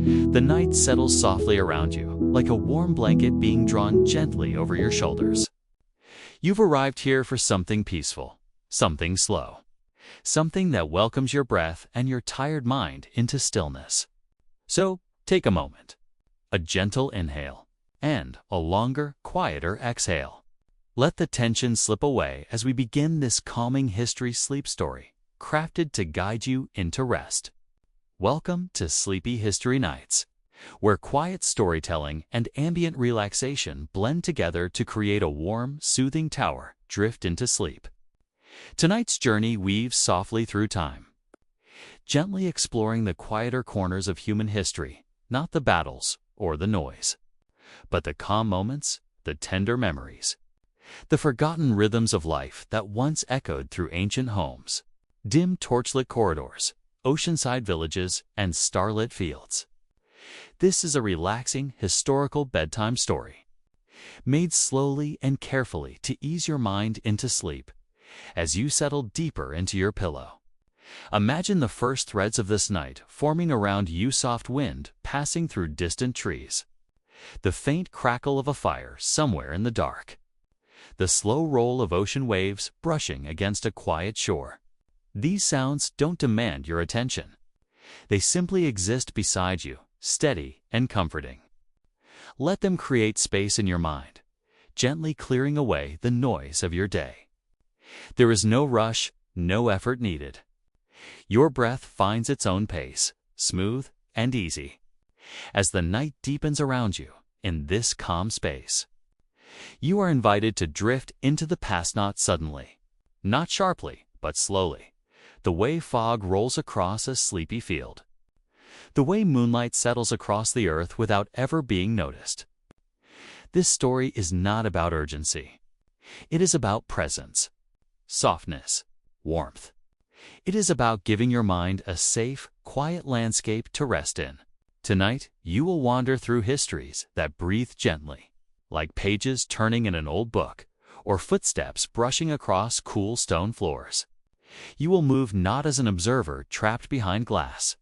The night settles softly around you, like a warm blanket being drawn gently over your shoulders. You've arrived here for something peaceful, something slow, something that welcomes your breath and your tired mind into stillness. So, take a moment, a gentle inhale, and a longer, quieter exhale. Let the tension slip away as we begin this calming history sleep story, crafted to guide you into rest. Welcome to Sleepy History Nights, where quiet storytelling and ambient relaxation blend together to create a warm, soothing tower drift into sleep. Tonight's journey weaves softly through time, gently exploring the quieter corners of human history, not the battles or the noise, but the calm moments, the tender memories, the forgotten rhythms of life that once echoed through ancient homes, dim torchlit corridors, oceanside villages, and starlit fields. This is a relaxing, historical bedtime story, made slowly and carefully to ease your mind into sleep as you settle deeper into your pillow. Imagine the first threads of this night forming around you, soft wind passing through distant trees, the faint crackle of a fire somewhere in the dark, the slow roll of ocean waves brushing against a quiet shore. These sounds don't demand your attention. They simply exist beside you, steady and comforting. Let them create space in your mind, gently clearing away the noise of your day. There is no rush, no effort needed. Your breath finds its own pace, smooth and easy, as the night deepens around you in this calm space. You are invited to drift into the past, not suddenly, not sharply, but slowly. The way fog rolls across a sleepy field, the way moonlight settles across the earth without ever being noticed. This story is not about urgency. It is about presence, softness, warmth. It is about giving your mind a safe, quiet landscape to rest in. Tonight, you will wander through histories that breathe gently, like pages turning in an old book, or footsteps brushing across cool stone floors. You will move not as an observer trapped behind glass,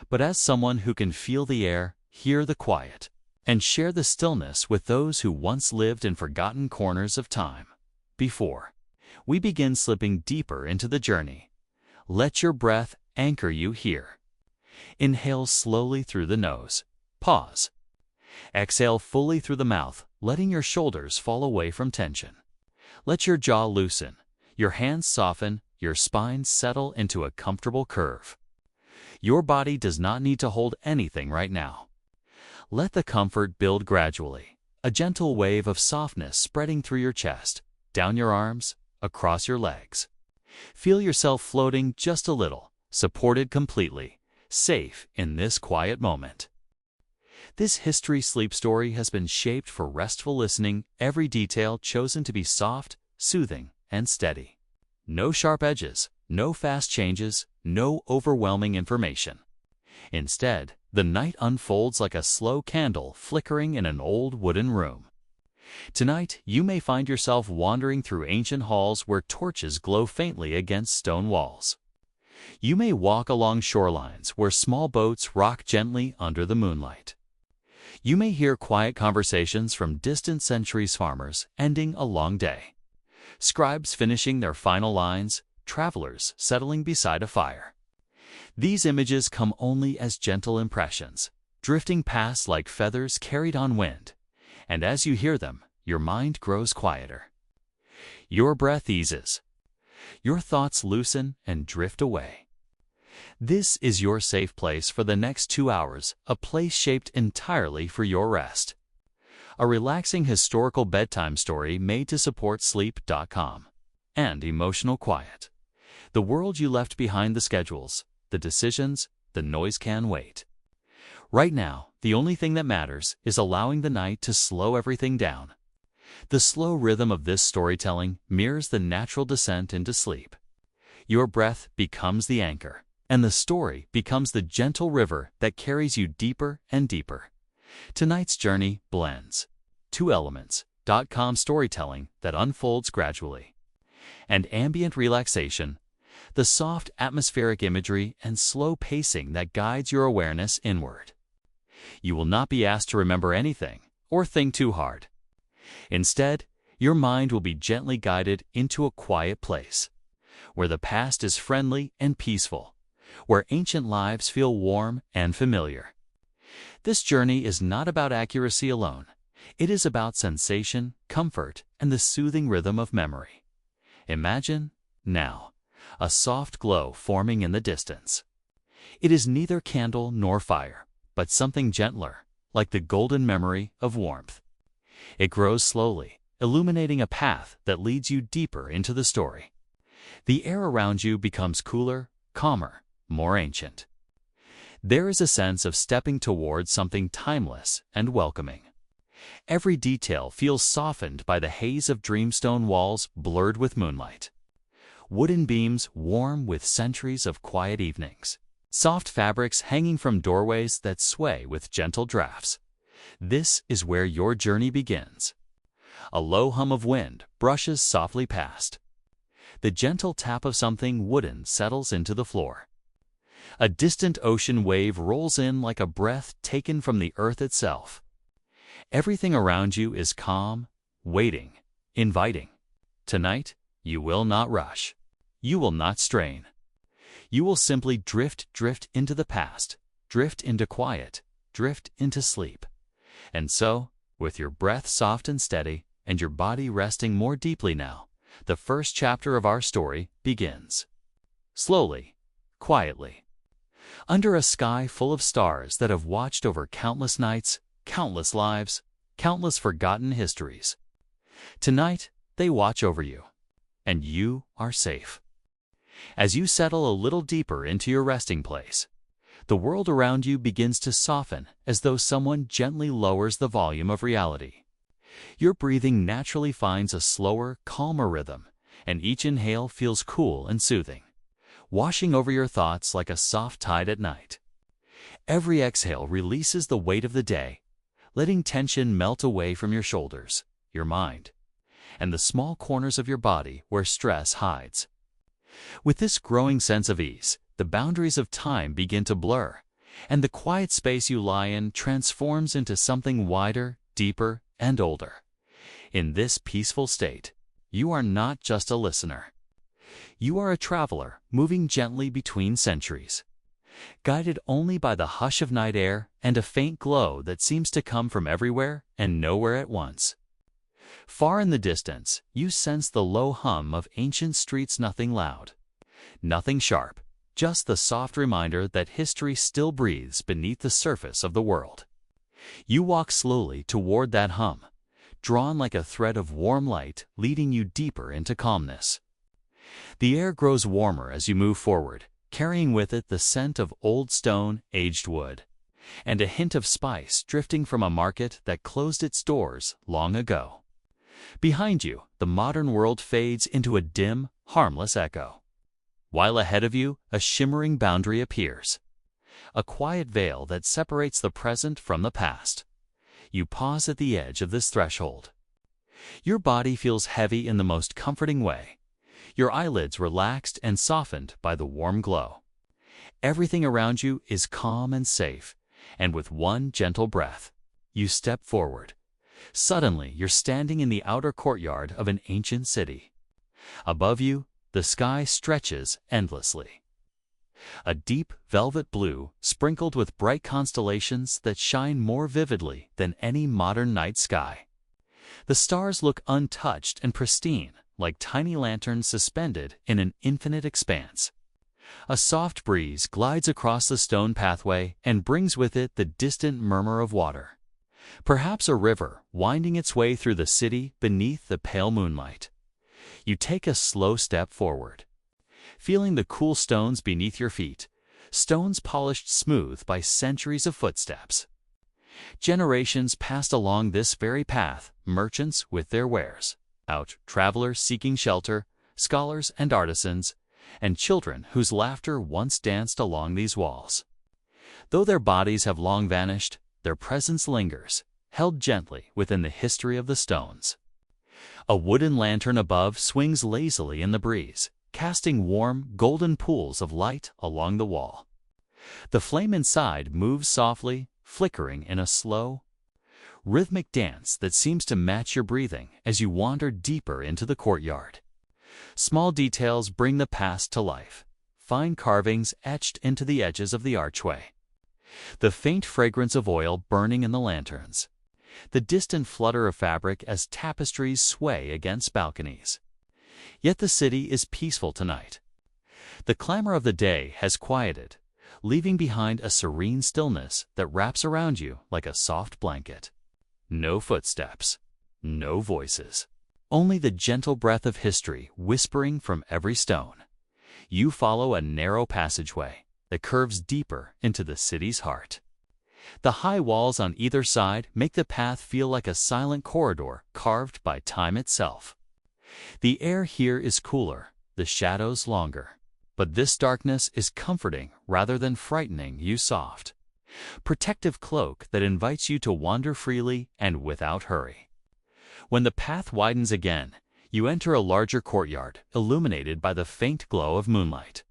but as someone who can feel the air, hear the quiet, and share the stillness with those who once lived in forgotten corners of time. Before we begin slipping deeper into the journey, let your breath anchor you here. Inhale slowly through the nose. Pause. Exhale fully through the mouth, letting your shoulders fall away from tension. Let your jaw loosen, your hands soften, your spine settle into a comfortable curve. Your body does not need to hold anything right now. Let the comfort build gradually, a gentle wave of softness spreading through your chest, down your arms, across your legs. Feel yourself floating just a little, supported completely, safe in this quiet moment. This history sleep story has been shaped for restful listening, every detail chosen to be soft, soothing, and steady. No sharp edges, no fast changes, no overwhelming information. Instead, the night unfolds like a slow candle flickering in an old wooden room. Tonight, you may find yourself wandering through ancient halls where torches glow faintly against stone walls. You may walk along shorelines where small boats rock gently under the moonlight. You may hear quiet conversations from distant centuries farmers ending a long day, scribes finishing their final lines, travelers settling beside a fire. These images come only as gentle impressions, drifting past like feathers carried on wind, and as you hear them, your mind grows quieter. Your breath eases. Your thoughts loosen and drift away. This is your safe place for the next 2 hours, a place shaped entirely for your rest. A relaxing historical bedtime story made to support sleep.com and emotional quiet. The world you left behind, the schedules, the decisions, the noise can wait. Right now, the only thing that matters is allowing the night to slow everything down. The slow rhythm of this storytelling mirrors the natural descent into sleep. Your breath becomes the anchor, and the story becomes the gentle river that carries you deeper and deeper. Tonight's journey blends two elements: calm storytelling that unfolds gradually, and ambient relaxation, the soft atmospheric imagery and slow pacing that guides your awareness inward. You will not be asked to remember anything or think too hard. Instead, your mind will be gently guided into a quiet place, where the past is friendly and peaceful, where ancient lives feel warm and familiar. This journey is not about accuracy alone. It is about sensation, comfort, and the soothing rhythm of memory. Imagine, now, a soft glow forming in the distance. It is neither candle nor fire, but something gentler, like the golden memory of warmth. It grows slowly, illuminating a path that leads you deeper into the story. The air around you becomes cooler, calmer, more ancient. There is a sense of stepping towards something timeless and welcoming. Every detail feels softened by the haze of dreamstone walls blurred with moonlight. Wooden beams warm with centuries of quiet evenings. Soft fabrics hanging from doorways that sway with gentle drafts. This is where your journey begins. A low hum of wind brushes softly past. The gentle tap of something wooden settles into the floor. A distant ocean wave rolls in like a breath taken from the earth itself. Everything around you is calm, waiting, inviting. Tonight, you will not rush. You will not strain. You will simply drift into the past, drift into quiet, drift into sleep. And so, with your breath soft and steady, and your body resting more deeply now, the first chapter of our story begins. Slowly, quietly. Under a sky full of stars that have watched over countless nights, countless lives, countless forgotten histories. Tonight, they watch over you, and you are safe. As you settle a little deeper into your resting place, the world around you begins to soften as though someone gently lowers the volume of reality. Your breathing naturally finds a slower, calmer rhythm, and each inhale feels cool and soothing, washing over your thoughts like a soft tide at night. Every exhale releases the weight of the day, letting tension melt away from your shoulders, your mind, and the small corners of your body where stress hides. With this growing sense of ease, the boundaries of time begin to blur, and the quiet space you lie in transforms into something wider, deeper, and older. In this peaceful state, you are not just a listener. You are a traveler moving gently between centuries, guided only by the hush of night air and a faint glow that seems to come from everywhere and nowhere at once. Far in the distance, you sense the low hum of ancient streets, nothing loud, nothing sharp, just the soft reminder that history still breathes beneath the surface of the world. You walk slowly toward that hum, drawn like a thread of warm light leading you deeper into calmness. The air grows warmer as you move forward, carrying with it the scent of old stone, aged wood, and a hint of spice drifting from a market that closed its doors long ago. Behind you, the modern world fades into a dim, harmless echo, while ahead of you, a shimmering boundary appears, a quiet veil that separates the present from the past. You pause at the edge of this threshold. Your body feels heavy in the most comforting way, your eyelids relaxed and softened by the warm glow. Everything around you is calm and safe, and with one gentle breath, you step forward. Suddenly, you're standing in the outer courtyard of an ancient city. Above you, the sky stretches endlessly. A deep velvet blue sprinkled with bright constellations that shine more vividly than any modern night sky. The stars look untouched and pristine, like tiny lanterns suspended in an infinite expanse. A soft breeze glides across the stone pathway and brings with it the distant murmur of water. Perhaps a river winding its way through the city beneath the pale moonlight. You take a slow step forward, feeling the cool stones beneath your feet, stones polished smooth by centuries of footsteps. Generations passed along this very path, merchants with their wares, travelers seeking shelter, scholars and artisans, and children whose laughter once danced along these walls. Though their bodies have long vanished, their presence lingers, held gently within the history of the stones. A wooden lantern above swings lazily in the breeze, casting warm, golden pools of light along the wall. The flame inside moves softly, flickering in a slow, rhythmic dance that seems to match your breathing as you wander deeper into the courtyard. Small details bring the past to life, fine carvings etched into the edges of the archway, the faint fragrance of oil burning in the lanterns, the distant flutter of fabric as tapestries sway against balconies. Yet the city is peaceful tonight. The clamor of the day has quieted, leaving behind a serene stillness that wraps around you like a soft blanket. No footsteps, no voices, only the gentle breath of history whispering from every stone. You follow a narrow passageway that curves deeper into the city's heart. The high walls on either side make the path feel like a silent corridor carved by time itself. The air here is cooler, the shadows longer, but this darkness is comforting rather than frightening you soft. Protective cloak that invites you to wander freely and without hurry. When the path widens again, you enter a larger courtyard illuminated by the faint glow of moonlight.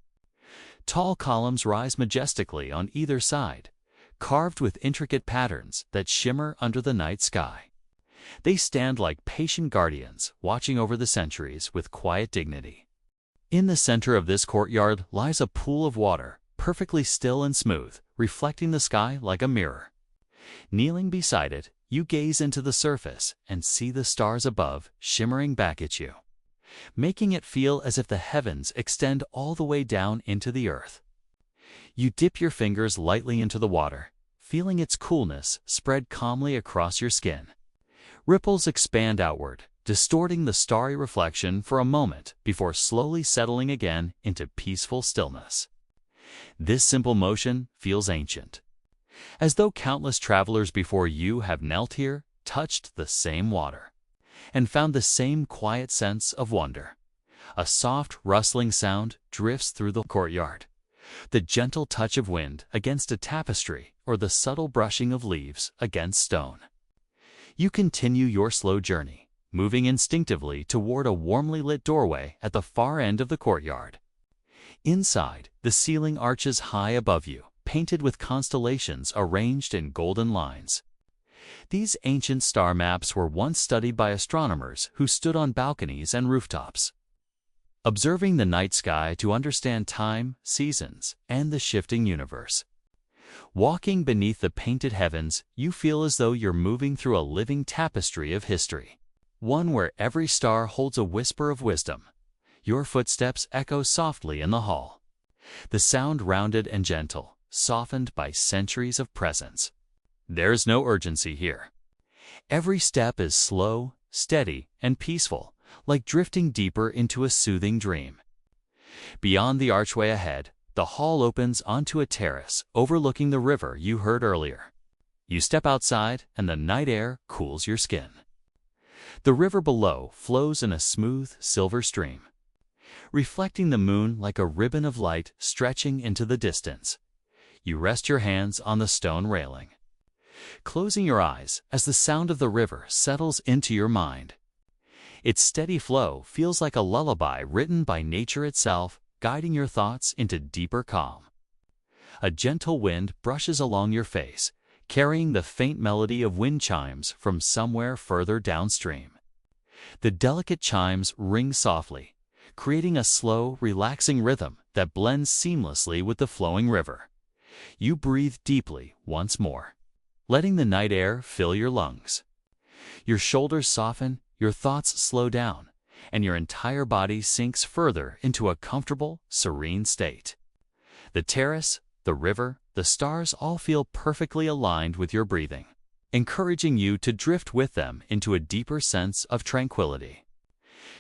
Tall columns rise majestically on either side, carved with intricate patterns that shimmer under the night sky. They stand like patient guardians, watching over the centuries with quiet dignity. In the center of this courtyard lies a pool of water, perfectly still and smooth, reflecting the sky like a mirror. Kneeling beside it, you gaze into the surface and see the stars above shimmering back at you, making it feel as if the heavens extend all the way down into the earth. You dip your fingers lightly into the water, feeling its coolness spread calmly across your skin. Ripples expand outward, distorting the starry reflection for a moment before slowly settling again into peaceful stillness. This simple motion feels ancient, as though countless travelers before you have knelt here, touched the same water, and found the same quiet sense of wonder. A soft, rustling sound drifts through the courtyard, the gentle touch of wind against a tapestry or the subtle brushing of leaves against stone. You continue your slow journey, moving instinctively toward a warmly lit doorway at the far end of the courtyard. Inside, the ceiling arches high above you, painted with constellations arranged in golden lines. These ancient star maps were once studied by astronomers who stood on balconies and rooftops, observing the night sky to understand time, seasons, and the shifting universe. Walking beneath the painted heavens, you feel as though you're moving through a living tapestry of history, one where every star holds a whisper of wisdom. Your footsteps echo softly in the hall, the sound rounded and gentle, softened by centuries of presence. There's no urgency here. Every step is slow, steady, and peaceful, like drifting deeper into a soothing dream. Beyond the archway ahead, the hall opens onto a terrace overlooking the river you heard earlier. You step outside and the night air cools your skin. The river below flows in a smooth silver stream, reflecting the moon like a ribbon of light stretching into the distance. You rest your hands on the stone railing, closing your eyes as the sound of the river settles into your mind. Its steady flow feels like a lullaby written by nature itself, guiding your thoughts into deeper calm. A gentle wind brushes along your face, carrying the faint melody of wind chimes from somewhere further downstream. The delicate chimes ring softly, creating a slow, relaxing rhythm that blends seamlessly with the flowing river. You breathe deeply once more, letting the night air fill your lungs. Your shoulders soften, your thoughts slow down, and your entire body sinks further into a comfortable, serene state. The terrace, the river, the stars all feel perfectly aligned with your breathing, encouraging you to drift with them into a deeper sense of tranquility.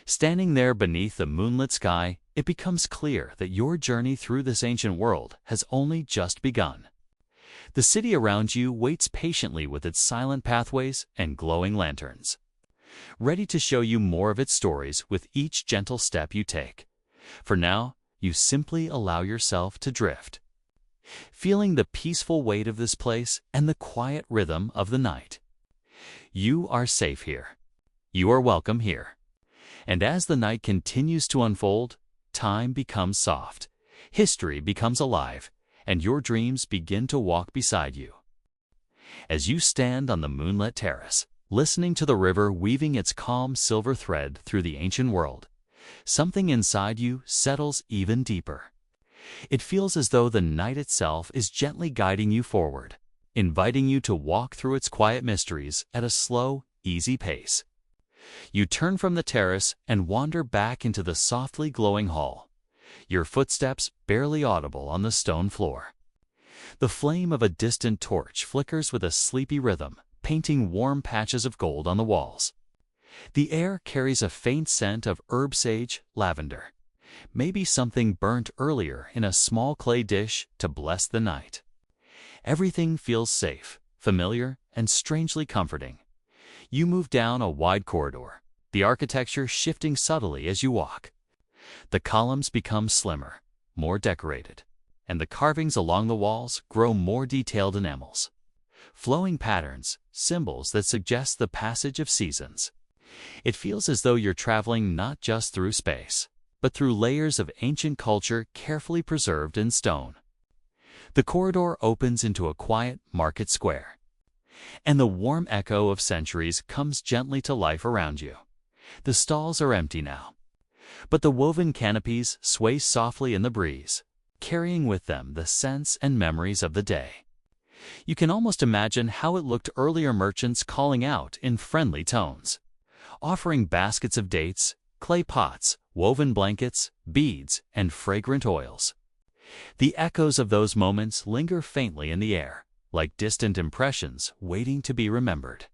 Standing there beneath the moonlit sky, it becomes clear that your journey through this ancient world has only just begun. The city around you waits patiently with its silent pathways and glowing lanterns, ready to show you more of its stories with each gentle step you take. For now, you simply allow yourself to drift, feeling the peaceful weight of this place and the quiet rhythm of the night. You are safe here. You are welcome here. And as the night continues to unfold, time becomes soft, history becomes alive, and your dreams begin to walk beside you. As you stand on the moonlit terrace, listening to the river weaving its calm silver thread through the ancient world, something inside you settles even deeper. It feels as though the night itself is gently guiding you forward, inviting you to walk through its quiet mysteries at a slow, easy pace. You turn from the terrace and wander back into the softly glowing hall, your footsteps barely audible on the stone floor. The flame of a distant torch flickers with a sleepy rhythm, painting warm patches of gold on the walls. The air carries a faint scent of herb sage, lavender, maybe something burnt earlier in a small clay dish to bless the night. Everything feels safe, familiar, and strangely comforting. You move down a wide corridor, the architecture shifting subtly as you walk. The columns become slimmer, more decorated, and the carvings along the walls grow more detailed enamels. Flowing patterns, symbols that suggest the passage of seasons. It feels as though you're traveling not just through space, but through layers of ancient culture carefully preserved in stone. The corridor opens into a quiet market square, and the warm echo of centuries comes gently to life around you. The stalls are empty now, but the woven canopies sway softly in the breeze, carrying with them the scents and memories of the day. You can almost imagine how it looked earlier, merchants calling out in friendly tones, offering baskets of dates, clay pots, woven blankets, beads, and fragrant oils. The echoes of those moments linger faintly in the air, like distant impressions waiting to be remembered.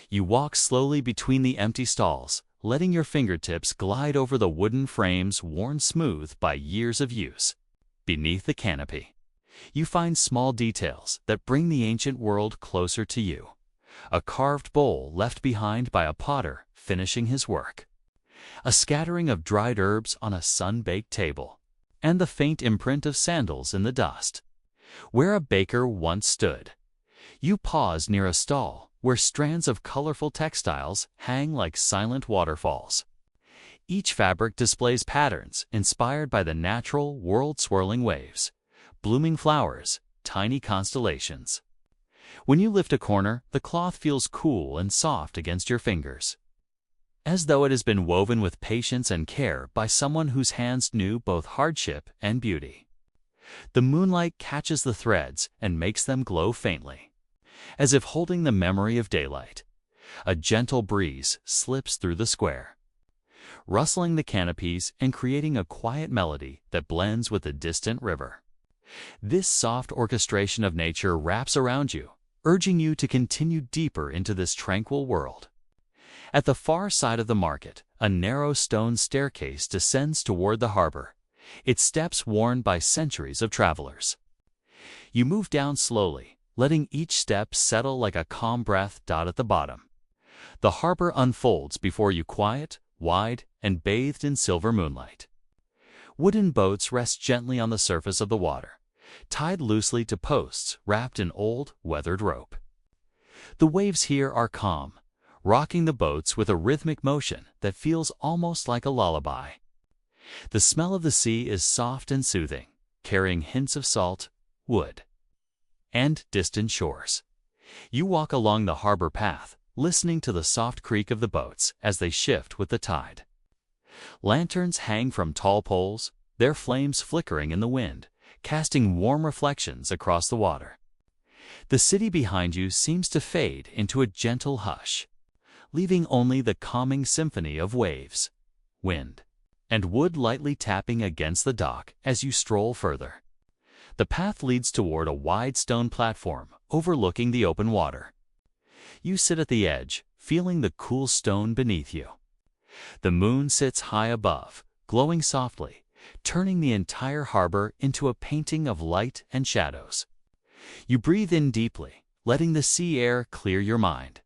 You walk slowly between the empty stalls, letting your fingertips glide over the wooden frames worn smooth by years of use. Beneath the canopy, you find small details that bring the ancient world closer to you. A carved bowl left behind by a potter finishing his work, a scattering of dried herbs on a sun-baked table, and the faint imprint of sandals in the dust, where a baker once stood. You pause near a stall where strands of colorful textiles hang like silent waterfalls. Each fabric displays patterns inspired by the natural world-swirling waves, blooming flowers, tiny constellations. When you lift a corner, the cloth feels cool and soft against your fingers, as though it has been woven with patience and care by someone whose hands knew both hardship and beauty. The moonlight catches the threads and makes them glow faintly, as if holding the memory of daylight. A gentle breeze slips through the square, rustling the canopies and creating a quiet melody that blends with the distant river. This soft orchestration of nature wraps around you, urging you to continue deeper into this tranquil world. At the far side of the market, a narrow stone staircase descends toward the harbor, its steps worn by centuries of travelers. You move down slowly, letting each step settle like a calm breath at the bottom. The harbor unfolds before you, quiet, wide, and bathed in silver moonlight. Wooden boats rest gently on the surface of the water, tied loosely to posts wrapped in old, weathered rope. The waves here are calm, rocking the boats with a rhythmic motion that feels almost like a lullaby. The smell of the sea is soft and soothing, carrying hints of salt, wood, and distant shores. You walk along the harbor path, listening to the soft creak of the boats as they shift with the tide. Lanterns hang from tall poles, their flames flickering in the wind, casting warm reflections across the water. The city behind you seems to fade into a gentle hush, leaving only the calming symphony of waves, wind, and wood lightly tapping against the dock as you stroll further. The path leads toward a wide stone platform overlooking the open water. You sit at the edge, feeling the cool stone beneath you. The moon sits high above, glowing softly, turning the entire harbor into a painting of light and shadows. You breathe in deeply, letting the sea air clear your mind.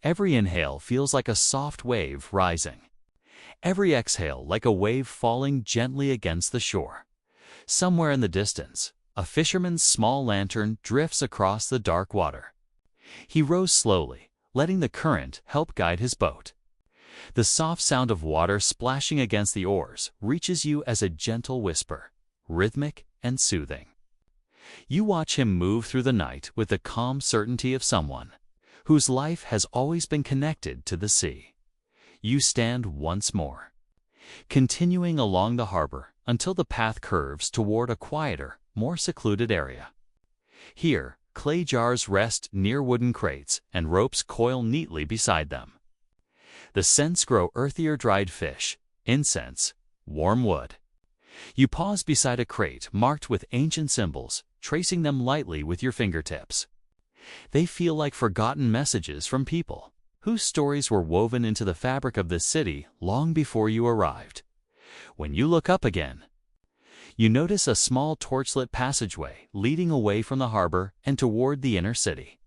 Every inhale feels like a soft wave rising, every exhale like a wave falling gently against the shore. Somewhere in the distance, a fisherman's small lantern drifts across the dark water. He rows slowly, letting the current help guide his boat. The soft sound of water splashing against the oars reaches you as a gentle whisper, rhythmic and soothing. You watch him move through the night with the calm certainty of someone whose life has always been connected to the sea. You stand once more, continuing along the harbor until the path curves toward a quieter, more secluded area. Here, clay jars rest near wooden crates and ropes coil neatly beside them. The scents grow earthier: dried fish, incense, warm wood. You pause beside a crate marked with ancient symbols, tracing them lightly with your fingertips. They feel like forgotten messages from people whose stories were woven into the fabric of this city long before you arrived. When you look up again, you notice a small torchlit passageway leading away from the harbor and toward the inner city.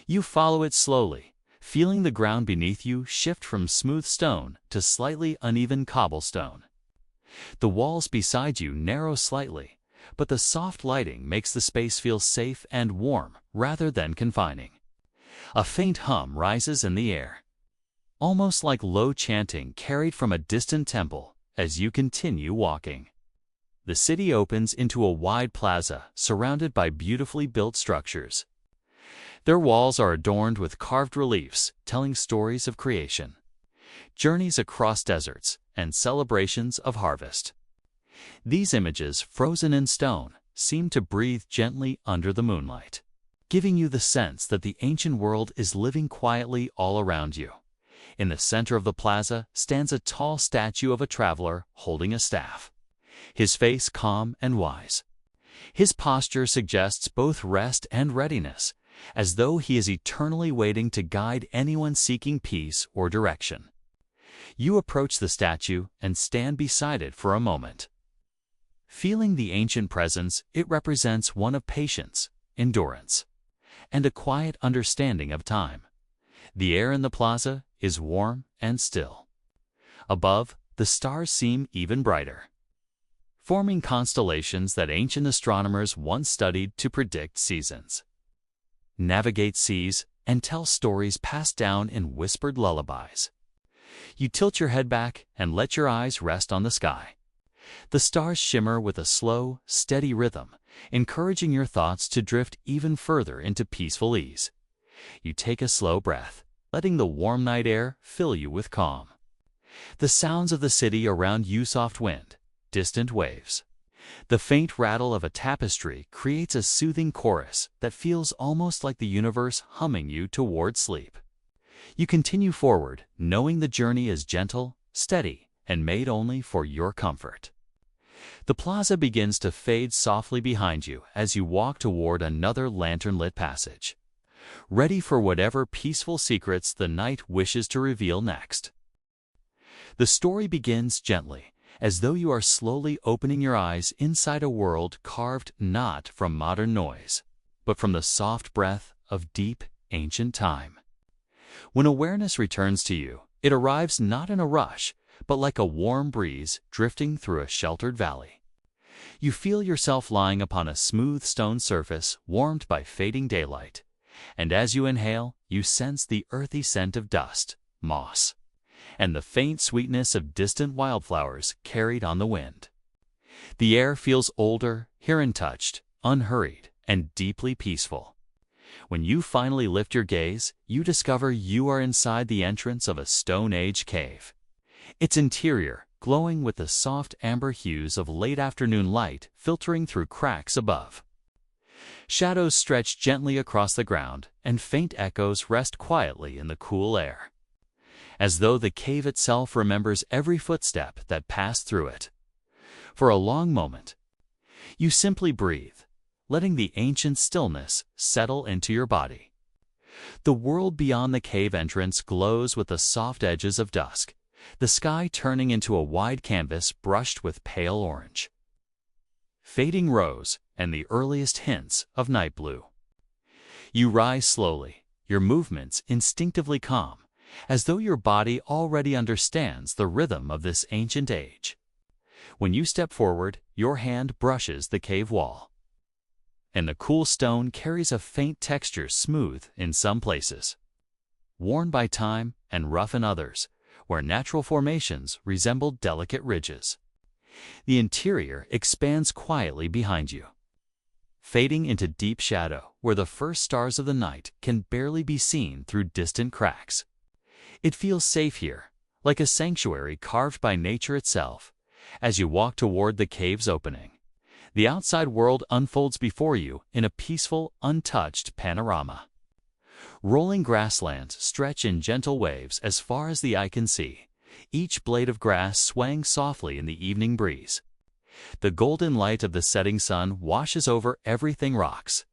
You follow it slowly, feeling the ground beneath you shift from smooth stone to slightly uneven cobblestone. The walls beside you narrow slightly, but the soft lighting makes the space feel safe and warm rather than confining. A faint hum rises in the air, almost like low chanting carried from a distant temple as you continue walking. The city opens into a wide plaza surrounded by beautifully built structures. Their walls are adorned with carved reliefs telling stories of creation, journeys across deserts, and celebrations of harvest. These images, frozen in stone, seem to breathe gently under the moonlight, giving you the sense that the ancient world is living quietly all around you. In the center of the plaza stands a tall statue of a traveler holding a staff, his face calm and wise. His posture suggests both rest and readiness, as though he is eternally waiting to guide anyone seeking peace or direction. You approach the statue and stand beside it for a moment. Feeling the ancient presence, it represents one of patience, endurance, and a quiet understanding of time. The air in the plaza is warm and still. Above, the stars seem even brighter, forming constellations that ancient astronomers once studied to predict seasons, navigate seas, and tell stories passed down in whispered lullabies. You tilt your head back and let your eyes rest on the sky. The stars shimmer with a slow, steady rhythm, encouraging your thoughts to drift even further into peaceful ease. You take a slow breath, letting the warm night air fill you with calm. The sounds of the city around you: soft wind, distant waves. The faint rattle of a tapestry creates a soothing chorus that feels almost like the universe humming you toward sleep. You continue forward, knowing the journey is gentle, steady, and made only for your comfort. The plaza begins to fade softly behind you as you walk toward another lantern-lit passage, ready for whatever peaceful secrets the night wishes to reveal next. The story begins gently, as though you are slowly opening your eyes inside a world carved not from modern noise, but from the soft breath of deep, ancient time. When awareness returns to you, it arrives not in a rush, but like a warm breeze drifting through a sheltered valley. You feel yourself lying upon a smooth stone surface warmed by fading daylight, and as you inhale, you sense the earthy scent of dust, moss, and the faint sweetness of distant wildflowers carried on the wind. The air feels older, here-untouched, unhurried, and deeply peaceful. When you finally lift your gaze, you discover you are inside the entrance of a Stone Age cave. Its interior glowing with the soft amber hues of late afternoon light filtering through cracks above. Shadows stretch gently across the ground, and faint echoes rest quietly in the cool air, as though the cave itself remembers every footstep that passed through it. For a long moment, you simply breathe, letting the ancient stillness settle into your body. The world beyond the cave entrance glows with the soft edges of dusk, the sky turning into a wide canvas brushed with pale orange, fading rose, and the earliest hints of night blue. You rise slowly, your movements instinctively calm, as though your body already understands the rhythm of this ancient age. When you step forward, your hand brushes the cave wall, and the cool stone carries a faint texture, smooth in some places, worn by time, and rough in others, where natural formations resemble delicate ridges. The interior expands quietly behind you, fading into deep shadow where the first stars of the night can barely be seen through distant cracks. It feels safe here, like a sanctuary carved by nature itself. As you walk toward the cave's opening, the outside world unfolds before you in a peaceful, untouched panorama. Rolling grasslands stretch in gentle waves as far as the eye can see, each blade of grass swaying softly in the evening breeze. The golden light of the setting sun washes over everything: rocks,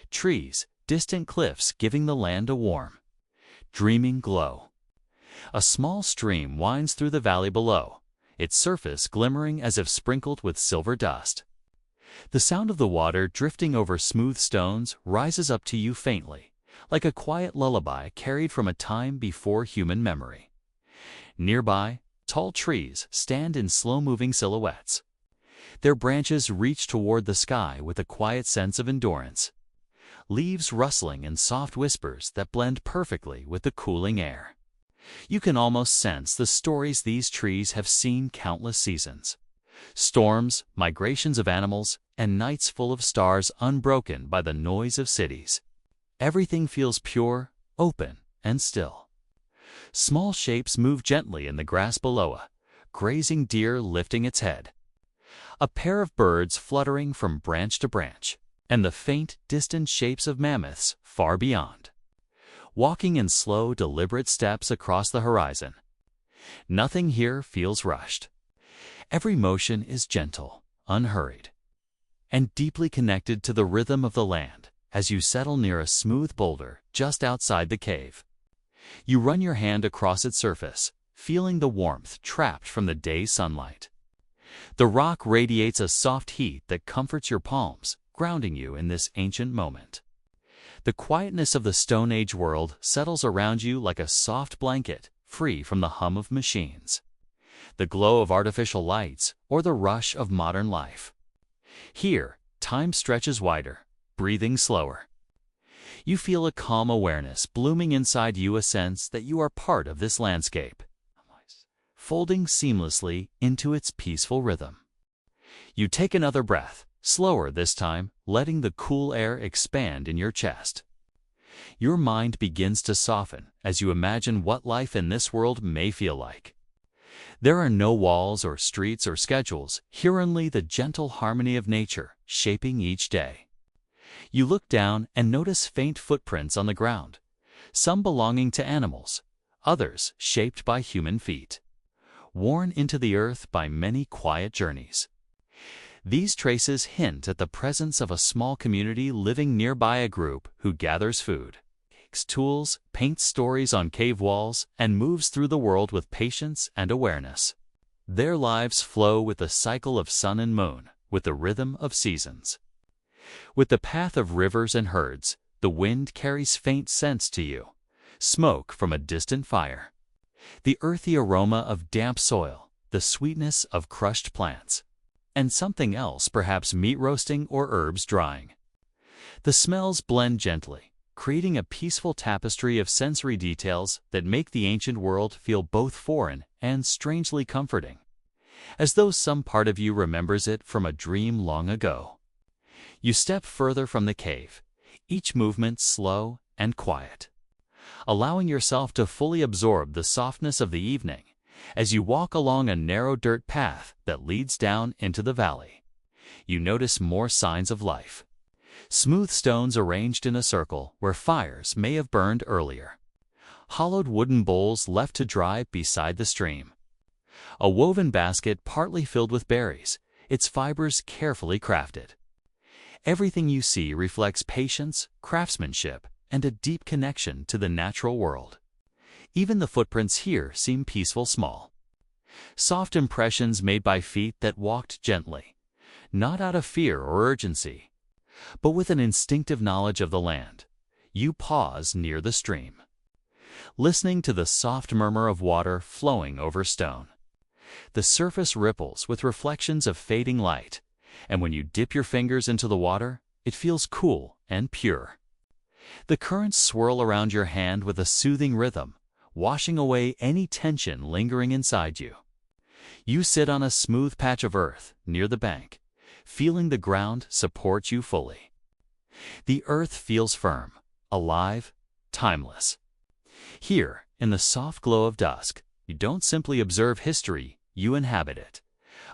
trees, distant cliffs, giving the land a warm, dreaming glow. A small stream winds through the valley below, its surface glimmering as if sprinkled with silver dust. The sound of the water drifting over smooth stones rises up to you faintly, like a quiet lullaby carried from a time before human memory. Nearby, tall trees stand in slow-moving silhouettes. Their branches reach toward the sky with a quiet sense of endurance, leaves rustling in soft whispers that blend perfectly with the cooling air. You can almost sense the stories these trees have seen countless seasons: storms, migrations of animals, and nights full of stars unbroken by the noise of cities. Everything feels pure, open, and still. Small shapes move gently in the grass below, a grazing deer lifting its head, a pair of birds fluttering from branch to branch, and the faint, distant shapes of mammoths far beyond, walking in slow, deliberate steps across the horizon. Nothing here feels rushed. Every motion is gentle, unhurried, and deeply connected to the rhythm of the land. As you settle near a smooth boulder just outside the cave, you run your hand across its surface, feeling the warmth trapped from the day's sunlight. The rock radiates a soft heat that comforts your palms, grounding you in this ancient moment. The quietness of the Stone Age world settles around you like a soft blanket, free from the hum of machines, the glow of artificial lights, or the rush of modern life. Here, time stretches wider, breathing slower. You feel a calm awareness blooming inside you, a sense that you are part of this landscape, folding seamlessly into its peaceful rhythm. You take another breath, slower this time, letting the cool air expand in your chest. Your mind begins to soften as you imagine what life in this world may feel like. There are no walls or streets or schedules, here only the gentle harmony of nature shaping each day. You look down and notice faint footprints on the ground, some belonging to animals, others shaped by human feet, worn into the earth by many quiet journeys. These traces hint at the presence of a small community living nearby, a group who gathers food, makes tools, paints stories on cave walls, and moves through the world with patience and awareness. Their lives flow with the cycle of sun and moon, with the rhythm of seasons. With the path of rivers and herds, the wind carries faint scents to you, smoke from a distant fire, the earthy aroma of damp soil, the sweetness of crushed plants, and something else, perhaps meat roasting or herbs drying. The smells blend gently, creating a peaceful tapestry of sensory details that make the ancient world feel both foreign and strangely comforting, as though some part of you remembers it from a dream long ago. You step further from the cave, each movement slow and quiet, allowing yourself to fully absorb the softness of the evening. As you walk along a narrow dirt path that leads down into the valley, you notice more signs of life. Smooth stones arranged in a circle where fires may have burned earlier, hollowed wooden bowls left to dry beside the stream, a woven basket partly filled with berries, its fibers carefully crafted. Everything you see reflects patience, craftsmanship, and a deep connection to the natural world. Even the footprints here seem peaceful, small, soft impressions made by feet that walked gently, not out of fear or urgency, but with an instinctive knowledge of the land. You pause near the stream, listening to the soft murmur of water flowing over stone. The surface ripples with reflections of fading light, and when you dip your fingers into the water, it feels cool and pure. The currents swirl around your hand with a soothing rhythm, washing away any tension lingering inside you. You sit on a smooth patch of earth near the bank, feeling the ground support you fully. The earth feels firm, alive, timeless. Here, in the soft glow of dusk, you don't simply observe history, you inhabit it.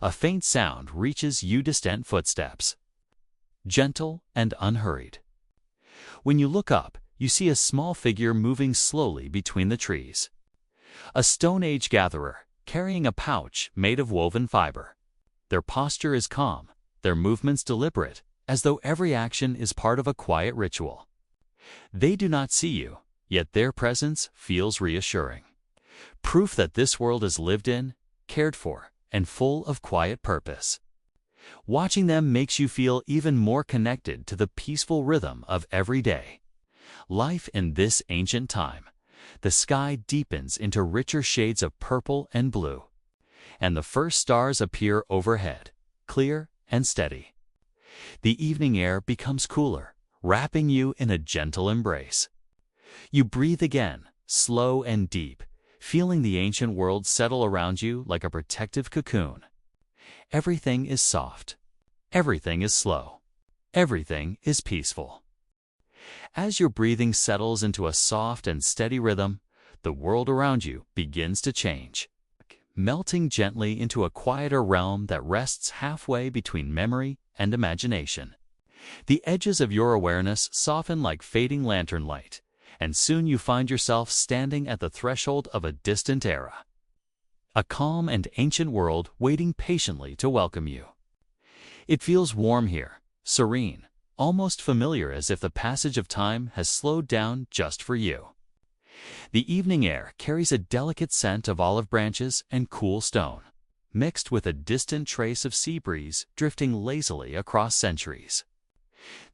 A faint sound reaches you, distant footsteps. Gentle and unhurried. When you look up, you see a small figure moving slowly between the trees. A Stone Age gatherer, carrying a pouch made of woven fiber. Their posture is calm, their movements deliberate, as though every action is part of a quiet ritual. They do not see you, yet their presence feels reassuring. Proof that this world is lived in, cared for, and full of quiet purpose. Watching them makes you feel even more connected to the peaceful rhythm of every day. Life in this ancient time. The sky deepens into richer shades of purple and blue, and the first stars appear overhead, clear and steady. The evening air becomes cooler, wrapping you in a gentle embrace. You breathe again, slow and deep, feeling the ancient world settle around you like a protective cocoon. Everything is soft. Everything is slow. Everything is peaceful. As your breathing settles into a soft and steady rhythm, the world around you begins to change, melting gently into a quieter realm that rests halfway between memory and imagination. The edges of your awareness soften like fading lantern light, and soon you find yourself standing at the threshold of a distant era. A calm and ancient world waiting patiently to welcome you. It feels warm here, serene, almost familiar, as if the passage of time has slowed down just for you. The evening air carries a delicate scent of olive branches and cool stone, mixed with a distant trace of sea breeze drifting lazily across centuries.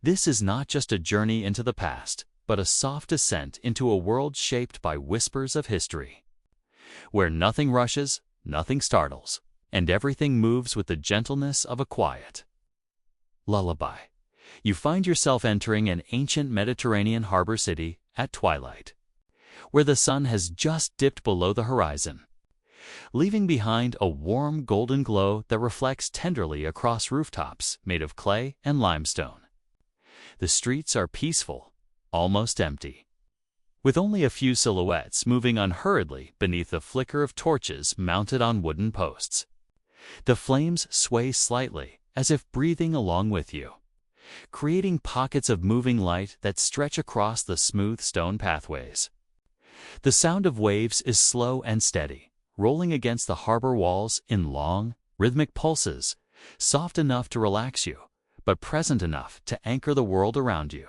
This is not just a journey into the past, but a soft descent into a world shaped by whispers of history, where nothing rushes, nothing startles, and everything moves with the gentleness of a quiet lullaby. You find yourself entering an ancient Mediterranean harbor city at twilight, where the sun has just dipped below the horizon, leaving behind a warm golden glow that reflects tenderly across rooftops made of clay and limestone. The streets are peaceful, almost empty, with only a few silhouettes moving unhurriedly beneath the flicker of torches mounted on wooden posts. The flames sway slightly, as if breathing along with you, creating pockets of moving light that stretch across the smooth stone pathways. The sound of waves is slow and steady, rolling against the harbor walls in long, rhythmic pulses, soft enough to relax you, but present enough to anchor the world around you.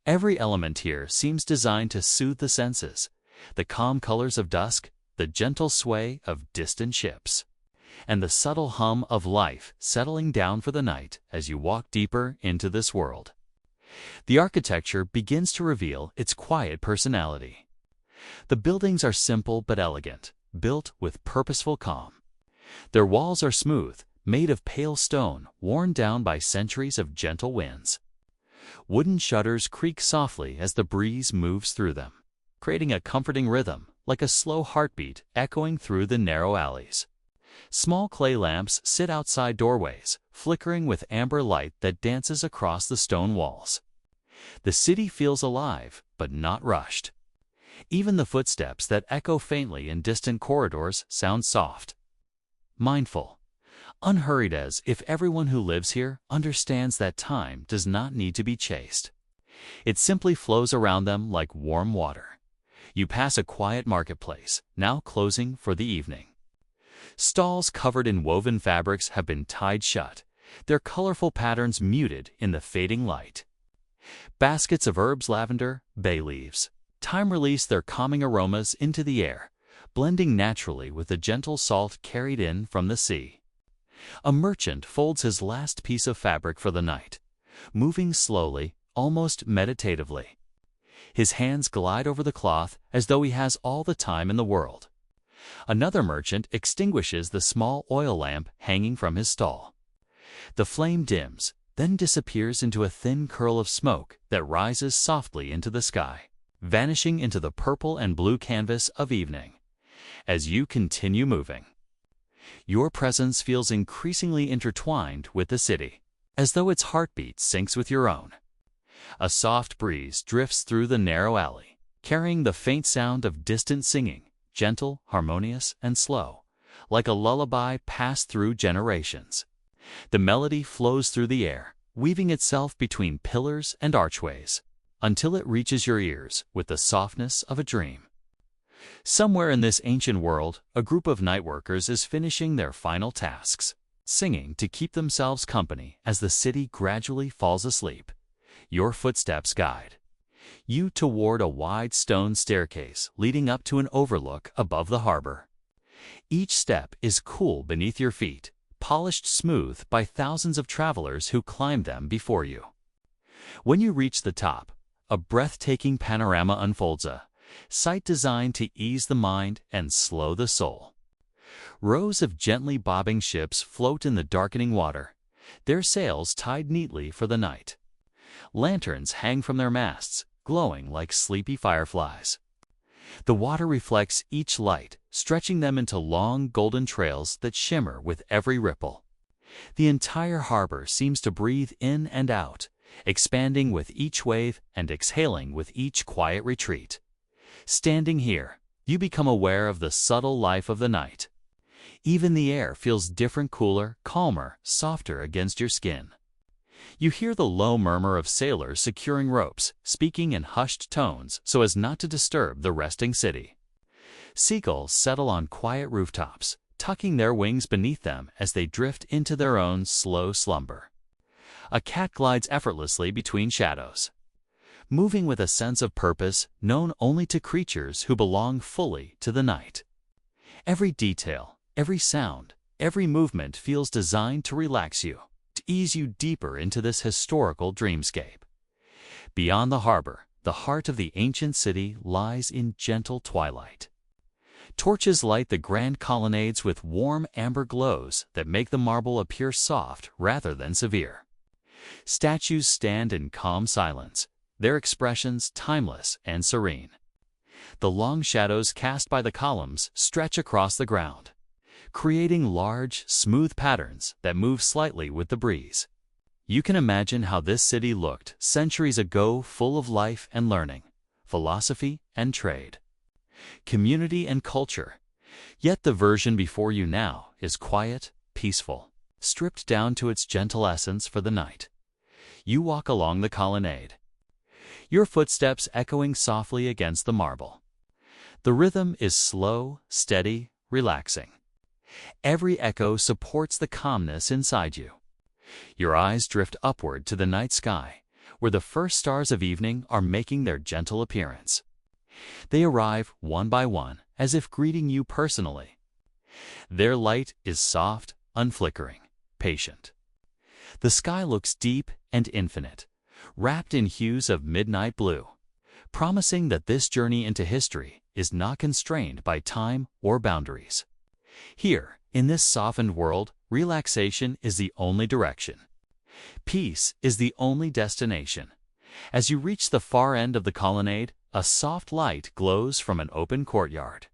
Every element here seems designed to soothe the senses: the calm colors of dusk, the gentle sway of distant ships, and the subtle hum of life settling down for the night as you walk deeper into this world. The architecture begins to reveal its quiet personality. The buildings are simple but elegant, built with purposeful calm. Their walls are smooth, made of pale stone worn down by centuries of gentle winds. Wooden shutters creak softly as the breeze moves through them, creating a comforting rhythm, like a slow heartbeat echoing through the narrow alleys. Small clay lamps sit outside doorways, flickering with amber light that dances across the stone walls. The city feels alive, but not rushed. Even the footsteps that echo faintly in distant corridors sound soft, mindful, unhurried, as if everyone who lives here understands that time does not need to be chased. It simply flows around them like warm water. You pass a quiet marketplace, now closing for the evening. Stalls covered in woven fabrics have been tied shut, their colorful patterns muted in the fading light. Baskets of herbs, lavender, bay leaves, thyme release their calming aromas into the air, blending naturally with the gentle salt carried in from the sea. A merchant folds his last piece of fabric for the night, moving slowly, almost meditatively. His hands glide over the cloth as though he has all the time in the world. Another merchant extinguishes the small oil lamp hanging from his stall. The flame dims, then disappears into a thin curl of smoke that rises softly into the sky, vanishing into the purple and blue canvas of evening. As you continue moving, your presence feels increasingly intertwined with the city, as though its heartbeat syncs with your own. A soft breeze drifts through the narrow alley, carrying the faint sound of distant singing, gentle, harmonious, and slow, like a lullaby passed through generations. The melody flows through the air, weaving itself between pillars and archways, until it reaches your ears with the softness of a dream. Somewhere in this ancient world, a group of nightworkers is finishing their final tasks, singing to keep themselves company as the city gradually falls asleep. Your footsteps guide you toward a wide stone staircase leading up to an overlook above the harbor. Each step is cool beneath your feet, polished smooth by thousands of travelers who climbed them before you. When you reach the top, a breathtaking panorama unfolds, a sight designed to ease the mind and slow the soul. Rows of gently bobbing ships float in the darkening water, their sails tied neatly for the night. Lanterns hang from their masts, glowing like sleepy fireflies. The water reflects each light, stretching them into long golden trails that shimmer with every ripple. The entire harbor seems to breathe in and out, expanding with each wave and exhaling with each quiet retreat. Standing here, you become aware of the subtle life of the night. Even the air feels different, cooler, calmer, softer against your skin. You hear the low murmur of sailors securing ropes, speaking in hushed tones so as not to disturb the resting city. Seagulls settle on quiet rooftops, tucking their wings beneath them as they drift into their own slow slumber. A cat glides effortlessly between shadows, moving with a sense of purpose known only to creatures who belong fully to the night. Every detail, every sound, every movement feels designed to relax you, to ease you deeper into this historical dreamscape. Beyond the harbor, the heart of the ancient city lies in gentle twilight. Torches light the grand colonnades with warm amber glows that make the marble appear soft rather than severe. Statues stand in calm silence, their expressions timeless and serene. The long shadows cast by the columns stretch across the ground, creating large, smooth patterns that move slightly with the breeze. You can imagine how this city looked centuries ago, full of life and learning, philosophy and trade, community and culture. Yet the version before you now is quiet, peaceful, stripped down to its gentle essence for the night. You walk along the colonnade, your footsteps echoing softly against the marble. The rhythm is slow, steady, relaxing. Every echo supports the calmness inside you. Your eyes drift upward to the night sky, where the first stars of evening are making their gentle appearance. They arrive one by one, as if greeting you personally. Their light is soft, unflickering, patient. The sky looks deep and infinite, wrapped in hues of midnight blue, promising that this journey into history is not constrained by time or boundaries. Here, in this softened world, relaxation is the only direction. Peace is the only destination. As you reach the far end of the colonnade, a soft light glows from an open courtyard.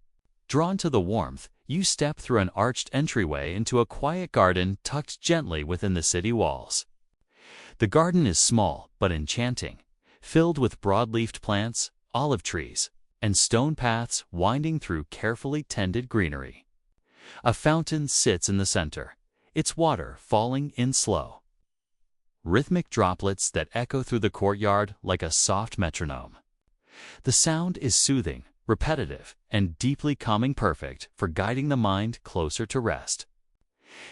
Drawn to the warmth, you step through an arched entryway into a quiet garden tucked gently within the city walls. The garden is small but enchanting, filled with broad-leafed plants, olive trees, and stone paths winding through carefully tended greenery. A fountain sits in the center, its water falling in slow, rhythmic droplets that echo through the courtyard like a soft metronome. The sound is soothing, repetitive, and deeply calming, perfect for guiding the mind closer to rest.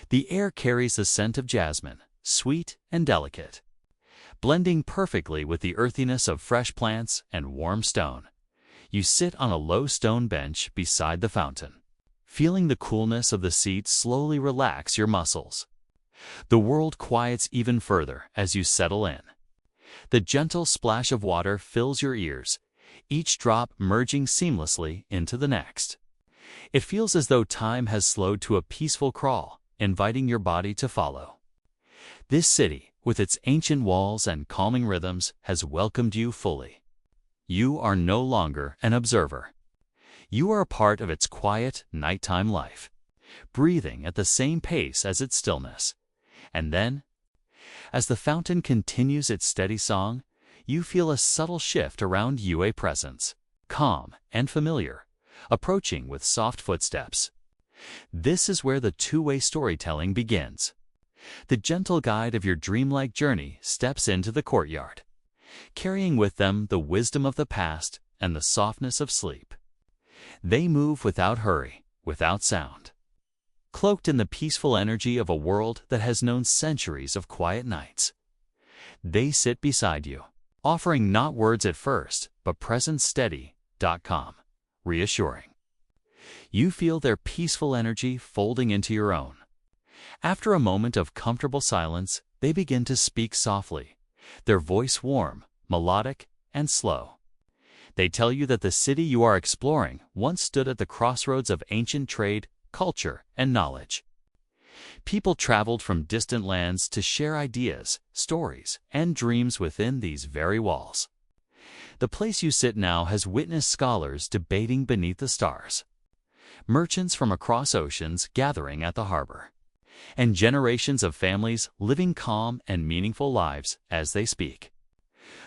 The air carries the scent of jasmine, sweet and delicate, blending perfectly with the earthiness of fresh plants and warm stone. You sit on a low stone bench beside the fountain, feeling the coolness of the seat slowly relax your muscles. The world quiets even further as you settle in. The gentle splash of water fills your ears, each drop merging seamlessly into the next. It feels as though time has slowed to a peaceful crawl, inviting your body to follow. This city, with its ancient walls and calming rhythms, has welcomed you fully. You are no longer an observer. You are a part of its quiet, nighttime life, breathing at the same pace as its stillness. And then, as the fountain continues its steady song, you feel a subtle shift around you, a presence, calm and familiar, approaching with soft footsteps. This is where the two-way storytelling begins. The gentle guide of your dreamlike journey steps into the courtyard, carrying with them the wisdom of the past and the softness of sleep. They move without hurry, without sound, cloaked in the peaceful energy of a world that has known centuries of quiet nights. They sit beside you, offering not words at first, but presence steady, calm, reassuring. You feel their peaceful energy folding into your own. After a moment of comfortable silence, they begin to speak softly, their voice warm, melodic, and slow. They tell you that the city you are exploring once stood at the crossroads of ancient trade, culture, and knowledge. People traveled from distant lands to share ideas, stories, and dreams within these very walls. The place you sit now has witnessed scholars debating beneath the stars, merchants from across oceans gathering at the harbor, and generations of families living calm and meaningful lives as they speak.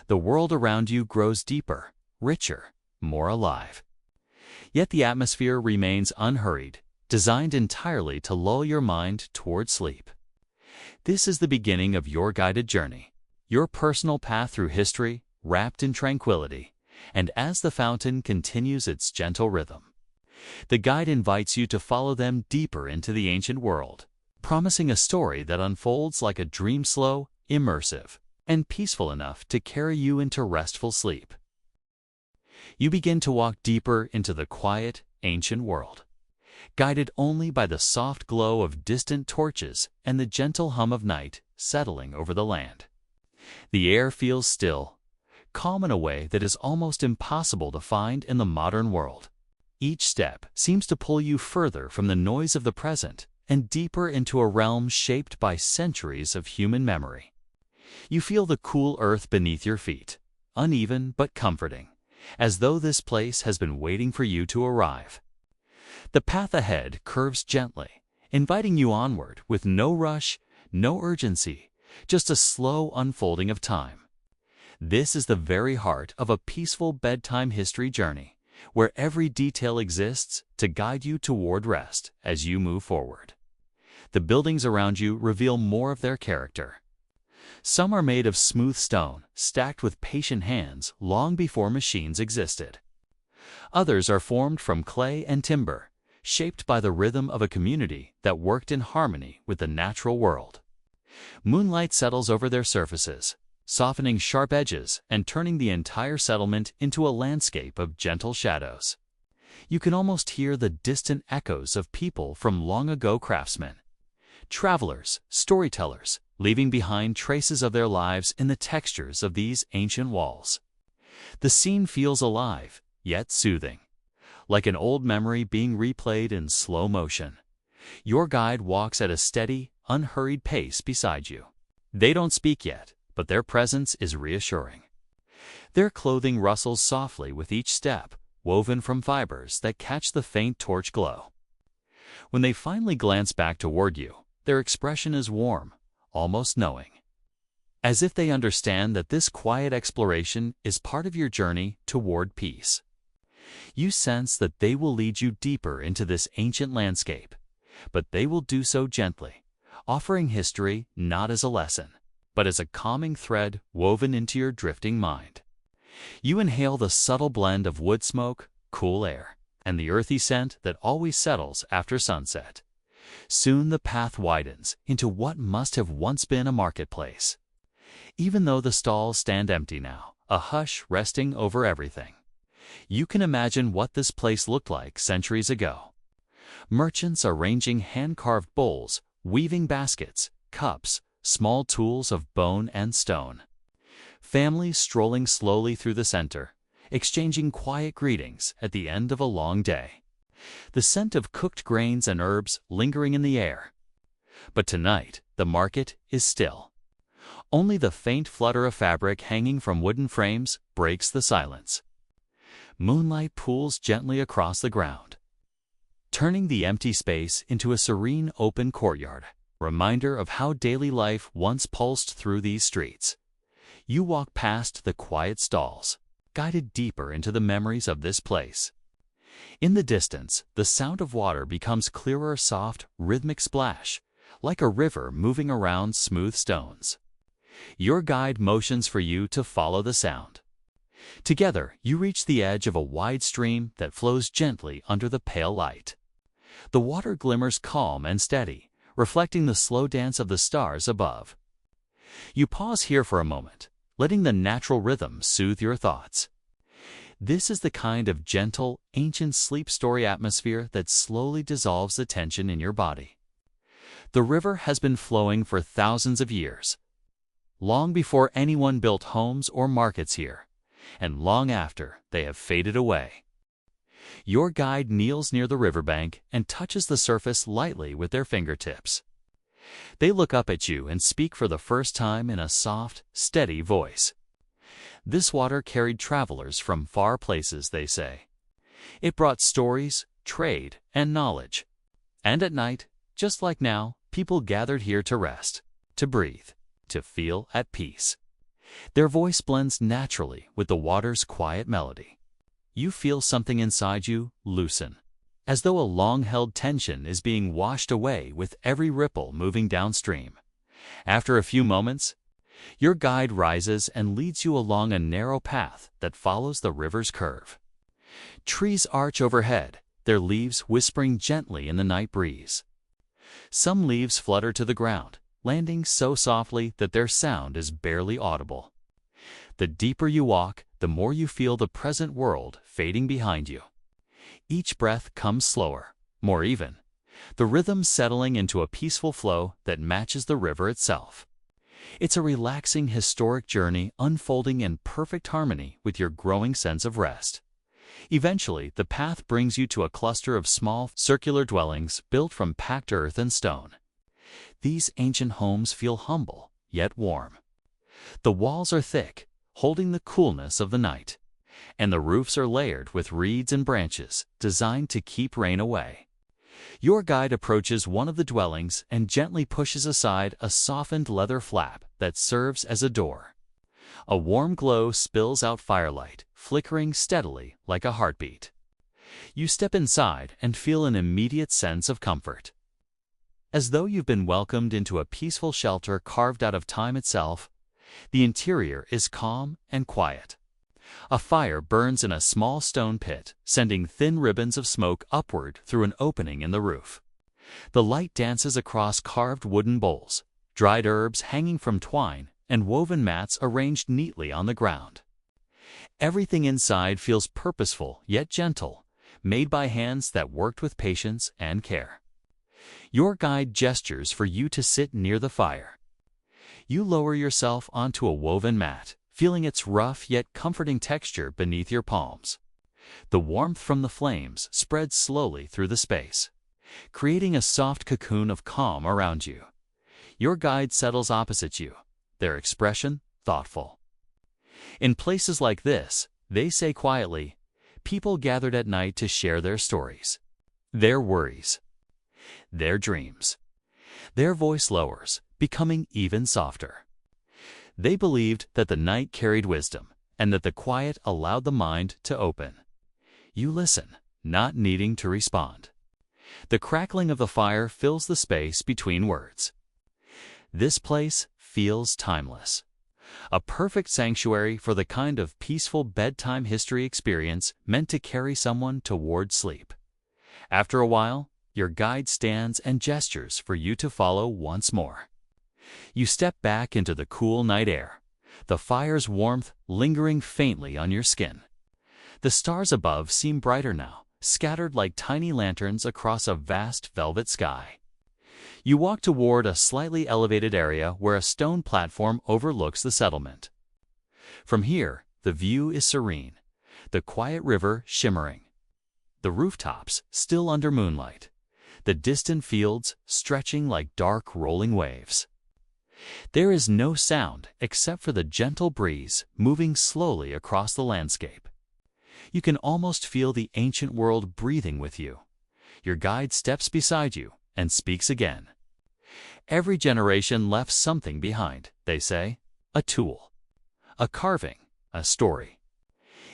The world around you grows deeper, richer, more alive. Yet the atmosphere remains unhurried, designed entirely to lull your mind toward sleep. This is the beginning of your guided journey, your personal path through history, wrapped in tranquility, and as the fountain continues its gentle rhythm, the guide invites you to follow them deeper into the ancient world, promising a story that unfolds like a dream, slow, immersive, and peaceful enough to carry you into restful sleep. You begin to walk deeper into the quiet, ancient world, guided only by the soft glow of distant torches and the gentle hum of night settling over the land. The air feels still, calm in a way that is almost impossible to find in the modern world. Each step seems to pull you further from the noise of the present and deeper into a realm shaped by centuries of human memory. You feel the cool earth beneath your feet, uneven but comforting, as though this place has been waiting for you to arrive. The path ahead curves gently, inviting you onward with no rush, no urgency, just a slow unfolding of time. This is the very heart of a peaceful bedtime history journey, where every detail exists to guide you toward rest as you move forward. The buildings around you reveal more of their character. Some are made of smooth stone, stacked with patient hands long before machines existed. Others are formed from clay and timber, shaped by the rhythm of a community that worked in harmony with the natural world. Moonlight settles over their surfaces, softening sharp edges and turning the entire settlement into a landscape of gentle shadows. You can almost hear the distant echoes of people from long ago, craftsmen, travelers, storytellers, leaving behind traces of their lives in the textures of these ancient walls. The scene feels alive, yet soothing, like an old memory being replayed in slow motion. Your guide walks at a steady, unhurried pace beside you. They don't speak yet, but their presence is reassuring. Their clothing rustles softly with each step, woven from fibers that catch the faint torch glow. When they finally glance back toward you, their expression is warm, almost knowing, as if they understand that this quiet exploration is part of your journey toward peace. You sense that they will lead you deeper into this ancient landscape, but they will do so gently, offering history not as a lesson, but as a calming thread woven into your drifting mind. You inhale the subtle blend of wood smoke, cool air, and the earthy scent that always settles after sunset. Soon the path widens into what must have once been a marketplace. Even though the stalls stand empty now, a hush resting over everything, you can imagine what this place looked like centuries ago. Merchants arranging hand-carved bowls, weaving baskets, cups, small tools of bone and stone. Families strolling slowly through the center, exchanging quiet greetings at the end of a long day. The scent of cooked grains and herbs lingering in the air. But tonight, the market is still. Only the faint flutter of fabric hanging from wooden frames breaks the silence. Moonlight pools gently across the ground, turning the empty space into a serene open courtyard, reminder of how daily life once pulsed through these streets. You walk past the quiet stalls, guided deeper into the memories of this place. In the distance, the sound of water becomes clearer, soft, rhythmic splash, like a river moving around smooth stones. Your guide motions for you to follow the sound. Together, you reach the edge of a wide stream that flows gently under the pale light. The water glimmers calm and steady, reflecting the slow dance of the stars above. You pause here for a moment, letting the natural rhythm soothe your thoughts. This is the kind of gentle, ancient sleep story atmosphere that slowly dissolves the tension in your body. The river has been flowing for thousands of years, long before anyone built homes or markets here, and long after they have faded away. Your guide kneels near the riverbank and touches the surface lightly with their fingertips. They look up at you and speak for the first time in a soft, steady voice. This water carried travelers from far places, they say. It brought stories, trade, and knowledge. And at night, just like now, people gathered here to rest, to breathe, to feel at peace. Their voice blends naturally with the water's quiet melody. You feel something inside you loosen, as though a long-held tension is being washed away with every ripple moving downstream. After a few moments, your guide rises and leads you along a narrow path that follows the river's curve. Trees arch overhead, their leaves whispering gently in the night breeze. Some leaves flutter to the ground, landing so softly that their sound is barely audible. The deeper you walk, the more you feel the present world fading behind you. Each breath comes slower, more even, the rhythm settling into a peaceful flow that matches the river itself. It's a relaxing, historic journey unfolding in perfect harmony with your growing sense of rest. Eventually, the path brings you to a cluster of small, circular dwellings built from packed earth and stone. These ancient homes feel humble, yet warm. The walls are thick, holding the coolness of the night, and the roofs are layered with reeds and branches designed to keep rain away. Your guide approaches one of the dwellings and gently pushes aside a softened leather flap that serves as a door. A warm glow spills out firelight, flickering steadily like a heartbeat. You step inside and feel an immediate sense of comfort. As though you've been welcomed into a peaceful shelter carved out of time itself, the interior is calm and quiet. A fire burns in a small stone pit, sending thin ribbons of smoke upward through an opening in the roof. The light dances across carved wooden bowls, dried herbs hanging from twine, and woven mats arranged neatly on the ground. Everything inside feels purposeful yet gentle, made by hands that worked with patience and care. Your guide gestures for you to sit near the fire. You lower yourself onto a woven mat, feeling its rough yet comforting texture beneath your palms. The warmth from the flames spreads slowly through the space, creating a soft cocoon of calm around you. Your guide settles opposite you, their expression thoughtful. In places like this, they say quietly, people gathered at night to share their stories, their worries, their dreams. Their voice lowers, becoming even softer. They believed that the night carried wisdom, and that the quiet allowed the mind to open. You listen, not needing to respond. The crackling of the fire fills the space between words. This place feels timeless. A perfect sanctuary for the kind of peaceful bedtime history experience meant to carry someone toward sleep. After a while, your guide stands and gestures for you to follow once more. You step back into the cool night air, the fire's warmth lingering faintly on your skin. The stars above seem brighter now, scattered like tiny lanterns across a vast velvet sky. You walk toward a slightly elevated area where a stone platform overlooks the settlement. From here, the view is serene, the quiet river shimmering, the rooftops still under moonlight, the distant fields stretching like dark rolling waves. There is no sound except for the gentle breeze moving slowly across the landscape. You can almost feel the ancient world breathing with you. Your guide steps beside you and speaks again. Every generation left something behind, they say, a tool, a carving, a story,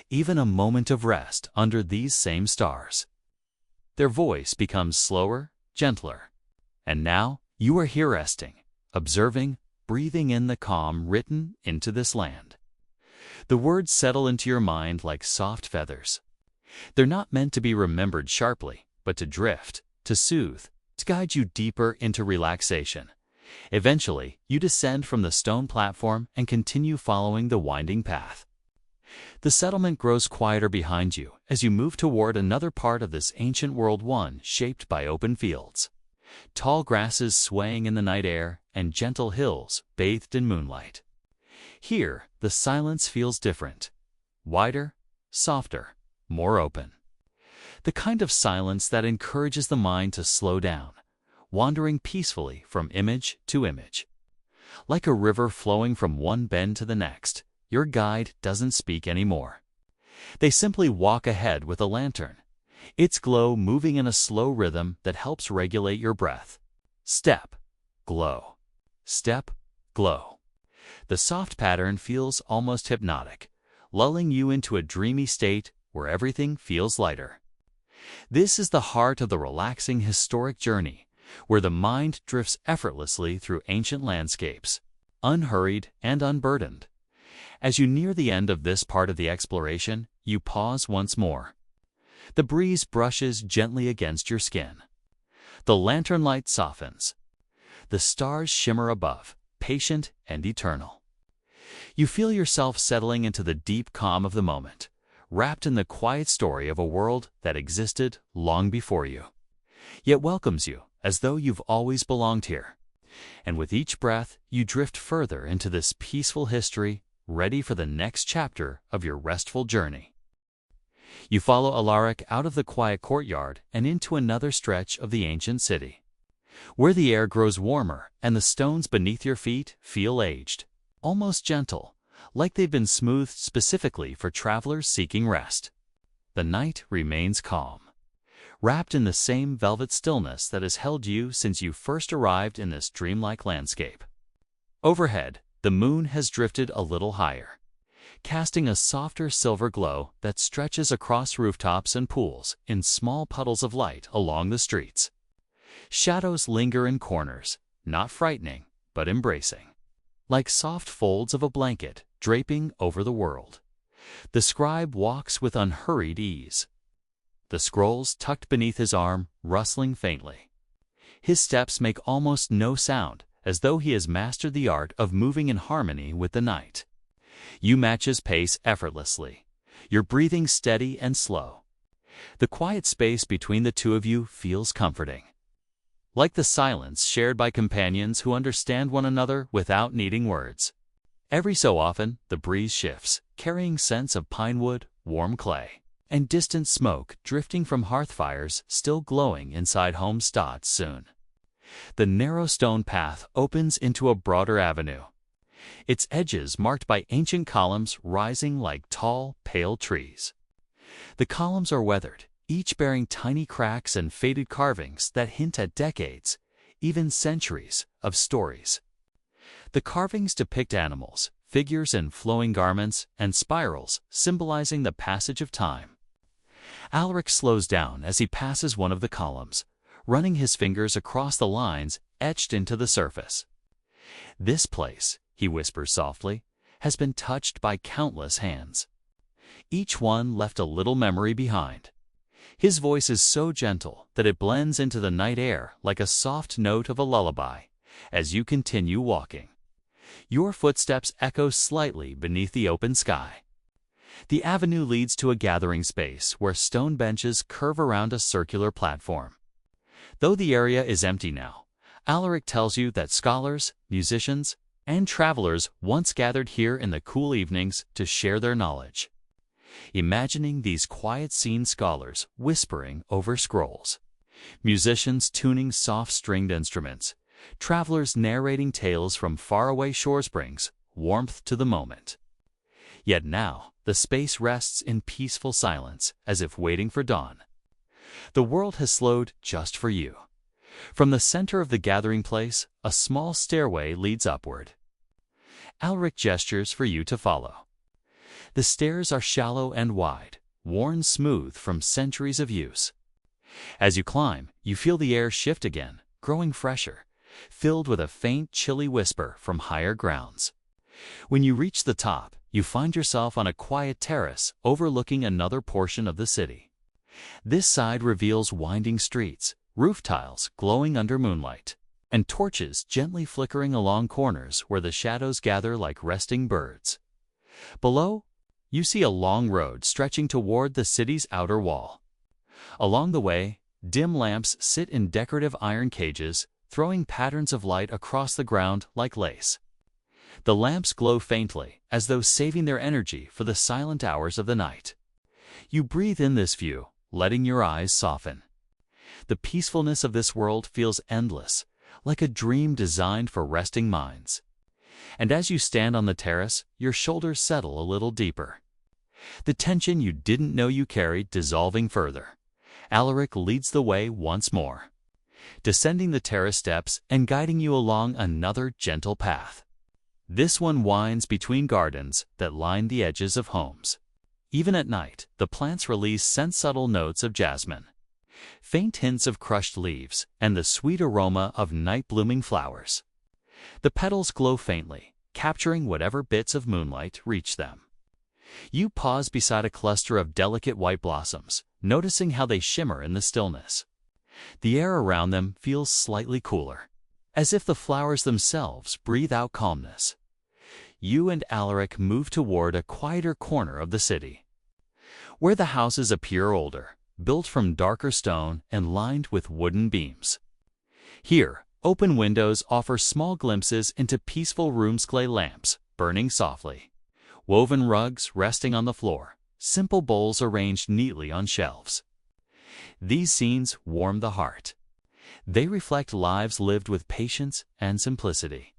even a moment of rest under these same stars. Their voice becomes slower, gentler. And now you are here resting, observing, breathing in the calm written into this land. The words settle into your mind like soft feathers. They're not meant to be remembered sharply, but to drift, to soothe, to guide you deeper into relaxation. Eventually, you descend from the stone platform and continue following the winding path. The settlement grows quieter behind you as you move toward another part of this ancient world, one shaped by open fields, tall grasses swaying in the night air, and gentle hills bathed in moonlight. Here, the silence feels different, wider, softer, more open. The kind of silence that encourages the mind to slow down, wandering peacefully from image to image. Like a river flowing from one bend to the next, your guide doesn't speak anymore. They simply walk ahead with a lantern, its glow moving in a slow rhythm that helps regulate your breath. Step, glow. Step, glow. The soft pattern feels almost hypnotic, lulling you into a dreamy state where everything feels lighter. This is the heart of the relaxing historic journey, where the mind drifts effortlessly through ancient landscapes, unhurried and unburdened. As you near the end of this part of the exploration, you pause once more. The breeze brushes gently against your skin. The lantern light softens. The stars shimmer above, patient and eternal. You feel yourself settling into the deep calm of the moment, wrapped in the quiet story of a world that existed long before you, yet welcomes you as though you've always belonged here. And with each breath, you drift further into this peaceful history, ready for the next chapter of your restful journey. You follow Alaric out of the quiet courtyard and into another stretch of the ancient city, where the air grows warmer and the stones beneath your feet feel aged, almost gentle, like they've been smoothed specifically for travelers seeking rest. The night remains calm, wrapped in the same velvet stillness that has held you since you first arrived in this dreamlike landscape. Overhead, the moon has drifted a little higher, casting a softer silver glow that stretches across rooftops and pools in small puddles of light along the streets. Shadows linger in corners, not frightening, but embracing, like soft folds of a blanket draping over the world. The scribe walks with unhurried ease, the scrolls tucked beneath his arm rustling faintly. His steps make almost no sound, as though he has mastered the art of moving in harmony with the night. You match his pace effortlessly, your breathing steady and slow. The quiet space between the two of you feels comforting, like the silence shared by companions who understand one another without needing words. Every so often, the breeze shifts, carrying scents of pine wood, warm clay, and distant smoke drifting from hearth fires still glowing inside homesteads soon. The narrow stone path opens into a broader avenue, its edges marked by ancient columns rising like tall, pale trees. The columns are weathered, each bearing tiny cracks and faded carvings that hint at decades, even centuries, of stories. The carvings depict animals, figures in flowing garments, and spirals symbolizing the passage of time. Alaric slows down as he passes one of the columns, running his fingers across the lines etched into the surface. This place, he whispers softly, has been touched by countless hands. Each one left a little memory behind. His voice is so gentle that it blends into the night air like a soft note of a lullaby as you continue walking. Your footsteps echo slightly beneath the open sky. The avenue leads to a gathering space where stone benches curve around a circular platform. Though the area is empty now, Alaric tells you that scholars, musicians, and travelers once gathered here in the cool evenings to share their knowledge. Imagining these quiet-scene scholars whispering over scrolls, musicians tuning soft-stringed instruments, travelers narrating tales from faraway shores brings warmth to the moment. Yet now, the space rests in peaceful silence, as if waiting for dawn. The world has slowed just for you. From the center of the gathering place, a small stairway leads upward. Alaric gestures for you to follow. The stairs are shallow and wide, worn smooth from centuries of use. As you climb, you feel the air shift again, growing fresher, filled with a faint, chilly whisper from higher grounds. When you reach the top, you find yourself on a quiet terrace overlooking another portion of the city. This side reveals winding streets, roof tiles glowing under moonlight, and torches gently flickering along corners where the shadows gather like resting birds. Below, you see a long road stretching toward the city's outer wall. Along the way, dim lamps sit in decorative iron cages, throwing patterns of light across the ground like lace. The lamps glow faintly, as though saving their energy for the silent hours of the night. You breathe in this view, letting your eyes soften. The peacefulness of this world feels endless, like a dream designed for resting minds. And as you stand on the terrace, your shoulders settle a little deeper. The tension you didn't know you carried dissolving further. Alaric leads the way once more, descending the terrace steps and guiding you along another gentle path. This one winds between gardens that line the edges of homes. Even at night, the plants release scent-subtle notes of jasmine, faint hints of crushed leaves, and the sweet aroma of night-blooming flowers. The petals glow faintly, capturing whatever bits of moonlight reach them. You pause beside a cluster of delicate white blossoms, noticing how they shimmer in the stillness. The air around them feels slightly cooler, as if the flowers themselves breathe out calmness. You and Alaric move toward a quieter corner of the city, where the houses appear older, built from darker stone and lined with wooden beams. Here, open windows offer small glimpses into peaceful rooms, clay lamps burning softly, woven rugs resting on the floor, simple bowls arranged neatly on shelves. These scenes warm the heart. They reflect lives lived with patience and simplicity.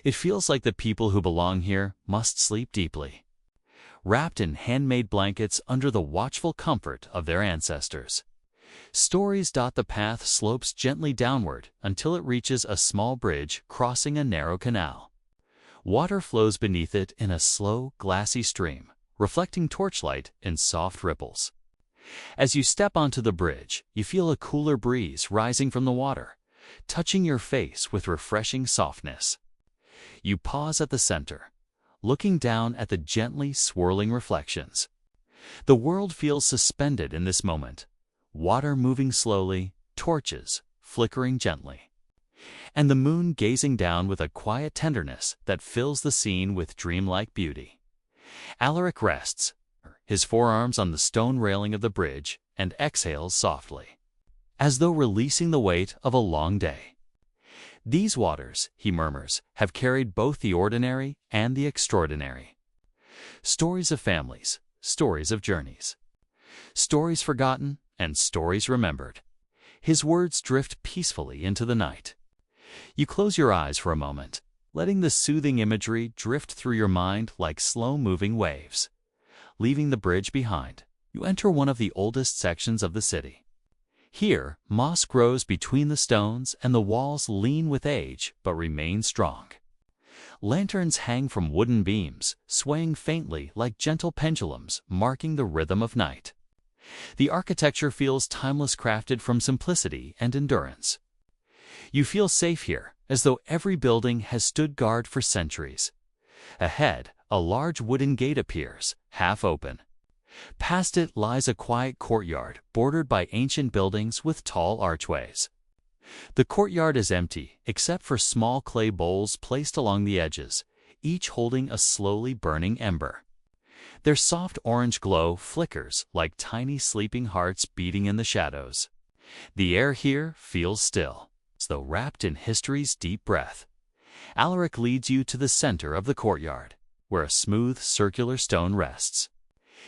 It feels like the people who belong here must sleep deeply, wrapped in handmade blankets under the watchful comfort of their ancestors. Stories dot the path slopes gently downward until it reaches a small bridge crossing a narrow canal. Water flows beneath it in a slow, glassy stream, reflecting torchlight in soft ripples. As you step onto the bridge, you feel a cooler breeze rising from the water, touching your face with refreshing softness. You pause at the center, looking down at the gently swirling reflections. The world feels suspended in this moment, water moving slowly, torches flickering gently, and the moon gazing down with a quiet tenderness that fills the scene with dreamlike beauty. Alaric rests, his forearms on the stone railing of the bridge, and exhales softly, as though releasing the weight of a long day. These waters, he murmurs, have carried both the ordinary and the extraordinary. Stories of families, stories of journeys, stories forgotten and stories remembered. His words drift peacefully into the night. You close your eyes for a moment, letting the soothing imagery drift through your mind like slow-moving waves. Leaving the bridge behind, you enter one of the oldest sections of the city. Here, moss grows between the stones and the walls lean with age but remain strong. Lanterns hang from wooden beams, swaying faintly like gentle pendulums, marking the rhythm of night. The architecture feels timeless, crafted from simplicity and endurance. You feel safe here, as though every building has stood guard for centuries. Ahead, a large wooden gate appears, half open. Past it lies a quiet courtyard bordered by ancient buildings with tall archways. The courtyard is empty, except for small clay bowls placed along the edges, each holding a slowly burning ember. Their soft orange glow flickers like tiny sleeping hearts beating in the shadows. The air here feels still, as though wrapped in history's deep breath. Alaric leads you to the center of the courtyard, where a smooth circular stone rests.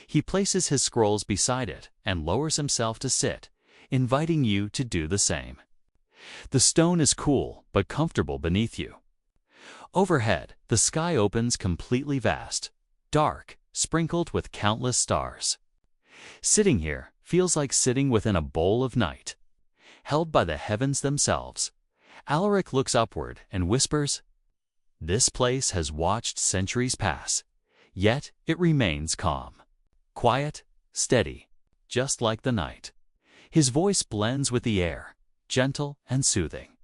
He places his scrolls beside it and lowers himself to sit, inviting you to do the same. The stone is cool but comfortable beneath you. Overhead, the sky opens completely vast, dark, sprinkled with countless stars. Sitting here feels like sitting within a bowl of night, held by the heavens themselves. Alaric looks upward and whispers, This place has watched centuries pass, yet it remains calm. Quiet, steady, just like the night. His voice blends with the air, gentle and soothing.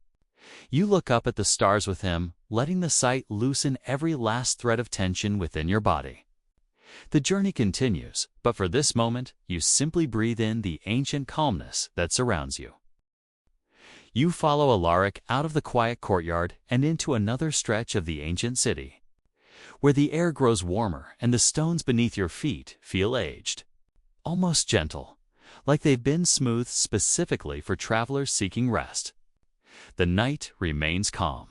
You look up at the stars with him, letting the sight loosen every last thread of tension within your body. The journey continues, but for this moment, you simply breathe in the ancient calmness that surrounds you. You follow Alaric out of the quiet courtyard and into another stretch of the ancient city, where the air grows warmer and the stones beneath your feet feel aged, almost gentle, like they've been smoothed specifically for travelers seeking rest. The night remains calm,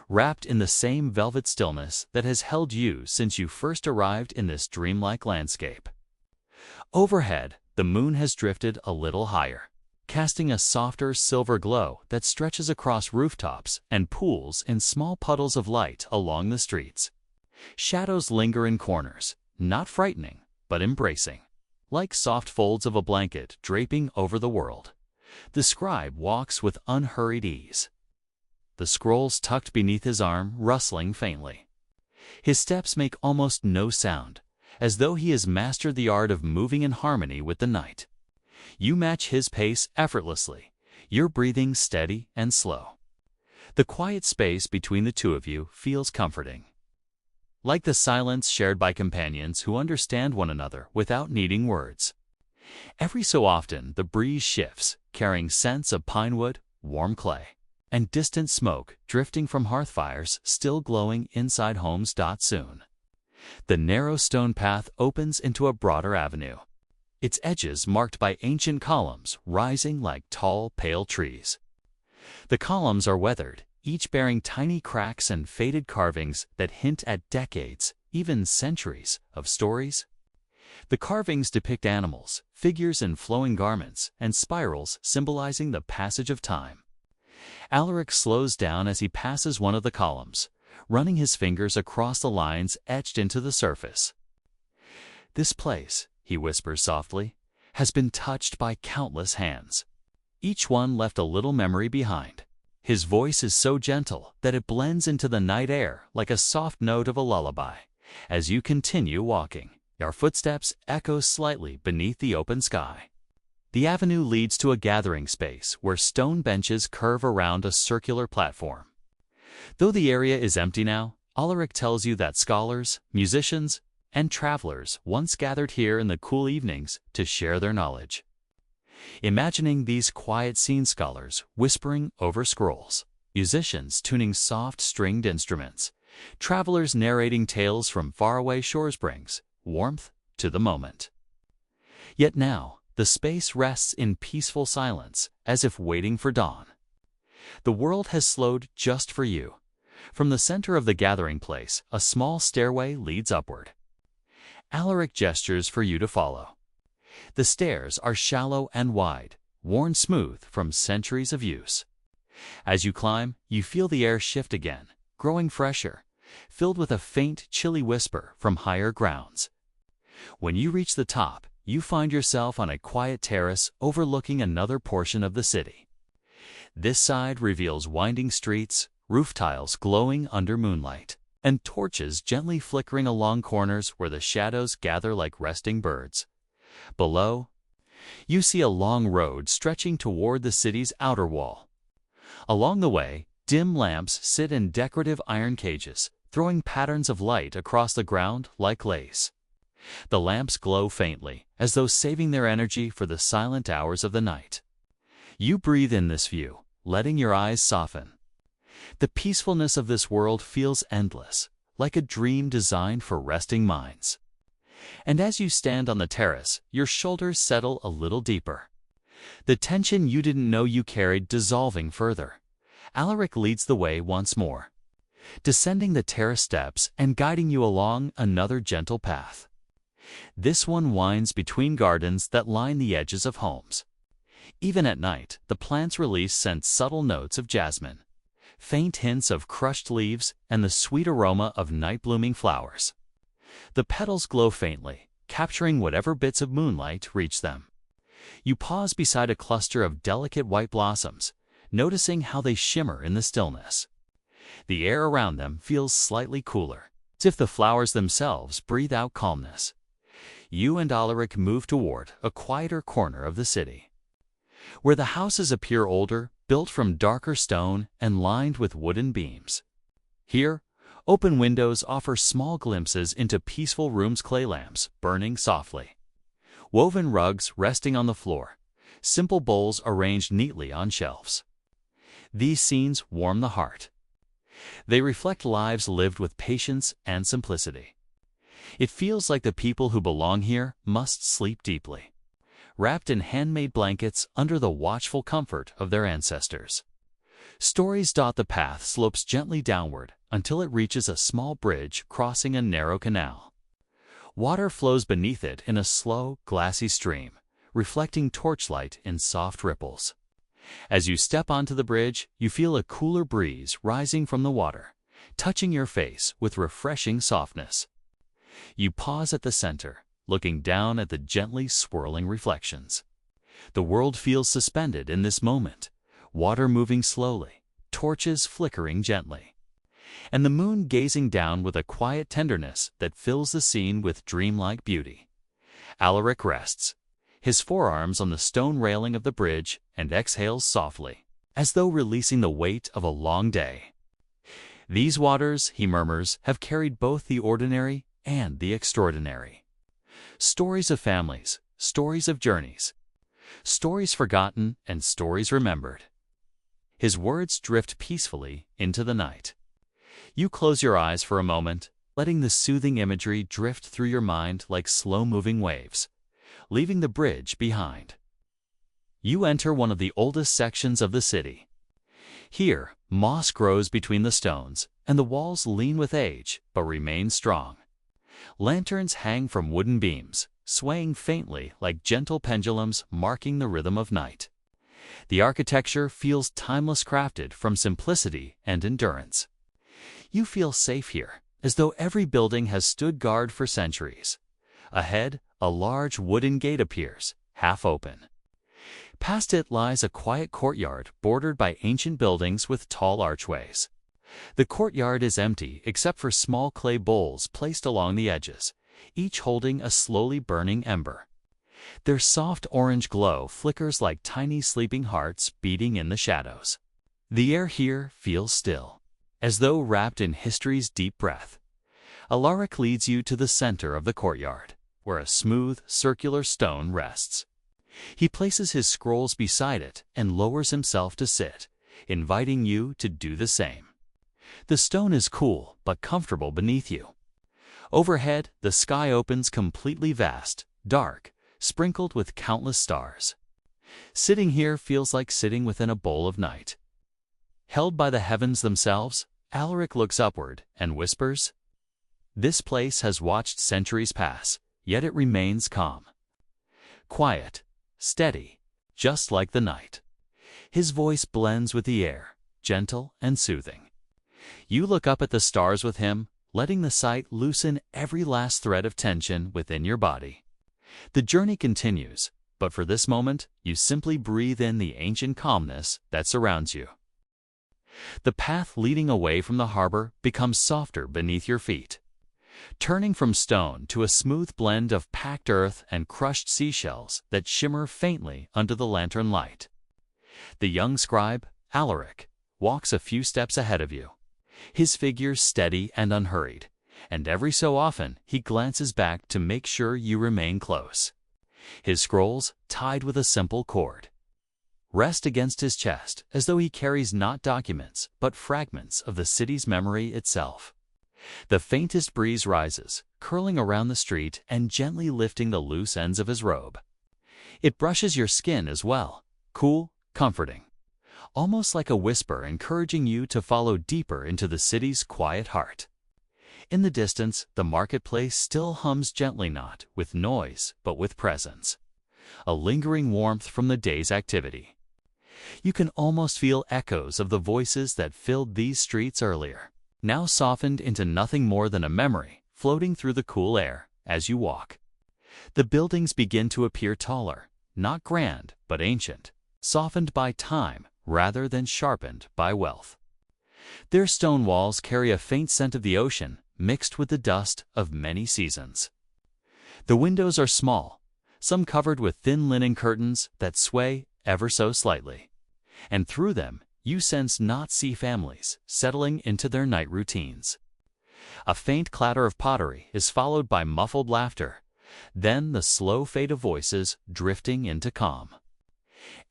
wrapped in the same velvet stillness that has held you since you first arrived in this dreamlike landscape. Overhead, the moon has drifted a little higher, casting a softer silver glow that stretches across rooftops and pools in small puddles of light along the streets. Shadows linger in corners, not frightening, but embracing, like soft folds of a blanket draping over the world. The scribe walks with unhurried ease, the scrolls tucked beneath his arm rustling faintly. His steps make almost no sound, as though he has mastered the art of moving in harmony with the night. You match his pace effortlessly, your breathing steady and slow. The quiet space between the two of you feels comforting, like the silence shared by companions who understand one another without needing words. Every so often, the breeze shifts, carrying scents of pine wood, warm clay, and distant smoke drifting from hearth fires still glowing inside homes. Soon, the narrow stone path opens into a broader avenue, its edges marked by ancient columns rising like tall, pale trees. The columns are weathered, each bearing tiny cracks and faded carvings that hint at decades, even centuries, of stories. The carvings depict animals, figures in flowing garments, and spirals symbolizing the passage of time. Alaric slows down as he passes one of the columns, running his fingers across the lines etched into the surface. "This place," he whispers softly, "has been touched by countless hands. Each one left a little memory behind." His voice is so gentle that it blends into the night air like a soft note of a lullaby. As you continue walking, your footsteps echo slightly beneath the open sky. The avenue leads to a gathering space where stone benches curve around a circular platform. Though the area is empty now, Alaric tells you that scholars, musicians, and travelers once gathered here in the cool evenings to share their knowledge. Imagining these quiet scene scholars whispering over scrolls, musicians tuning soft stringed instruments, travelers narrating tales from faraway shores brings warmth to the moment. Yet now, the space rests in peaceful silence, as if waiting for dawn. The world has slowed just for you. From the center of the gathering place, a small stairway leads upward. Alaric gestures for you to follow. The stairs are shallow and wide, worn smooth from centuries of use. As you climb, you feel the air shift again, growing fresher, filled with a faint, chilly whisper from higher grounds. When you reach the top, you find yourself on a quiet terrace overlooking another portion of the city. This side reveals winding streets, roof tiles glowing under moonlight, and torches gently flickering along corners where the shadows gather like resting birds. Below, you see a long road stretching toward the city's outer wall. Along the way, dim lamps sit in decorative iron cages, throwing patterns of light across the ground like lace. The lamps glow faintly, as though saving their energy for the silent hours of the night. You breathe in this view, letting your eyes soften. The peacefulness of this world feels endless, like a dream designed for resting minds. And as you stand on the terrace, your shoulders settle a little deeper, the tension you didn't know you carried dissolving further. Alaric leads the way once more, descending the terrace steps and guiding you along another gentle path. This one winds between gardens that line the edges of homes. Even at night, the plants release scents subtle notes of jasmine, faint hints of crushed leaves, and the sweet aroma of night-blooming flowers. The petals glow faintly, capturing whatever bits of moonlight reach them. You pause beside a cluster of delicate white blossoms, noticing how they shimmer in the stillness. The air around them feels slightly cooler, as if the flowers themselves breathe out calmness. You and Alaric move toward a quieter corner of the city, where the houses appear older, built from darker stone and lined with wooden beams. Here, open windows offer small glimpses into peaceful rooms, clay lamps burning softly, woven rugs resting on the floor, simple bowls arranged neatly on shelves. These scenes warm the heart. They reflect lives lived with patience and simplicity. It feels like the people who belong here must sleep deeply, wrapped in handmade blankets under the watchful comfort of their ancestors. Stories dot the path slopes gently downward until it reaches a small bridge crossing a narrow canal. Water flows beneath it in a slow, glassy stream, reflecting torchlight in soft ripples. As you step onto the bridge, you feel a cooler breeze rising from the water, touching your face with refreshing softness. You pause at the center, looking down at the gently swirling reflections. The world feels suspended in this moment, water moving slowly, torches flickering gently, and the moon gazing down with a quiet tenderness that fills the scene with dreamlike beauty. Alaric rests, his forearms on the stone railing of the bridge, and exhales softly, as though releasing the weight of a long day. These waters, he murmurs, have carried both the ordinary and the extraordinary. Stories of families, stories of journeys, stories forgotten and stories remembered. His words drift peacefully into the night. You close your eyes for a moment, letting the soothing imagery drift through your mind like slow-moving waves, leaving the bridge behind. You enter one of the oldest sections of the city. Here, moss grows between the stones, and the walls lean with age but remain strong. Lanterns hang from wooden beams, swaying faintly like gentle pendulums marking the rhythm of night. The architecture feels timeless, crafted from simplicity and endurance. You feel safe here, as though every building has stood guard for centuries. Ahead, a large wooden gate appears, half open. Past it lies a quiet courtyard bordered by ancient buildings with tall archways. The courtyard is empty except for small clay bowls placed along the edges, each holding a slowly burning ember. Their soft orange glow flickers like tiny sleeping hearts beating in the shadows. The air here feels still, as though wrapped in history's deep breath. Alaric leads you to the center of the courtyard, where a smooth, circular stone rests. He places his scrolls beside it and lowers himself to sit, inviting you to do the same. The stone is cool but comfortable beneath you. Overhead, the sky opens completely vast, dark, sprinkled with countless stars. Sitting here feels like sitting within a bowl of night. Held by the heavens themselves, Alaric looks upward and whispers, "This place has watched centuries pass, yet it remains calm. Quiet, steady, just like the night." His voice blends with the air, gentle and soothing. You look up at the stars with him, letting the sight loosen every last thread of tension within your body. The journey continues, but for this moment, you simply breathe in the ancient calmness that surrounds you. The path leading away from the harbor becomes softer beneath your feet, turning from stone to a smooth blend of packed earth and crushed seashells that shimmer faintly under the lantern light. The young scribe, Alaric, walks a few steps ahead of you, his figure steady and unhurried, and every so often he glances back to make sure you remain close. His scrolls, tied with a simple cord, rest against his chest as though he carries not documents but fragments of the city's memory itself. The faintest breeze rises, curling around the street and gently lifting the loose ends of his robe. It brushes your skin as well, cool, comforting, almost like a whisper encouraging you to follow deeper into the city's quiet heart. In the distance, the marketplace still hums gently, not with noise, but with presence, a lingering warmth from the day's activity. You can almost feel echoes of the voices that filled these streets earlier, now softened into nothing more than a memory, floating through the cool air as you walk. The buildings begin to appear taller, not grand, but ancient, softened by time rather than sharpened by wealth. Their stone walls carry a faint scent of the ocean mixed with the dust of many seasons. The windows are small, some covered with thin linen curtains that sway ever so slightly, and through them you sense not-see families settling into their night routines. A faint clatter of pottery is followed by muffled laughter, then the slow fade of voices drifting into calm.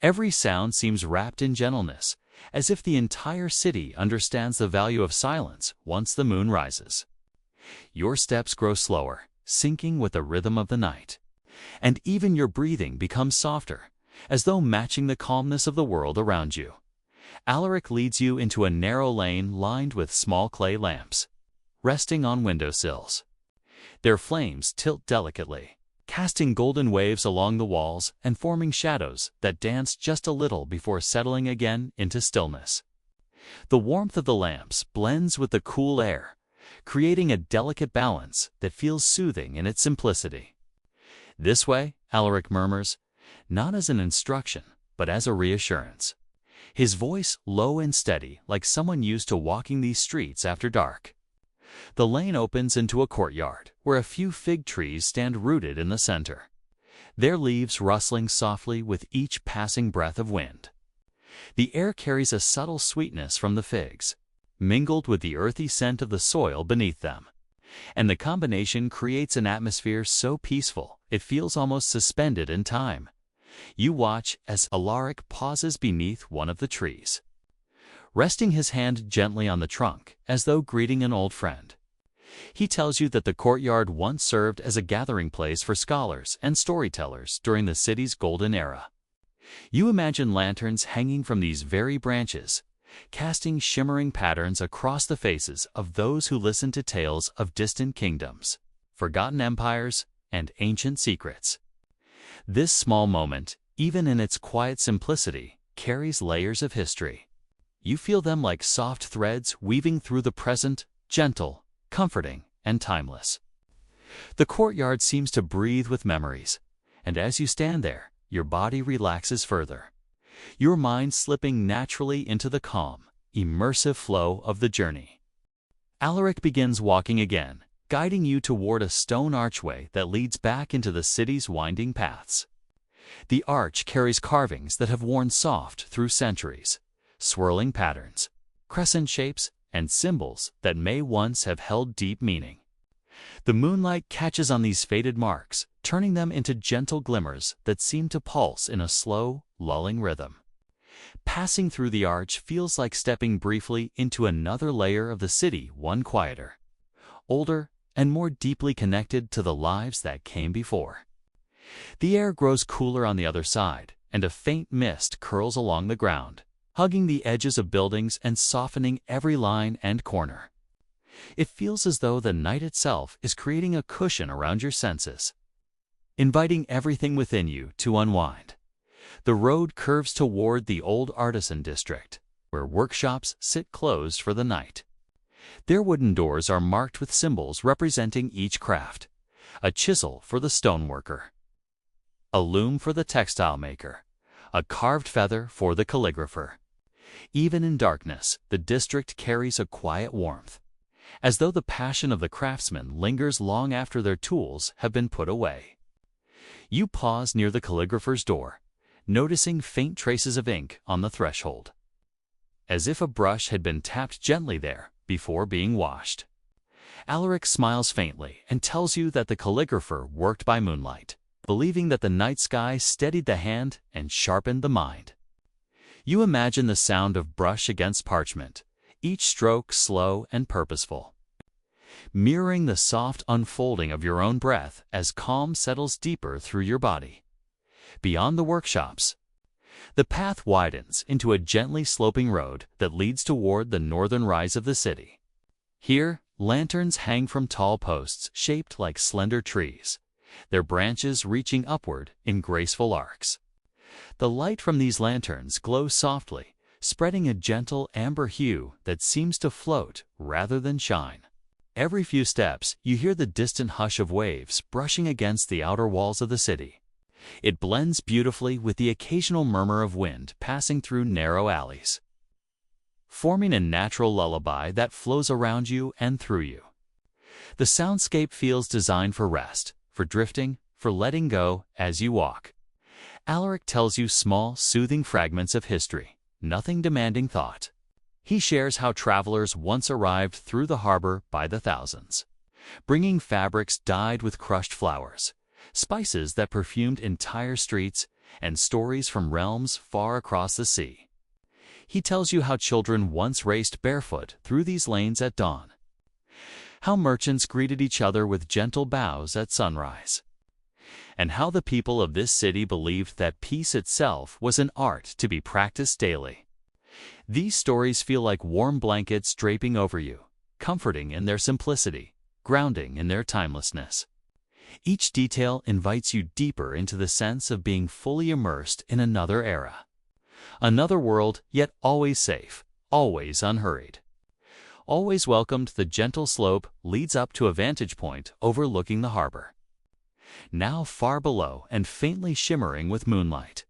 Every sound seems wrapped in gentleness, as if the entire city understands the value of silence once the moon rises. Your steps grow slower, syncing with the rhythm of the night, and even your breathing becomes softer, as though matching the calmness of the world around you. Alaric leads you into a narrow lane lined with small clay lamps, resting on windowsills. Their flames tilt delicately, casting golden waves along the walls and forming shadows that dance just a little before settling again into stillness. The warmth of the lamps blends with the cool air, creating a delicate balance that feels soothing in its simplicity. "This way," Alaric murmurs, not as an instruction, but as a reassurance. His voice low and steady, like someone used to walking these streets after dark. The lane opens into a courtyard, where a few fig trees stand rooted in the center, their leaves rustling softly with each passing breath of wind. The air carries a subtle sweetness from the figs, mingled with the earthy scent of the soil beneath them, and the combination creates an atmosphere so peaceful it feels almost suspended in time. You watch as Alaric pauses beneath one of the trees, resting his hand gently on the trunk as though greeting an old friend. He tells you that the courtyard once served as a gathering place for scholars and storytellers during the city's golden era. You imagine lanterns hanging from these very branches, casting shimmering patterns across the faces of those who listen to tales of distant kingdoms, forgotten empires, and ancient secrets. This small moment, even in its quiet simplicity, carries layers of history. You feel them like soft threads weaving through the present, gentle, comforting, and timeless. The courtyard seems to breathe with memories, and as you stand there, your body relaxes further, your mind slipping naturally into the calm, immersive flow of the journey. Alaric begins walking again, guiding you toward a stone archway that leads back into the city's winding paths. The arch carries carvings that have worn soft through centuries, swirling patterns, crescent shapes, and symbols that may once have held deep meaning. The moonlight catches on these faded marks, turning them into gentle glimmers that seem to pulse in a slow, lulling rhythm. Passing through the arch feels like stepping briefly into another layer of the city, one quieter, older, and more deeply connected to the lives that came before. The air grows cooler on the other side, and a faint mist curls along the ground, hugging the edges of buildings and softening every line and corner. It feels as though the night itself is creating a cushion around your senses, inviting everything within you to unwind. The road curves toward the old artisan district, where workshops sit closed for the night. Their wooden doors are marked with symbols representing each craft: a chisel for the stoneworker, a loom for the textile maker, a carved feather for the calligrapher. Even in darkness, the district carries a quiet warmth, as though the passion of the craftsman lingers long after their tools have been put away. You pause near the calligrapher's door, noticing faint traces of ink on the threshold, as if a brush had been tapped gently there before being washed. Alaric smiles faintly and tells you that the calligrapher worked by moonlight, believing that the night sky steadied the hand and sharpened the mind. You imagine the sound of brush against parchment, each stroke slow and purposeful, mirroring the soft unfolding of your own breath as calm settles deeper through your body. Beyond the workshops, the path widens into a gently sloping road that leads toward the northern rise of the city. Here, lanterns hang from tall posts shaped like slender trees, their branches reaching upward in graceful arcs. The light from these lanterns glows softly, spreading a gentle amber hue that seems to float rather than shine. Every few steps, you hear the distant hush of waves brushing against the outer walls of the city. It blends beautifully with the occasional murmur of wind passing through narrow alleys. forming a natural lullaby that flows around you and through you. The soundscape feels designed for rest, for drifting, for letting go as you walk. Alaric tells you small, soothing fragments of history, nothing demanding thought. He shares how travelers once arrived through the harbor by the thousands, bringing fabrics dyed with crushed flowers, spices that perfumed entire streets, and stories from realms far across the sea. He tells you how children once raced barefoot through these lanes at dawn, how merchants greeted each other with gentle bows at sunrise, and how the people of this city believed that peace itself was an art to be practiced daily. These stories feel like warm blankets draping over you, comforting in their simplicity, grounding in their timelessness. Each detail invites you deeper into the sense of being fully immersed in another era. Another world, yet always safe, always unhurried. Always welcomed, the gentle slope leads up to a vantage point overlooking the harbor, now far below and faintly shimmering with moonlight.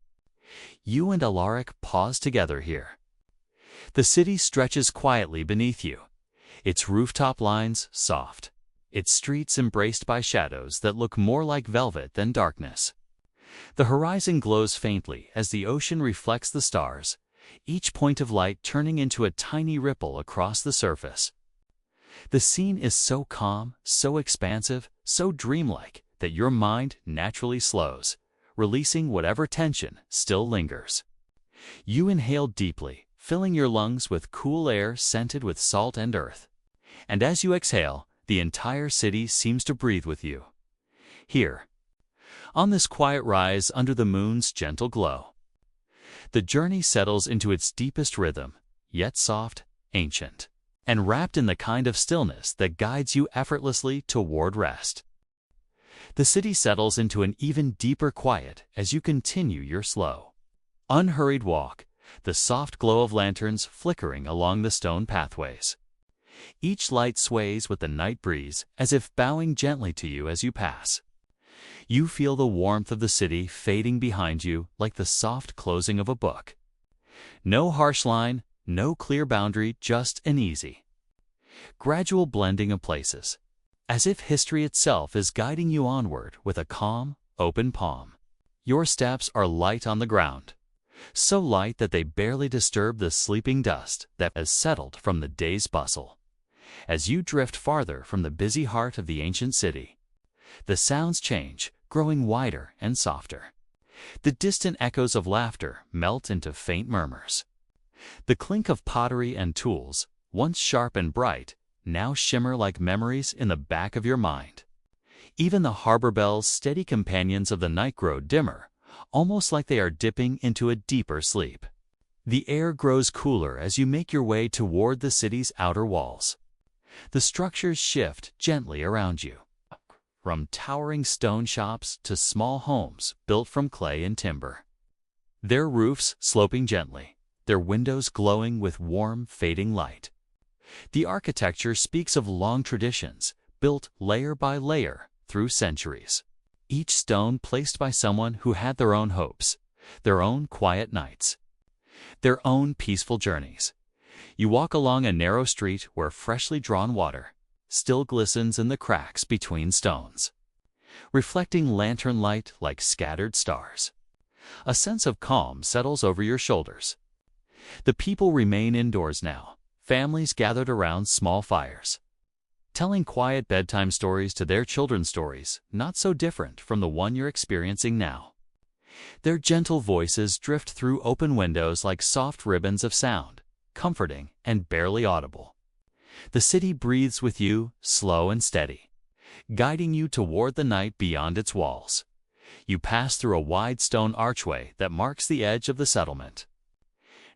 You and Alaric pause together here. The city stretches quietly beneath you, its rooftop lines soft, its streets embraced by shadows that look more like velvet than darkness. The horizon glows faintly as the ocean reflects the stars, each point of light turning into a tiny ripple across the surface. The scene is so calm, so expansive, so dreamlike that your mind naturally slows, releasing whatever tension still lingers. You inhale deeply, filling your lungs with cool air scented with salt and earth. And as you exhale, the entire city seems to breathe with you. Here, on this quiet rise under the moon's gentle glow, the journey settles into its deepest rhythm, yet soft, ancient, and wrapped in the kind of stillness that guides you effortlessly toward rest. The city settles into an even deeper quiet as you continue your slow, unhurried walk, the soft glow of lanterns flickering along the stone pathways. Each light sways with the night breeze as if bowing gently to you as you pass. You feel the warmth of the city fading behind you like the soft closing of a book. No harsh line, no clear boundary, just an easy, gradual blending of places, as if history itself is guiding you onward with a calm, open palm. Your steps are light on the ground, so light that they barely disturb the sleeping dust that has settled from the day's bustle. As you drift farther from the busy heart of the ancient city, the sounds change, growing wider and softer. The distant echoes of laughter melt into faint murmurs. The clink of pottery and tools, once sharp and bright, now shimmer like memories in the back of your mind. Even the harbor bells, steady companions of the night, grow dimmer, almost like they are dipping into a deeper sleep. The air grows cooler as you make your way toward the city's outer walls. The structures shift gently around you, from towering stone shops to small homes built from clay and timber. Their roofs sloping gently, their windows glowing with warm, fading light. The architecture speaks of long traditions, built layer by layer through centuries. Each stone placed by someone who had their own hopes, their own quiet nights, their own peaceful journeys. You walk along a narrow street where freshly drawn water still glistens in the cracks between stones, reflecting lantern light like scattered stars. A sense of calm settles over your shoulders. The people remain indoors now, families gathered around small fires, telling quiet bedtime stories to their children's stories, not so different from the one you're experiencing now. Their gentle voices drift through open windows like soft ribbons of sound, comforting and barely audible. The city breathes with you, slow and steady, guiding you toward the night beyond its walls. You pass through a wide stone archway that marks the edge of the settlement.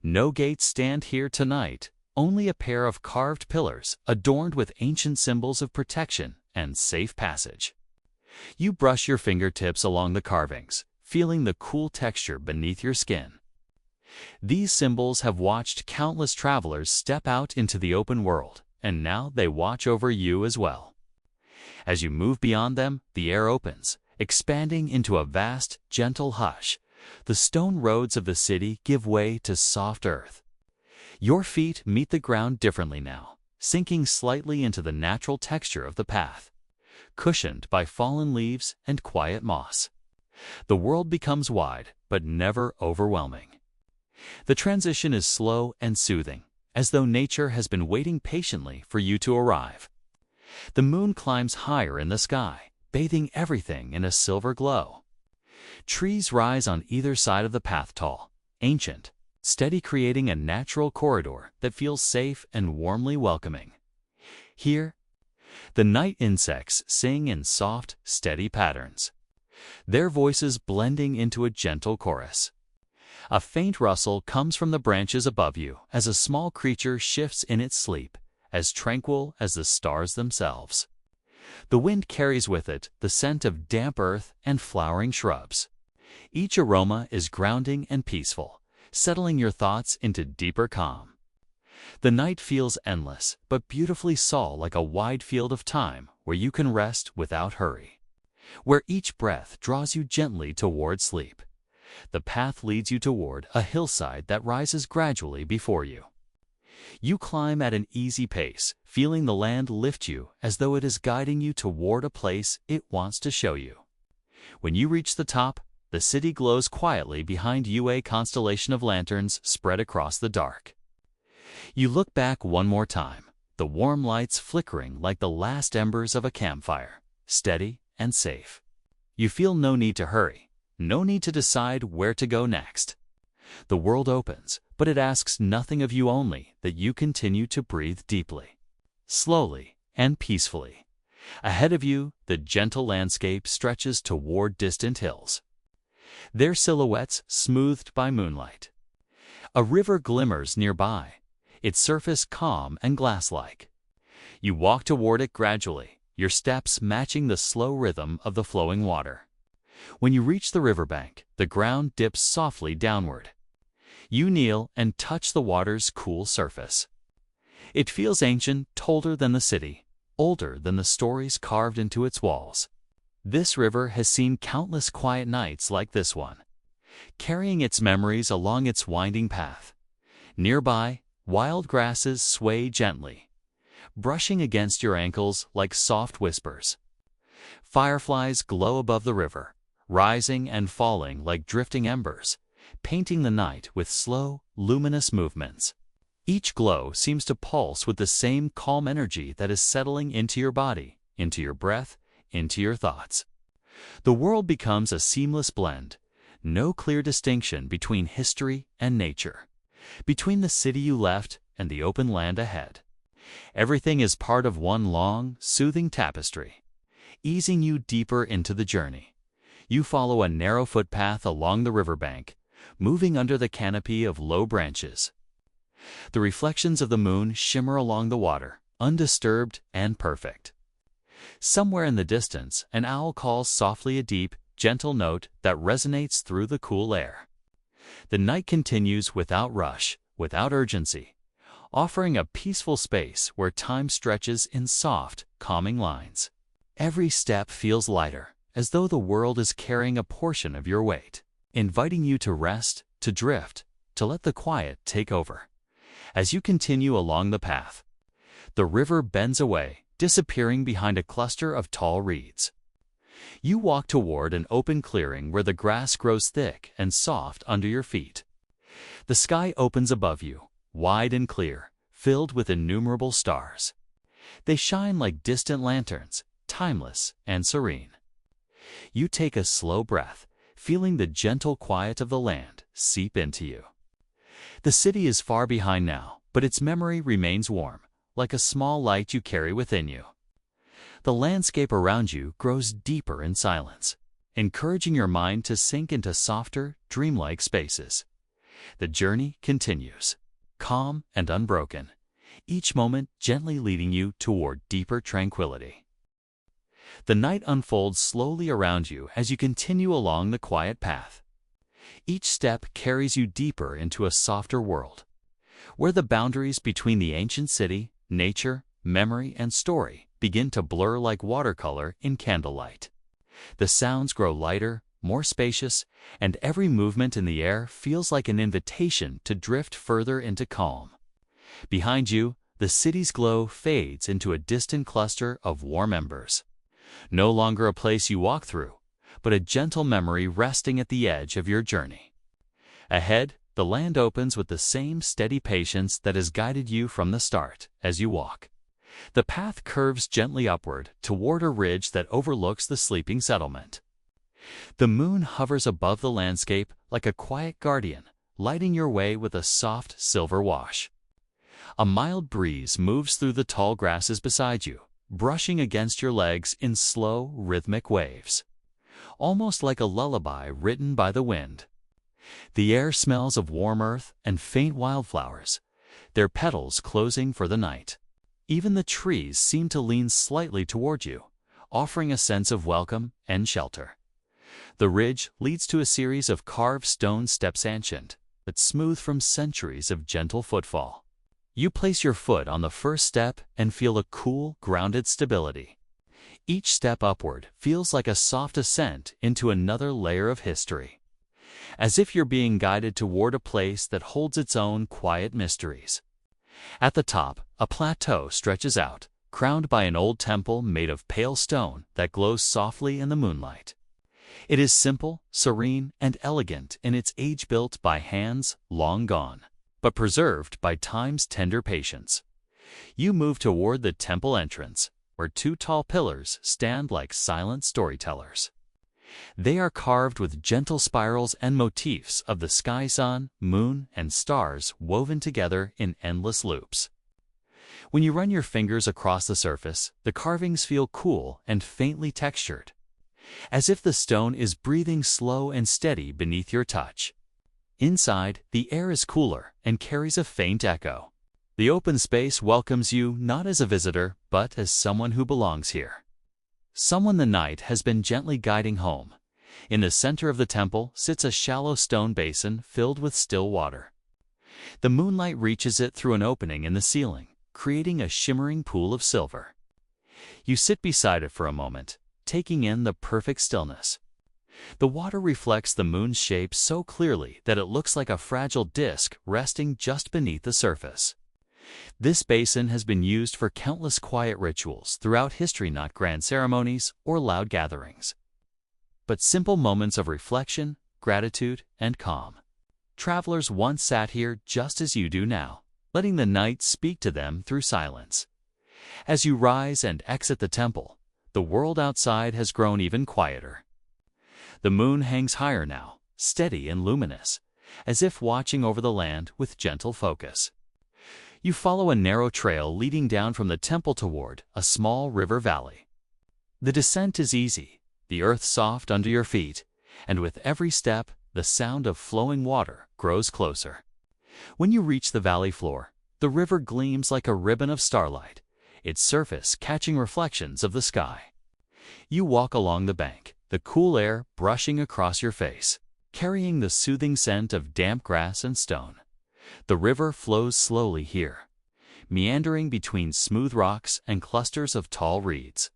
No gates stand here tonight, only a pair of carved pillars adorned with ancient symbols of protection and safe passage. You brush your fingertips along the carvings, feeling the cool texture beneath your skin. These symbols have watched countless travelers step out into the open world, and now they watch over you as well. As you move beyond them, the air opens, expanding into a vast, gentle hush. The stone roads of the city give way to soft earth. Your feet meet the ground differently now, sinking slightly into the natural texture of the path, cushioned by fallen leaves and quiet moss. The world becomes wide, but never overwhelming. The transition is slow and soothing, as though nature has been waiting patiently for you to arrive. The moon climbs higher in the sky, bathing everything in a silver glow. Trees rise on either side of the path, tall, ancient, steady, creating a natural corridor that feels safe and warmly welcoming. Here, the night insects sing in soft, steady patterns, their voices blending into a gentle chorus. A faint rustle comes from the branches above you as a small creature shifts in its sleep, as tranquil as the stars themselves. The wind carries with it the scent of damp earth and flowering shrubs. Each aroma is grounding and peaceful, settling your thoughts into deeper calm. The night feels endless, but beautifully soul, like a wide field of time where you can rest without hurry, where each breath draws you gently toward sleep. The path leads you toward a hillside that rises gradually before you. You climb at an easy pace, feeling the land lift you as though it is guiding you toward a place it wants to show you. When you reach the top, the city glows quietly behind you, a constellation of lanterns spread across the dark. You look back one more time, the warm lights flickering like the last embers of a campfire, steady and safe. You feel no need to hurry, no need to decide where to go next. The world opens, but it asks nothing of you, only that you continue to breathe deeply, slowly and peacefully. Ahead of you, the gentle landscape stretches toward distant hills, their silhouettes smoothed by moonlight. A river glimmers nearby, its surface calm and glass-like. You walk toward it gradually, your steps matching the slow rhythm of the flowing water. When you reach the riverbank, the ground dips softly downward. You kneel and touch the water's cool surface. It feels ancient, older than the city, older than the stories carved into its walls. This river has seen countless quiet nights like this one, carrying its memories along its winding path. Nearby, wild grasses sway gently, brushing against your ankles like soft whispers. Fireflies glow above the river, rising and falling like drifting embers, painting the night with slow, luminous movements. Each glow seems to pulse with the same calm energy that is settling into your body, into your breath, into your thoughts. The world becomes a seamless blend, no clear distinction between history and nature, between the city you left and the open land ahead. Everything is part of one long, soothing tapestry, easing you deeper into the journey. You follow a narrow footpath along the riverbank, moving under the canopy of low branches. The reflections of the moon shimmer along the water, undisturbed and perfect. Somewhere in the distance, an owl calls softly, a deep, gentle note that resonates through the cool air. The night continues without rush, without urgency, offering a peaceful space where time stretches in soft, calming lines. Every step feels lighter, as though the world is carrying a portion of your weight, inviting you to rest, to drift, to let the quiet take over. As you continue along the path, the river bends away, disappearing behind a cluster of tall reeds. You walk toward an open clearing where the grass grows thick and soft under your feet. The sky opens above you, wide and clear, filled with innumerable stars. They shine like distant lanterns, timeless and serene. You take a slow breath, feeling the gentle quiet of the land seep into you. The city is far behind now, but its memory remains warm, like a small light you carry within you. The landscape around you grows deeper in silence, encouraging your mind to sink into softer, dreamlike spaces. The journey continues, calm and unbroken, each moment gently leading you toward deeper tranquility. The night unfolds slowly around you as you continue along the quiet path. Each step carries you deeper into a softer world, where the boundaries between the ancient city, nature, memory, and story begin to blur like watercolor in candlelight. The sounds grow lighter, more spacious, and every movement in the air feels like an invitation to drift further into calm. Behind you, the city's glow fades into a distant cluster of warm embers. No longer a place you walk through, but a gentle memory resting at the edge of your journey. Ahead, the land opens with the same steady patience that has guided you from the start as you walk. The path curves gently upward toward a ridge that overlooks the sleeping settlement. The moon hovers above the landscape like a quiet guardian, lighting your way with a soft silver wash. A mild breeze moves through the tall grasses beside you, brushing against your legs in slow, rhythmic waves, almost like a lullaby written by the wind. The air smells of warm earth and faint wildflowers, their petals closing for the night. Even the trees seem to lean slightly toward you, offering a sense of welcome and shelter. The ridge leads to a series of carved stone steps, ancient but smooth from centuries of gentle footfall. You place your foot on the first step and feel a cool, grounded stability. Each step upward feels like a soft ascent into another layer of history, as if you're being guided toward a place that holds its own quiet mysteries. At the top, a plateau stretches out, crowned by an old temple made of pale stone that glows softly in the moonlight. It is simple, serene, and elegant in its age, built by hands long gone, but preserved by time's tender patience. You move toward the temple entrance, where two tall pillars stand like silent storytellers. They are carved with gentle spirals and motifs of the sky, sun, moon, and stars woven together in endless loops. When you run your fingers across the surface, the carvings feel cool and faintly textured, as if the stone is breathing slow and steady beneath your touch. Inside, the air is cooler and carries a faint echo. The open space welcomes you not as a visitor, but as someone who belongs here. Someone the night has been gently guiding home. In the center of the temple sits a shallow stone basin filled with still water. The moonlight reaches it through an opening in the ceiling, creating a shimmering pool of silver. You sit beside it for a moment, taking in the perfect stillness. The water reflects the moon's shape so clearly that it looks like a fragile disk resting just beneath the surface. This basin has been used for countless quiet rituals throughout history, not grand ceremonies or loud gatherings, but simple moments of reflection, gratitude, and calm. Travelers once sat here just as you do now, letting the night speak to them through silence. As you rise and exit the temple, the world outside has grown even quieter. The moon hangs higher now, steady and luminous, as if watching over the land with gentle focus. You follow a narrow trail leading down from the temple toward a small river valley. The descent is easy, the earth soft under your feet, and with every step, the sound of flowing water grows closer. When you reach the valley floor, the river gleams like a ribbon of starlight, its surface catching reflections of the sky. You walk along the bank, the cool air brushing across your face, carrying the soothing scent of damp grass and stone. The river flows slowly here, meandering between smooth rocks and clusters of tall reeds.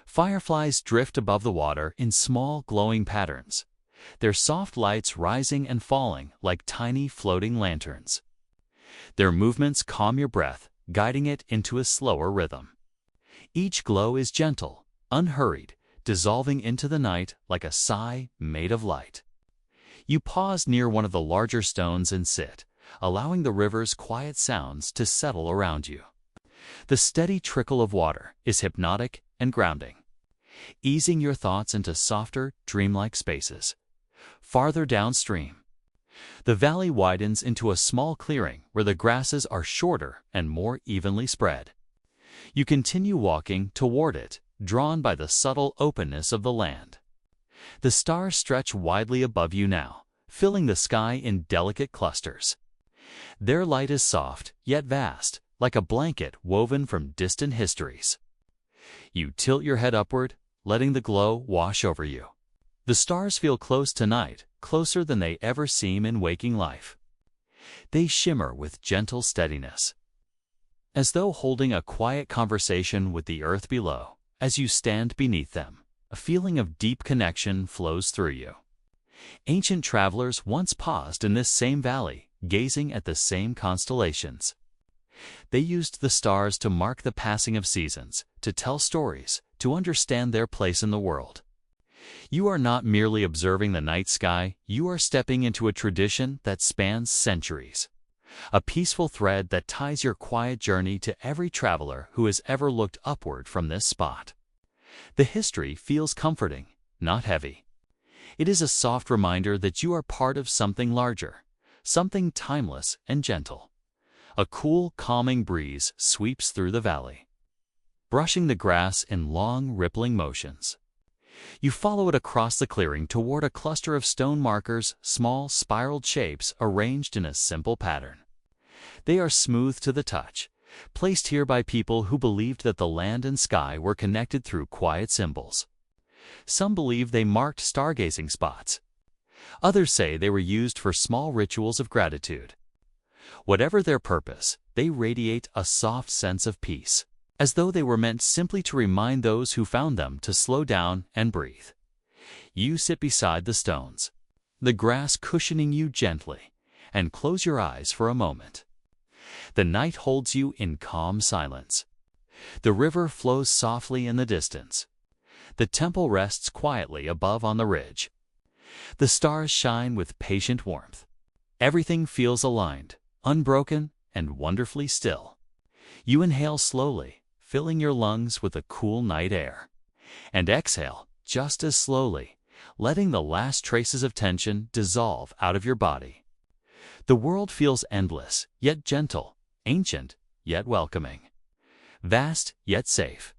Fireflies drift above the water in small glowing patterns, their soft lights rising and falling like tiny floating lanterns. Their movements calm your breath, guiding it into a slower rhythm. Each glow is gentle, unhurried, dissolving into the night like a sigh made of light. You pause near one of the larger stones and sit, allowing the river's quiet sounds to settle around you. The steady trickle of water is hypnotic and grounding, easing your thoughts into softer, dreamlike spaces. Farther downstream, the valley widens into a small clearing where the grasses are shorter and more evenly spread. You continue walking toward it, drawn by the subtle openness of the land. The stars stretch widely above you now, filling the sky in delicate clusters. Their light is soft, yet vast, like a blanket woven from distant histories. You tilt your head upward, letting the glow wash over you. The stars feel close tonight, closer than they ever seem in waking life. They shimmer with gentle steadiness, as though holding a quiet conversation with the earth below. As you stand beneath them, a feeling of deep connection flows through you. Ancient travelers once paused in this same valley, gazing at the same constellations. They used the stars to mark the passing of seasons, to tell stories, to understand their place in the world. You are not merely observing the night sky, you are stepping into a tradition that spans centuries. A peaceful thread that ties your quiet journey to every traveler who has ever looked upward from this spot. The history feels comforting, not heavy. It is a soft reminder that you are part of something larger, something timeless and gentle. A cool, calming breeze sweeps through the valley, brushing the grass in long, rippling motions. You follow it across the clearing toward a cluster of stone markers, small, spiraled shapes arranged in a simple pattern. They are smooth to the touch, placed here by people who believed that the land and sky were connected through quiet symbols. Some believe they marked stargazing spots. Others say they were used for small rituals of gratitude. Whatever their purpose, they radiate a soft sense of peace, as though they were meant simply to remind those who found them to slow down and breathe. You sit beside the stones, the grass cushioning you gently, and close your eyes for a moment. The night holds you in calm silence. The river flows softly in the distance. The temple rests quietly above on the ridge. The stars shine with patient warmth. Everything feels aligned, unbroken, and wonderfully still. You inhale slowly, filling your lungs with the cool night air, and exhale just as slowly, letting the last traces of tension dissolve out of your body. The world feels endless, yet gentle, ancient, yet welcoming, vast, yet safe.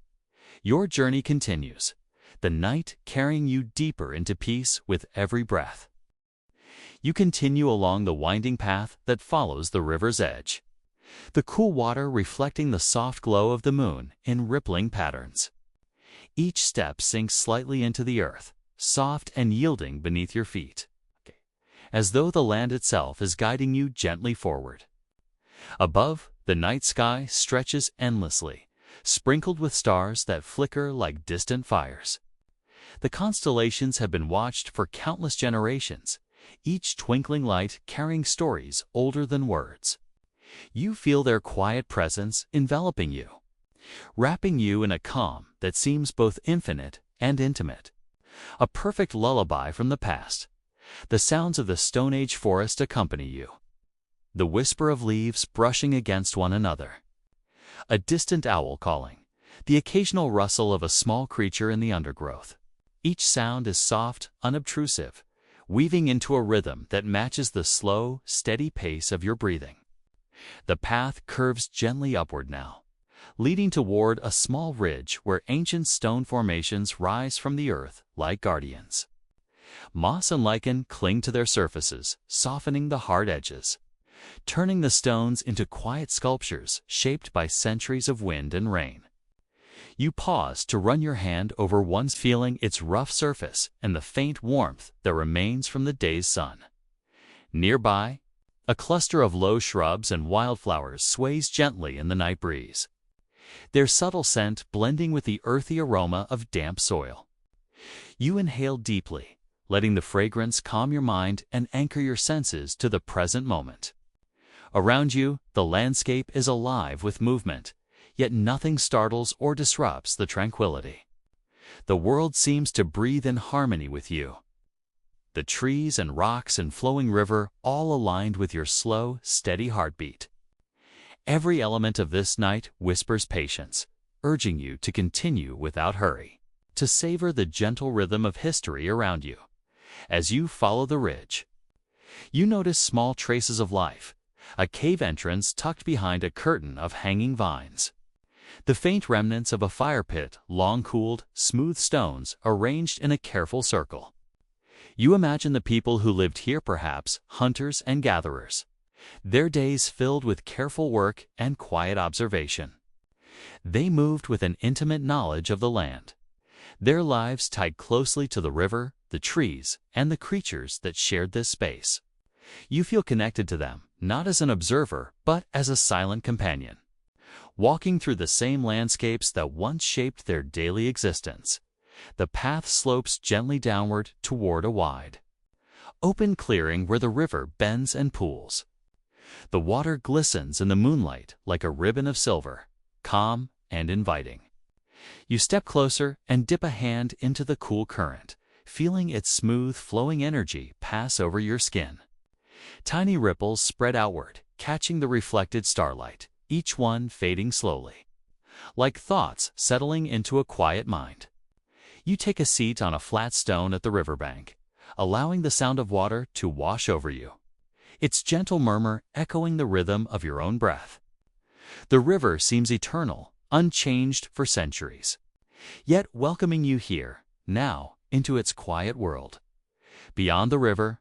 Your journey continues, the night carrying you deeper into peace with every breath. You continue along the winding path that follows the river's edge, the cool water reflecting the soft glow of the moon in rippling patterns. Each step sinks slightly into the earth, soft and yielding beneath your feet, as though the land itself is guiding you gently forward. Above, the night sky stretches endlessly, sprinkled with stars that flicker like distant fires. The constellations have been watched for countless generations, each twinkling light carrying stories older than words. You feel their quiet presence enveloping you, wrapping you in a calm that seems both infinite and intimate. A perfect lullaby from the past. The sounds of the Stone Age forest accompany you, the whisper of leaves brushing against one another, a distant owl calling, the occasional rustle of a small creature in the undergrowth. Each sound is soft, unobtrusive, weaving into a rhythm that matches the slow, steady pace of your breathing. The path curves gently upward now, leading toward a small ridge where ancient stone formations rise from the earth like guardians. Moss and lichen cling to their surfaces, softening the hard edges, turning the stones into quiet sculptures shaped by centuries of wind and rain. You pause to run your hand over one, feeling its rough surface and the faint warmth that remains from the day's sun. Nearby, a cluster of low shrubs and wildflowers sways gently in the night breeze, their subtle scent blending with the earthy aroma of damp soil. You inhale deeply, letting the fragrance calm your mind and anchor your senses to the present moment. Around you, the landscape is alive with movement, yet nothing startles or disrupts the tranquility. The world seems to breathe in harmony with you. The trees and rocks and flowing river all aligned with your slow, steady heartbeat. Every element of this night whispers patience, urging you to continue without hurry, to savor the gentle rhythm of history around you. As you follow the ridge, you notice small traces of life, a cave entrance tucked behind a curtain of hanging vines, the faint remnants of a fire pit, long cooled, smooth stones arranged in a careful circle. You imagine the people who lived here, perhaps hunters and gatherers, their days filled with careful work and quiet observation. They moved with an intimate knowledge of the land, their lives tied closely to the river, the trees, and the creatures that shared this space. You feel connected to them, not as an observer, but as a silent companion, walking through the same landscapes that once shaped their daily existence. The path slopes gently downward toward a wide, open clearing where the river bends and pools. The water glistens in the moonlight like a ribbon of silver, calm and inviting. You step closer and dip a hand into the cool current, feeling its smooth, flowing energy pass over your skin. Tiny ripples spread outward, catching the reflected starlight, each one fading slowly, like thoughts settling into a quiet mind. You take a seat on a flat stone at the riverbank, allowing the sound of water to wash over you, its gentle murmur echoing the rhythm of your own breath. The river seems eternal, unchanged for centuries, yet welcoming you here, now, into its quiet world. Beyond the river,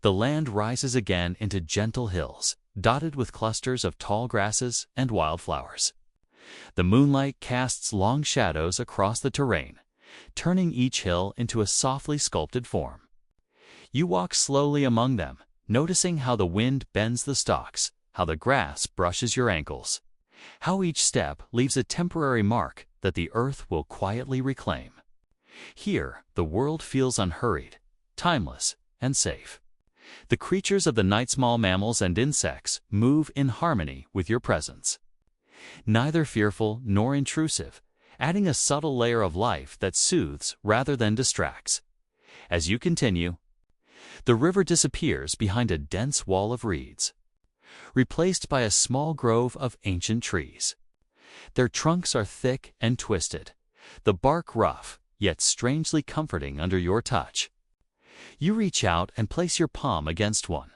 the land rises again into gentle hills, dotted with clusters of tall grasses and wildflowers. The moonlight casts long shadows across the terrain, turning each hill into a softly sculpted form. You walk slowly among them, noticing how the wind bends the stalks, how the grass brushes your ankles, how each step leaves a temporary mark that the earth will quietly reclaim. Here, the world feels unhurried, timeless, and safe. The creatures of the night, small mammals and insects, move in harmony with your presence. Neither fearful nor intrusive, adding a subtle layer of life that soothes rather than distracts. As you continue, the river disappears behind a dense wall of reeds, replaced by a small grove of ancient trees. Their trunks are thick and twisted, the bark rough, yet strangely comforting under your touch. You reach out and place your palm against one,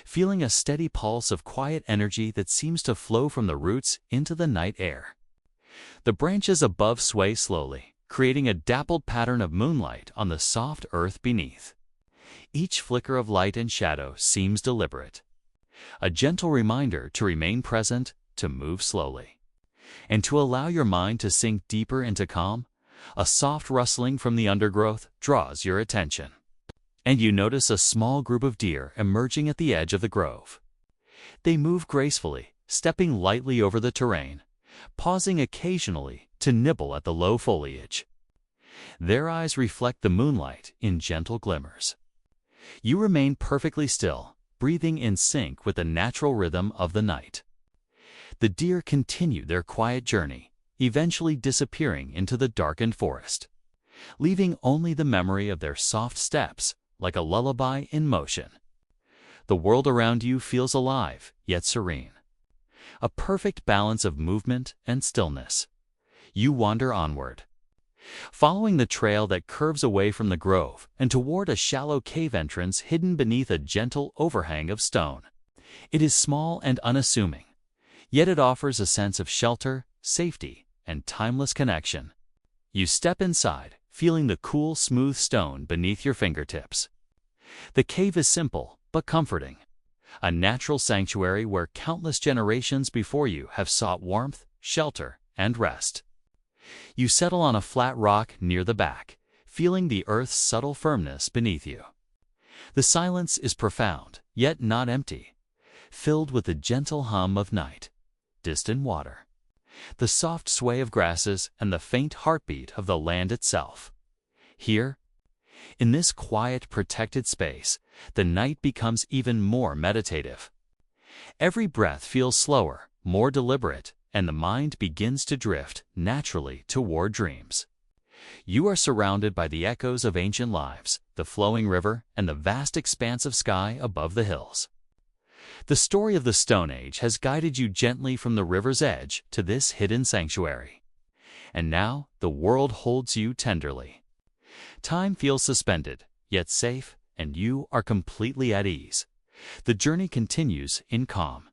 feeling a steady pulse of quiet energy that seems to flow from the roots into the night air. The branches above sway slowly, creating a dappled pattern of moonlight on the soft earth beneath. Each flicker of light and shadow seems deliberate, a gentle reminder to remain present, to move slowly, and to allow your mind to sink deeper into calm. A soft rustling from the undergrowth draws your attention, and you notice a small group of deer emerging at the edge of the grove. They move gracefully, stepping lightly over the terrain, pausing occasionally to nibble at the low foliage. Their eyes reflect the moonlight in gentle glimmers. You remain perfectly still, breathing in sync with the natural rhythm of the night. The deer continue their quiet journey, eventually disappearing into the darkened forest, leaving only the memory of their soft steps, like a lullaby in motion. The world around you feels alive, yet serene, a perfect balance of movement and stillness. You wander onward, following the trail that curves away from the grove and toward a shallow cave entrance hidden beneath a gentle overhang of stone. It is small and unassuming, yet it offers a sense of shelter, safety, and timeless connection. You step inside, feeling the cool, smooth stone beneath your fingertips. The cave is simple but comforting, a natural sanctuary where countless generations before you have sought warmth, shelter, and rest. You settle on a flat rock near the back, feeling the earth's subtle firmness beneath you. The silence is profound, yet not empty, filled with the gentle hum of night, distant water, the soft sway of grasses, and the faint heartbeat of the land itself. Here, in this quiet, protected space, the night becomes even more meditative. Every breath feels slower, more deliberate, and the mind begins to drift naturally toward dreams. You are surrounded by the echoes of ancient lives, the flowing river, and the vast expanse of sky above the hills. The story of the Stone Age has guided you gently from the river's edge to this hidden sanctuary. And now the world holds you tenderly. Time feels suspended, yet safe, and you are completely at ease. The journey continues in calm,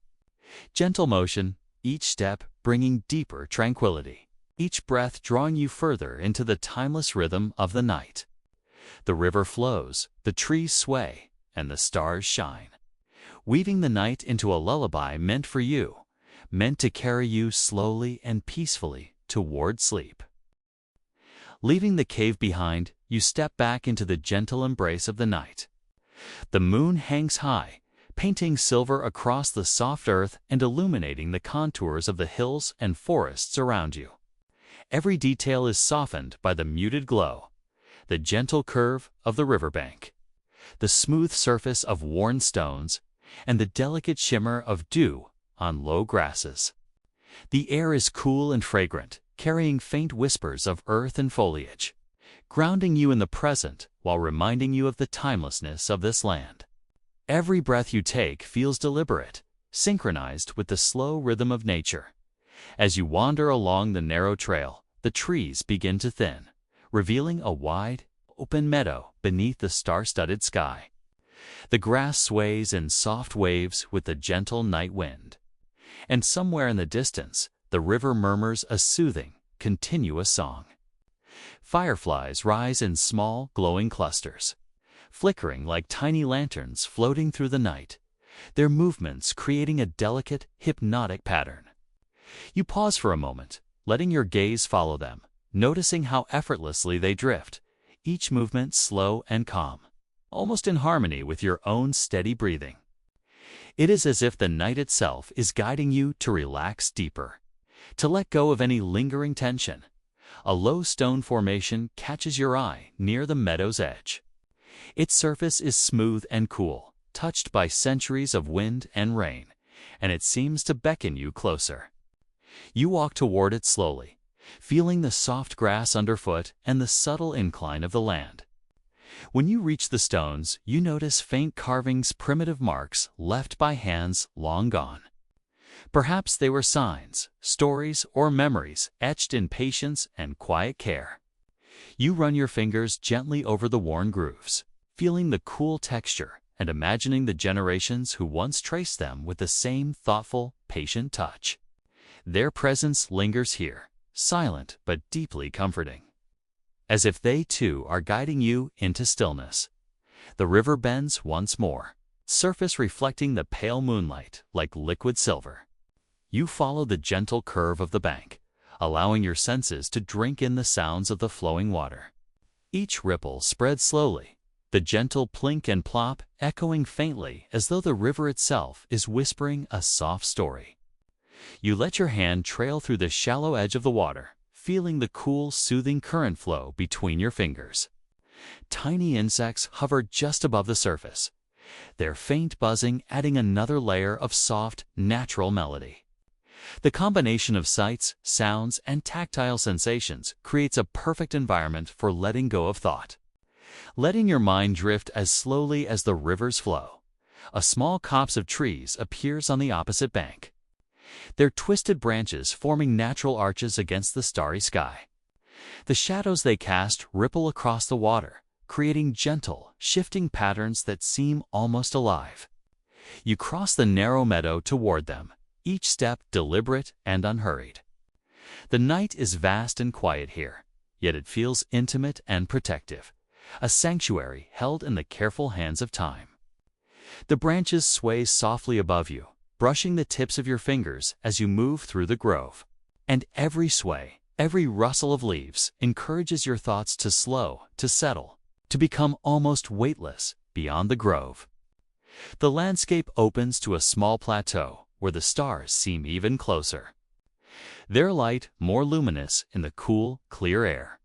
gentle motion, each step bringing deeper tranquility, each breath drawing you further into the timeless rhythm of the night. The river flows, the trees sway, and the stars shine, weaving the night into a lullaby meant for you, meant to carry you slowly and peacefully toward sleep. Leaving the cave behind, you step back into the gentle embrace of the night. The moon hangs high, painting silver across the soft earth and illuminating the contours of the hills and forests around you. Every detail is softened by the muted glow, the gentle curve of the riverbank, the smooth surface of worn stones, and the delicate shimmer of dew on low grasses. The air is cool and fragrant, carrying faint whispers of earth and foliage, grounding you in the present while reminding you of the timelessness of this land. Every breath you take feels deliberate, synchronized with the slow rhythm of nature. As you wander along the narrow trail, the trees begin to thin, revealing a wide, open meadow beneath the star-studded sky. The grass sways in soft waves with the gentle night wind, and somewhere in the distance, the river murmurs a soothing, continuous song. Fireflies rise in small, glowing clusters, flickering like tiny lanterns floating through the night, their movements creating a delicate, hypnotic pattern. You pause for a moment, letting your gaze follow them, noticing how effortlessly they drift, each movement slow and calm, almost in harmony with your own steady breathing. It is as if the night itself is guiding you to relax deeper, to let go of any lingering tension. A low stone formation catches your eye near the meadow's edge. Its surface is smooth and cool, touched by centuries of wind and rain, and it seems to beckon you closer. You walk toward it slowly, feeling the soft grass underfoot and the subtle incline of the land. When you reach the stones, you notice faint carvings, primitive marks left by hands long gone. Perhaps they were signs, stories, or memories etched in patience and quiet care. You run your fingers gently over the worn grooves, feeling the cool texture and imagining the generations who once traced them with the same thoughtful, patient touch. Their presence lingers here, silent but deeply comforting, as if they too are guiding you into stillness. The river bends once more, surface reflecting the pale moonlight like liquid silver. You follow the gentle curve of the bank, allowing your senses to drink in the sounds of the flowing water. Each ripple spreads slowly, the gentle plink and plop echoing faintly as though the river itself is whispering a soft story. You let your hand trail through the shallow edge of the water, feeling the cool, soothing current flow between your fingers. Tiny insects hover just above the surface, their faint buzzing adding another layer of soft, natural melody. The combination of sights, sounds, and tactile sensations creates a perfect environment for letting go of thought. Letting your mind drift as slowly as the river's flow, a small copse of trees appears on the opposite bank, their twisted branches forming natural arches against the starry sky. The shadows they cast ripple across the water, creating gentle, shifting patterns that seem almost alive. You cross the narrow meadow toward them, each step deliberate and unhurried. The night is vast and quiet here, yet it feels intimate and protective, a sanctuary held in the careful hands of time. The branches sway softly above you, brushing the tips of your fingers as you move through the grove. And every sway, every rustle of leaves encourages your thoughts to slow, to settle, to become almost weightless beyond the grove. The landscape opens to a small plateau where the stars seem even closer, their light more luminous in the cool, clear air.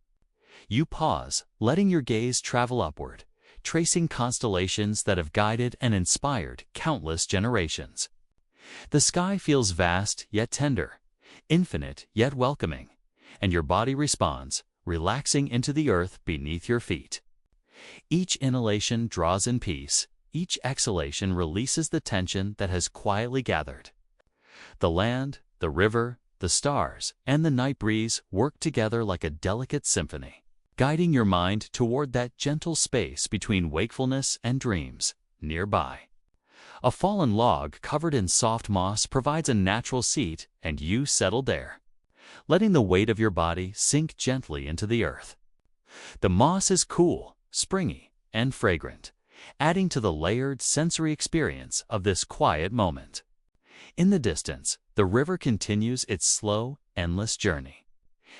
You pause, letting your gaze travel upward, tracing constellations that have guided and inspired countless generations. The sky feels vast yet tender, infinite yet welcoming, and your body responds, relaxing into the earth beneath your feet. Each inhalation draws in peace, each exhalation releases the tension that has quietly gathered. The land, the river, the stars, and the night breeze work together like a delicate symphony, guiding your mind toward that gentle space between wakefulness and dreams, nearby. A fallen log covered in soft moss provides a natural seat, and you settle there, letting the weight of your body sink gently into the earth. The moss is cool, springy, and fragrant, adding to the layered sensory experience of this quiet moment. In the distance, the river continues its slow, endless journey,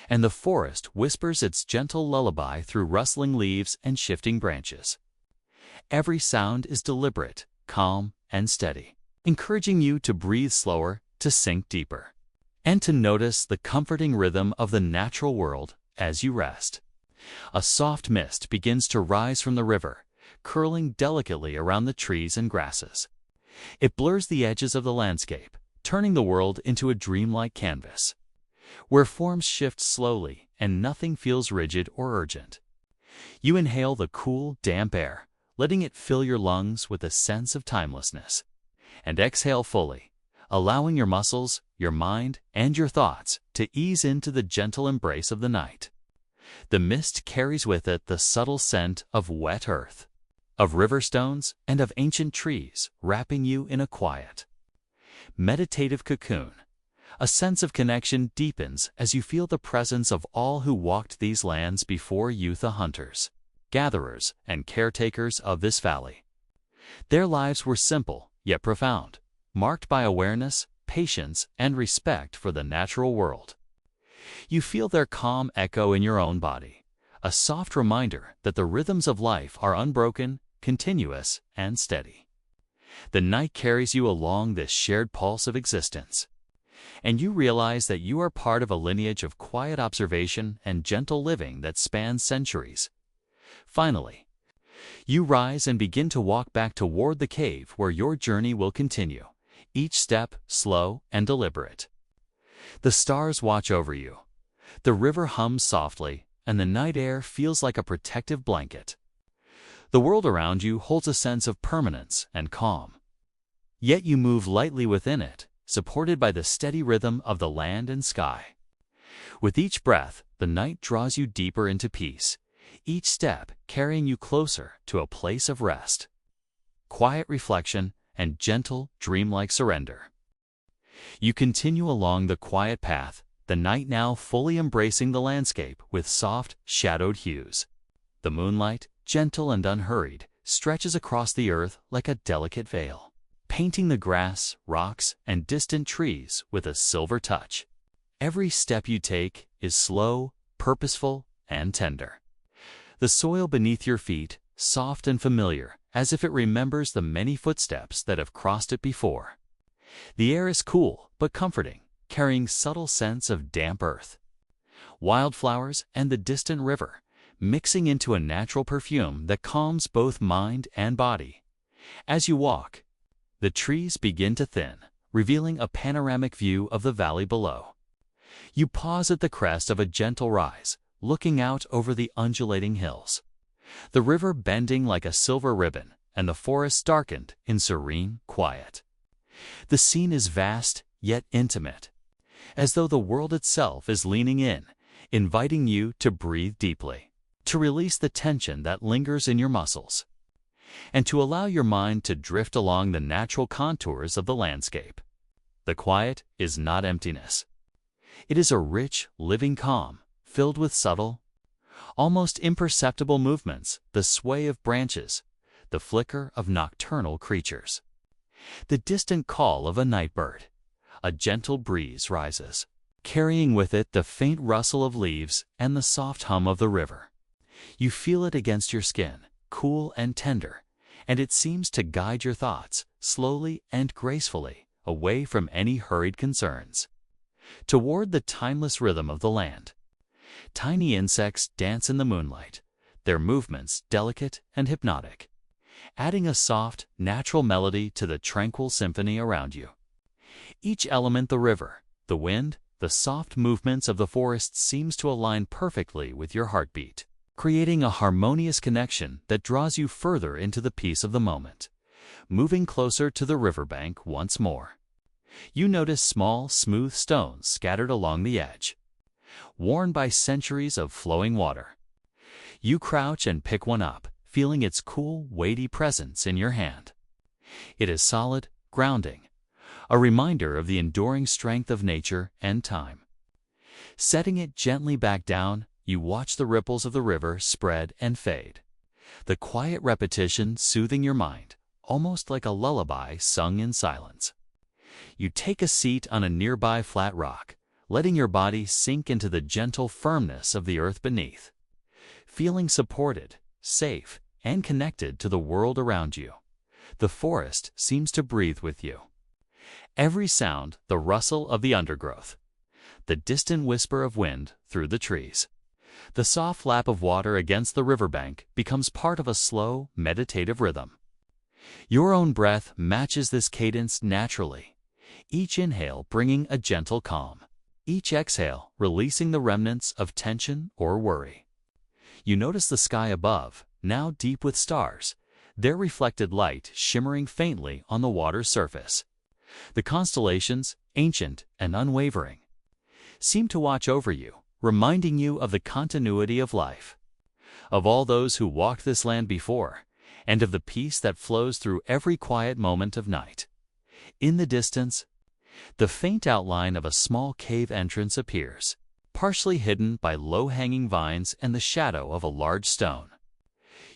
and the forest whispers its gentle lullaby through rustling leaves and shifting branches. Every sound is deliberate, calm, and steady, encouraging you to breathe slower, to sink deeper, and to notice the comforting rhythm of the natural world as you rest. A soft mist begins to rise from the river, curling delicately around the trees and grasses. It blurs the edges of the landscape, turning the world into a dreamlike canvas, where forms shift slowly and nothing feels rigid or urgent. You inhale the cool, damp air, letting it fill your lungs with a sense of timelessness, and exhale fully, allowing your muscles, your mind, and your thoughts to ease into the gentle embrace of the night. The mist carries with it the subtle scent of wet earth, of river stones, and of ancient trees, wrapping you in a quiet, meditative cocoon. A sense of connection deepens as you feel the presence of all who walked these lands before you, the hunters, gatherers, and caretakers of this valley. Their lives were simple, yet profound, marked by awareness, patience, and respect for the natural world. You feel their calm echo in your own body, a soft reminder that the rhythms of life are unbroken, continuous, and steady. The night carries you along this shared pulse of existence, and you realize that you are part of a lineage of quiet observation and gentle living that spans centuries. Finally, you rise and begin to walk back toward the cave where your journey will continue, each step slow and deliberate. The stars watch over you. The river hums softly, and the night air feels like a protective blanket. The world around you holds a sense of permanence and calm. Yet you move lightly within it, supported by the steady rhythm of the land and sky. With each breath, the night draws you deeper into peace, each step carrying you closer to a place of rest, quiet reflection, and gentle, dreamlike surrender. You continue along the quiet path, the night now fully embracing the landscape with soft, shadowed hues. The moonlight, gentle and unhurried, stretches across the earth like a delicate veil, painting the grass, rocks, and distant trees with a silver touch. Every step you take is slow, purposeful, and tender. The soil beneath your feet, soft and familiar, as if it remembers the many footsteps that have crossed it before. The air is cool but comforting, carrying subtle scents of damp earth, wildflowers, and the distant river, mixing into a natural perfume that calms both mind and body. As you walk, the trees begin to thin, revealing a panoramic view of the valley below. You pause at the crest of a gentle rise, looking out over the undulating hills, the river bending like a silver ribbon, and the forest darkened in serene quiet. The scene is vast, yet intimate, as though the world itself is leaning in, inviting you to breathe deeply, to release the tension that lingers in your muscles, and to allow your mind to drift along the natural contours of the landscape. The quiet is not emptiness. It is a rich, living calm, filled with subtle, almost imperceptible movements, the sway of branches, the flicker of nocturnal creatures, the distant call of a night bird. A gentle breeze rises, carrying with it the faint rustle of leaves and the soft hum of the river. You feel it against your skin, cool and tender, and it seems to guide your thoughts, slowly and gracefully, away from any hurried concerns, toward the timeless rhythm of the land. Tiny insects dance in the moonlight, their movements delicate and hypnotic, adding a soft, natural melody to the tranquil symphony around you. Each element, the river, the wind, the soft movements of the forest, seems to align perfectly with your heartbeat, creating a harmonious connection that draws you further into the peace of the moment. Moving closer to the riverbank once more, you notice small, smooth stones scattered along the edge, worn by centuries of flowing water. You crouch and pick one up, feeling its cool, weighty presence in your hand. It is solid, grounding, a reminder of the enduring strength of nature and time. Setting it gently back down, you watch the ripples of the river spread and fade, the quiet repetition soothing your mind, almost like a lullaby sung in silence. You take a seat on a nearby flat rock, letting your body sink into the gentle firmness of the earth beneath, feeling supported, safe, and connected to the world around you. The forest seems to breathe with you. Every sound, the rustle of the undergrowth, the distant whisper of wind through the trees, the soft lap of water against the riverbank becomes part of a slow, meditative rhythm. Your own breath matches this cadence naturally, each inhale bringing a gentle calm, each exhale releasing the remnants of tension or worry. You notice the sky above, now deep with stars, their reflected light shimmering faintly on the water's surface. The constellations, ancient and unwavering, seem to watch over you, reminding you of the continuity of life, of all those who walked this land before, and of the peace that flows through every quiet moment of night. In the distance, the faint outline of a small cave entrance appears, partially hidden by low-hanging vines and the shadow of a large stone.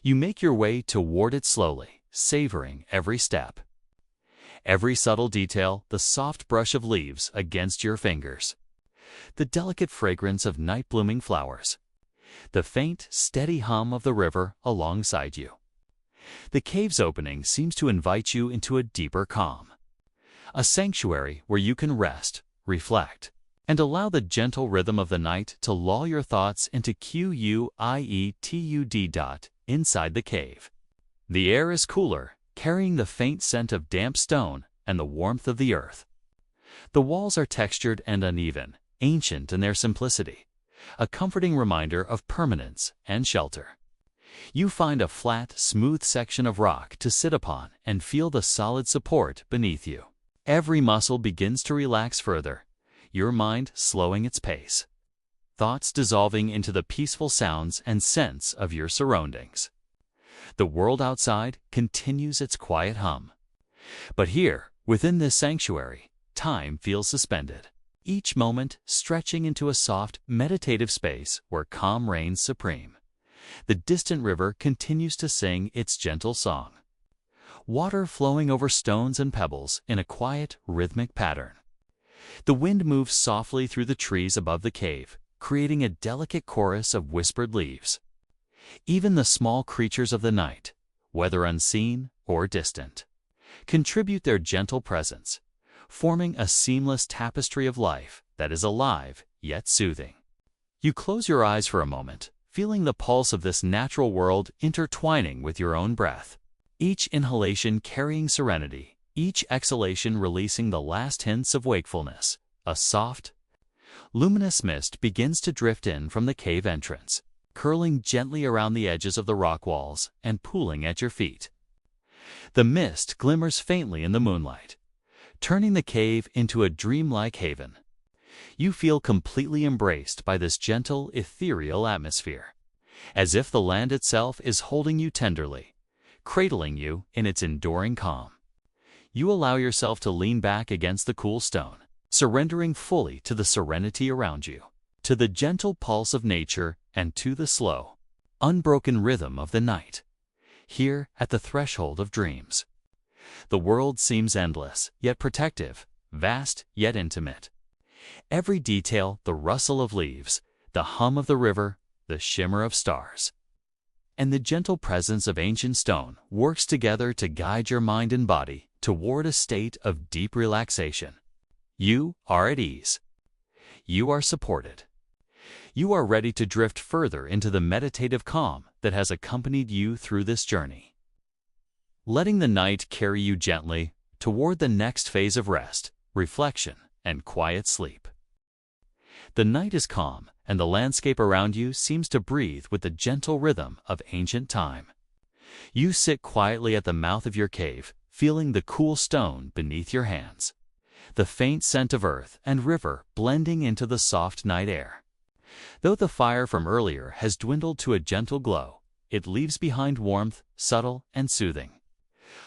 You make your way toward it slowly, savoring every step. Every subtle detail, the soft brush of leaves against your fingers, the delicate fragrance of night-blooming flowers, the faint, steady hum of the river alongside you. The cave's opening seems to invite you into a deeper calm, a sanctuary where you can rest, reflect, and allow the gentle rhythm of the night to lull your thoughts into quiet. Inside the cave, the air is cooler, carrying the faint scent of damp stone and the warmth of the earth. The walls are textured and uneven, ancient in their simplicity, a comforting reminder of permanence and shelter. You find a flat, smooth section of rock to sit upon and feel the solid support beneath you. Every muscle begins to relax further, your mind slowing its pace, thoughts dissolving into the peaceful sounds and scents of your surroundings. The world outside continues its quiet hum. But here, within this sanctuary, time feels suspended, each moment stretching into a soft, meditative space where calm reigns supreme. The distant river continues to sing its gentle song, water flowing over stones and pebbles in a quiet, rhythmic pattern. The wind moves softly through the trees above the cave, creating a delicate chorus of whispered leaves. Even the small creatures of the night, whether unseen or distant, contribute their gentle presence, forming a seamless tapestry of life that is alive yet soothing. You close your eyes for a moment, feeling the pulse of this natural world intertwining with your own breath, each inhalation carrying serenity, each exhalation releasing the last hints of wakefulness. A soft, luminous mist begins to drift in from the cave entrance, curling gently around the edges of the rock walls and pooling at your feet. The mist glimmers faintly in the moonlight, turning the cave into a dreamlike haven. You feel completely embraced by this gentle, ethereal atmosphere, as if the land itself is holding you tenderly, cradling you in its enduring calm. You allow yourself to lean back against the cool stone, surrendering fully to the serenity around you, to the gentle pulse of nature and to the slow, unbroken rhythm of the night. Here, at the threshold of dreams, the world seems endless, yet protective, vast, yet intimate. Every detail, the rustle of leaves, the hum of the river, the shimmer of stars, and the gentle presence of ancient stone works together to guide your mind and body toward a state of deep relaxation. You are at ease. You are supported. You are ready to drift further into the meditative calm that has accompanied you through this journey, letting the night carry you gently toward the next phase of rest, reflection, and quiet sleep. The night is calm, and the landscape around you seems to breathe with the gentle rhythm of ancient time. You sit quietly at the mouth of your cave, feeling the cool stone beneath your hands, the faint scent of earth and river blending into the soft night air. Though the fire from earlier has dwindled to a gentle glow, it leaves behind warmth, subtle and soothing,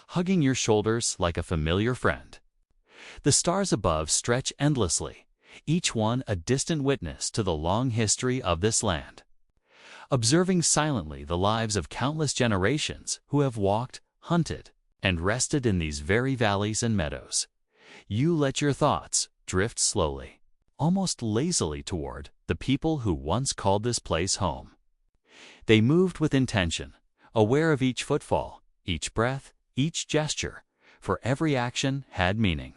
hugging your shoulders like a familiar friend. The stars above stretch endlessly, each one a distant witness to the long history of this land, observing silently the lives of countless generations who have walked, hunted, and rested in these very valleys and meadows. You let your thoughts drift slowly, almost lazily toward the people who once called this place home. They moved with intention, aware of each footfall, each breath, each gesture, for every action had meaning.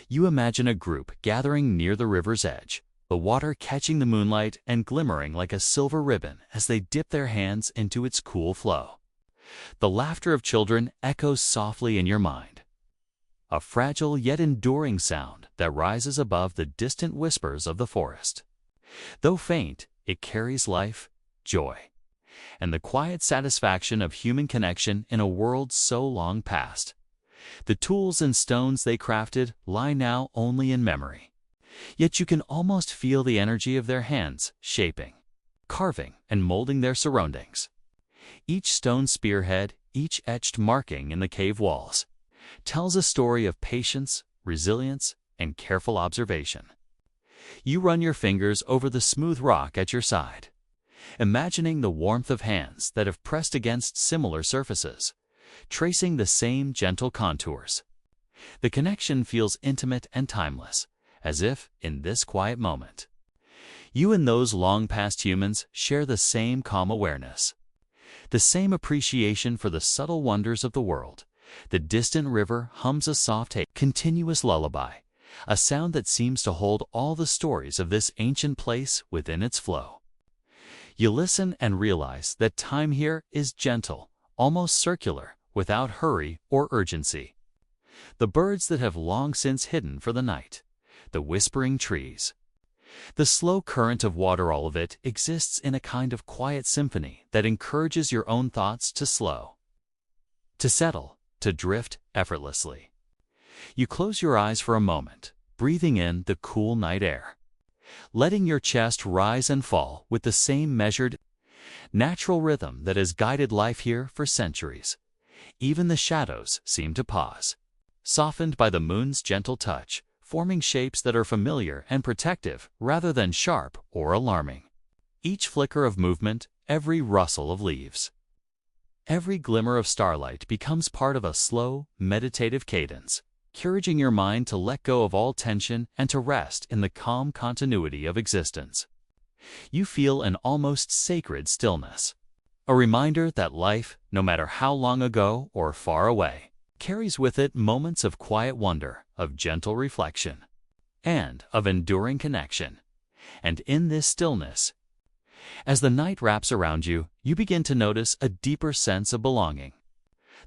You imagine a group gathering near the river's edge, the water catching the moonlight and glimmering like a silver ribbon as they dip their hands into its cool flow. The laughter of children echoes softly in your mind, a fragile yet enduring sound that rises above the distant whispers of the forest. Though faint, it carries life, joy, and the quiet satisfaction of human connection in a world so long past. The tools and stones they crafted lie now only in memory, yet you can almost feel the energy of their hands shaping, carving, and molding their surroundings. Each stone spearhead, each etched marking in the cave walls, tells a story of patience, resilience, and careful observation. You run your fingers over the smooth rock at your side, imagining the warmth of hands that have pressed against similar surfaces, tracing the same gentle contours. The connection feels intimate and timeless, as if, in this quiet moment, you and those long-past humans share the same calm awareness, the same appreciation for the subtle wonders of the world. The distant river hums a soft, continuous lullaby, a sound that seems to hold all the stories of this ancient place within its flow. You listen and realize that time here is gentle, almost circular, without hurry or urgency. The birds that have long since hidden for the night, the whispering trees, the slow current of water, all of it exists in a kind of quiet symphony that encourages your own thoughts to slow, to settle, to drift effortlessly. You close your eyes for a moment, breathing in the cool night air, letting your chest rise and fall with the same measured, natural rhythm that has guided life here for centuries. Even the shadows seem to pause, softened by the moon's gentle touch, forming shapes that are familiar and protective rather than sharp or alarming. Each flicker of movement, every rustle of leaves, every glimmer of starlight becomes part of a slow, meditative cadence, encouraging your mind to let go of all tension and to rest in the calm continuity of existence. You feel an almost sacred stillness, a reminder that life, no matter how long ago or far away, carries with it moments of quiet wonder, of gentle reflection, and of enduring connection. And in this stillness, as the night wraps around you, you begin to notice a deeper sense of belonging.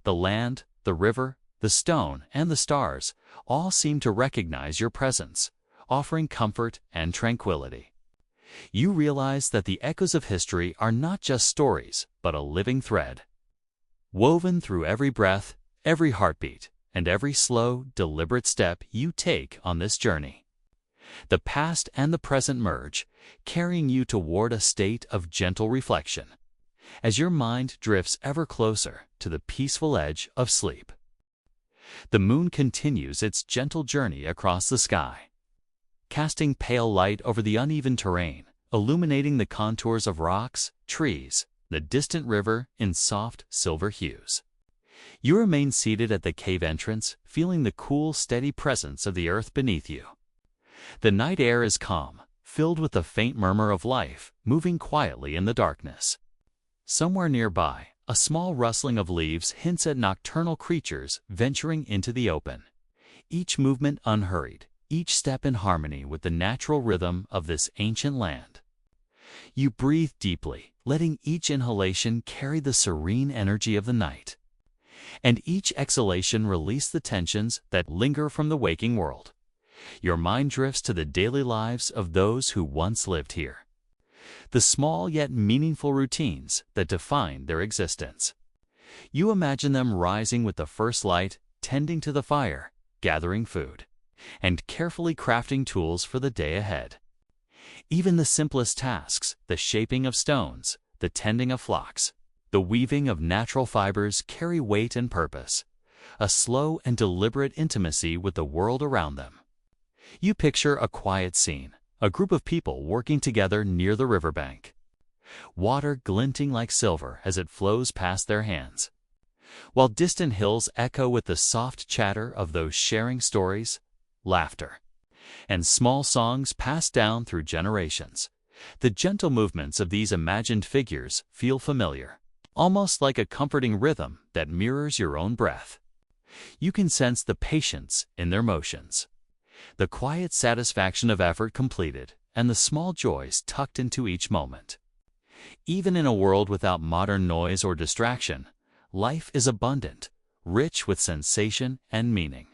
The land, the river, the stone, and the stars all seem to recognize your presence, offering comfort and tranquility. You realize that the echoes of history are not just stories, but a living thread, woven through every breath, every heartbeat, and every slow, deliberate step you take on this journey. The past and the present merge, carrying you toward a state of gentle reflection, as your mind drifts ever closer to the peaceful edge of sleep. The moon continues its gentle journey across the sky, casting pale light over the uneven terrain, illuminating the contours of rocks, trees, the distant river in soft silver hues. You remain seated at the cave entrance, feeling the cool, steady presence of the earth beneath you. The night air is calm, filled with the faint murmur of life moving quietly in the darkness. Somewhere nearby, a small rustling of leaves hints at nocturnal creatures venturing into the open. Each movement unhurried, each step in harmony with the natural rhythm of this ancient land. You breathe deeply, letting each inhalation carry the serene energy of the night, and each exhalation release the tensions that linger from the waking world. Your mind drifts to the daily lives of those who once lived here, the small yet meaningful routines that define their existence. You imagine them rising with the first light, tending to the fire, gathering food, and carefully crafting tools for the day ahead. Even the simplest tasks, the shaping of stones, the tending of flocks, the weaving of natural fibers carry weight and purpose, a slow and deliberate intimacy with the world around them. You picture a quiet scene, a group of people working together near the riverbank, water glinting like silver as it flows past their hands, while distant hills echo with the soft chatter of those sharing stories, laughter, and small songs passed down through generations. The gentle movements of these imagined figures feel familiar, almost like a comforting rhythm that mirrors your own breath. You can sense the patience in their motions, the quiet satisfaction of effort completed, and the small joys tucked into each moment. Even in a world without modern noise or distraction, life is abundant, rich with sensation and meaning.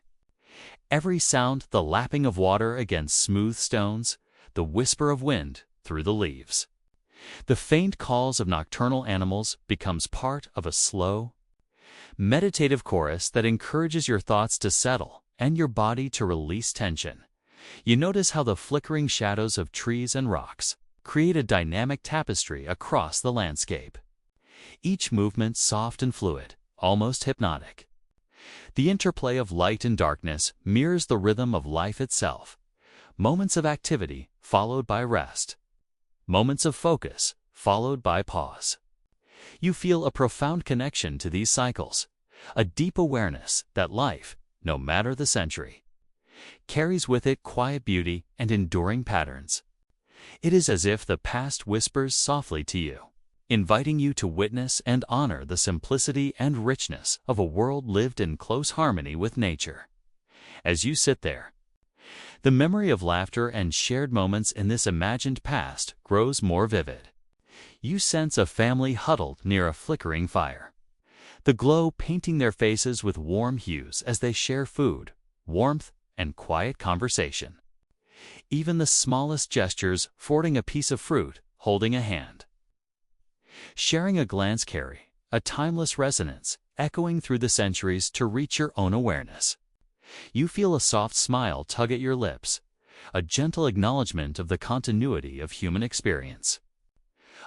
Every sound, the lapping of water against smooth stones, the whisper of wind through the leaves, the faint calls of nocturnal animals becomes part of a slow, meditative chorus that encourages your thoughts to settle and your body to release tension. You notice how the flickering shadows of trees and rocks create a dynamic tapestry across the landscape. Each movement soft and fluid, almost hypnotic. The interplay of light and darkness mirrors the rhythm of life itself. Moments of activity followed by rest. Moments of focus followed by pause. You feel a profound connection to these cycles, a deep awareness that life, no matter the century, carries with it quiet beauty and enduring patterns. It is as if the past whispers softly to you, inviting you to witness and honor the simplicity and richness of a world lived in close harmony with nature. As you sit there, the memory of laughter and shared moments in this imagined past grows more vivid. You sense a family huddled near a flickering fire, the glow painting their faces with warm hues as they share food, warmth, and quiet conversation. Even the smallest gestures, forwarding a piece of fruit, holding a hand, sharing a glance carry a timeless resonance, echoing through the centuries to reach your own awareness. You feel a soft smile tug at your lips, a gentle acknowledgement of the continuity of human experience,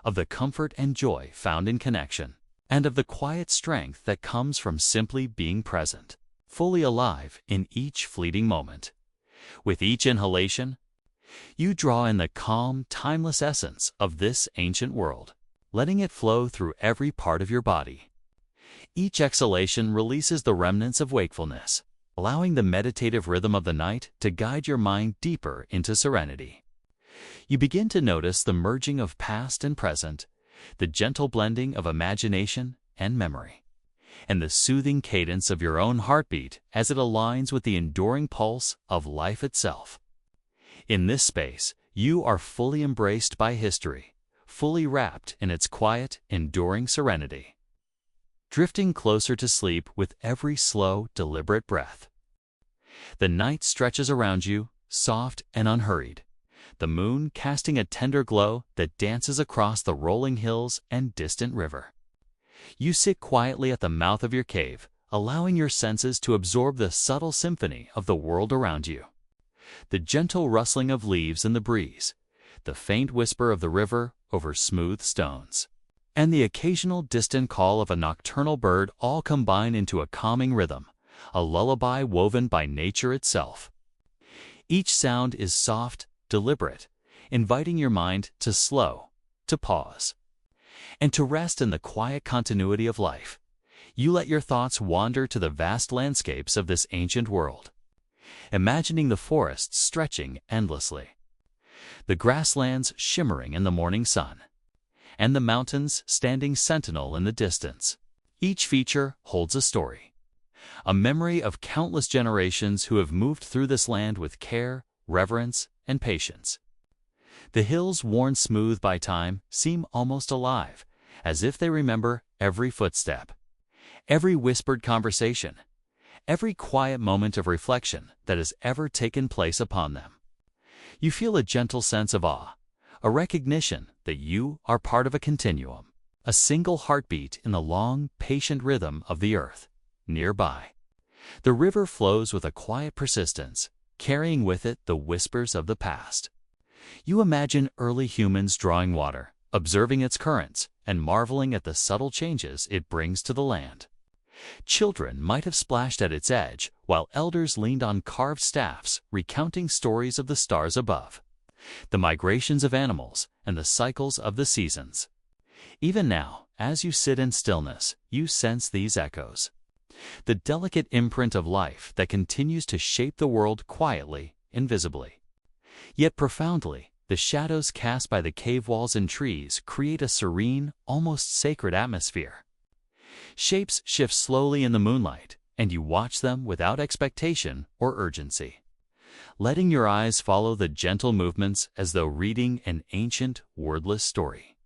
of the comfort and joy found in connection, and of the quiet strength that comes from simply being present, fully alive in each fleeting moment. With each inhalation, you draw in the calm, timeless essence of this ancient world, letting it flow through every part of your body. Each exhalation releases the remnants of wakefulness, allowing the meditative rhythm of the night to guide your mind deeper into serenity. You begin to notice the merging of past and present, the gentle blending of imagination and memory, and the soothing cadence of your own heartbeat as it aligns with the enduring pulse of life itself. In this space, you are fully embraced by history, fully wrapped in its quiet, enduring serenity, drifting closer to sleep with every slow, deliberate breath. The night stretches around you, soft and unhurried, the moon casting a tender glow that dances across the rolling hills and distant river. You sit quietly at the mouth of your cave, allowing your senses to absorb the subtle symphony of the world around you. The gentle rustling of leaves in the breeze, the faint whisper of the river over smooth stones, and the occasional distant call of a nocturnal bird all combine into a calming rhythm, a lullaby woven by nature itself. Each sound is soft, deliberate, inviting your mind to slow, to pause, and to rest in the quiet continuity of life. You let your thoughts wander to the vast landscapes of this ancient world, imagining the forests stretching endlessly, the grasslands shimmering in the morning sun, and the mountains standing sentinel in the distance. Each feature holds a story, a memory of countless generations who have moved through this land with care, reverence, and patience. The hills, worn smooth by time, seem almost alive, as if they remember every footstep, every whispered conversation, every quiet moment of reflection that has ever taken place upon them. You feel a gentle sense of awe, a recognition that you are part of a continuum, a single heartbeat in the long, patient rhythm of the earth. Nearby, the river flows with a quiet persistence, carrying with it the whispers of the past. You imagine early humans drawing water, observing its currents, and marveling at the subtle changes it brings to the land. Children might have splashed at its edge, while elders leaned on carved staffs, recounting stories of the stars above, the migrations of animals, and the cycles of the seasons. Even now, as you sit in stillness, you sense these echoes, the delicate imprint of life that continues to shape the world quietly, invisibly. Yet profoundly, the shadows cast by the cave walls and trees create a serene, almost sacred atmosphere. Shapes shift slowly in the moonlight, and you watch them without expectation or urgency, letting your eyes follow the gentle movements as though reading an ancient, wordless story.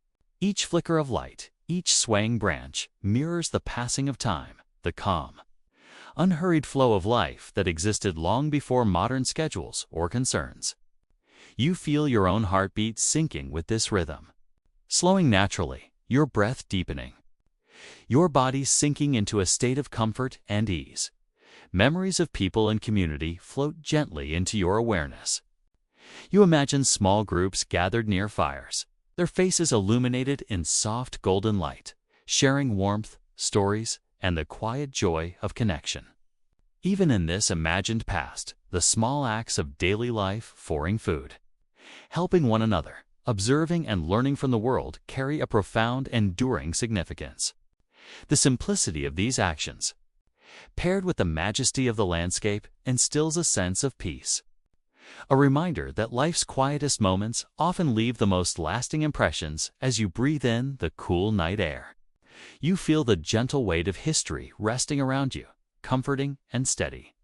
Each flicker of light, Each swaying branch mirrors the passing of time, the calm, unhurried flow of life that existed long before modern schedules or concerns. You feel your own heartbeat syncing with this rhythm, slowing naturally, your breath deepening, your body sinking into a state of comfort and ease. Memories of people and community float gently into your awareness. You imagine small groups gathered near fires, their faces illuminated in soft golden light, sharing warmth, stories, and the quiet joy of connection. Even in this imagined past, the small acts of daily life, pouring food, helping one another, observing and learning from the world carry a profound, enduring significance. The simplicity of these actions, paired with the majesty of the landscape, instills a sense of peace. A reminder that life's quietest moments often leave the most lasting impressions. As you breathe in the cool night air, you feel the gentle weight of history resting around you, comforting and steady.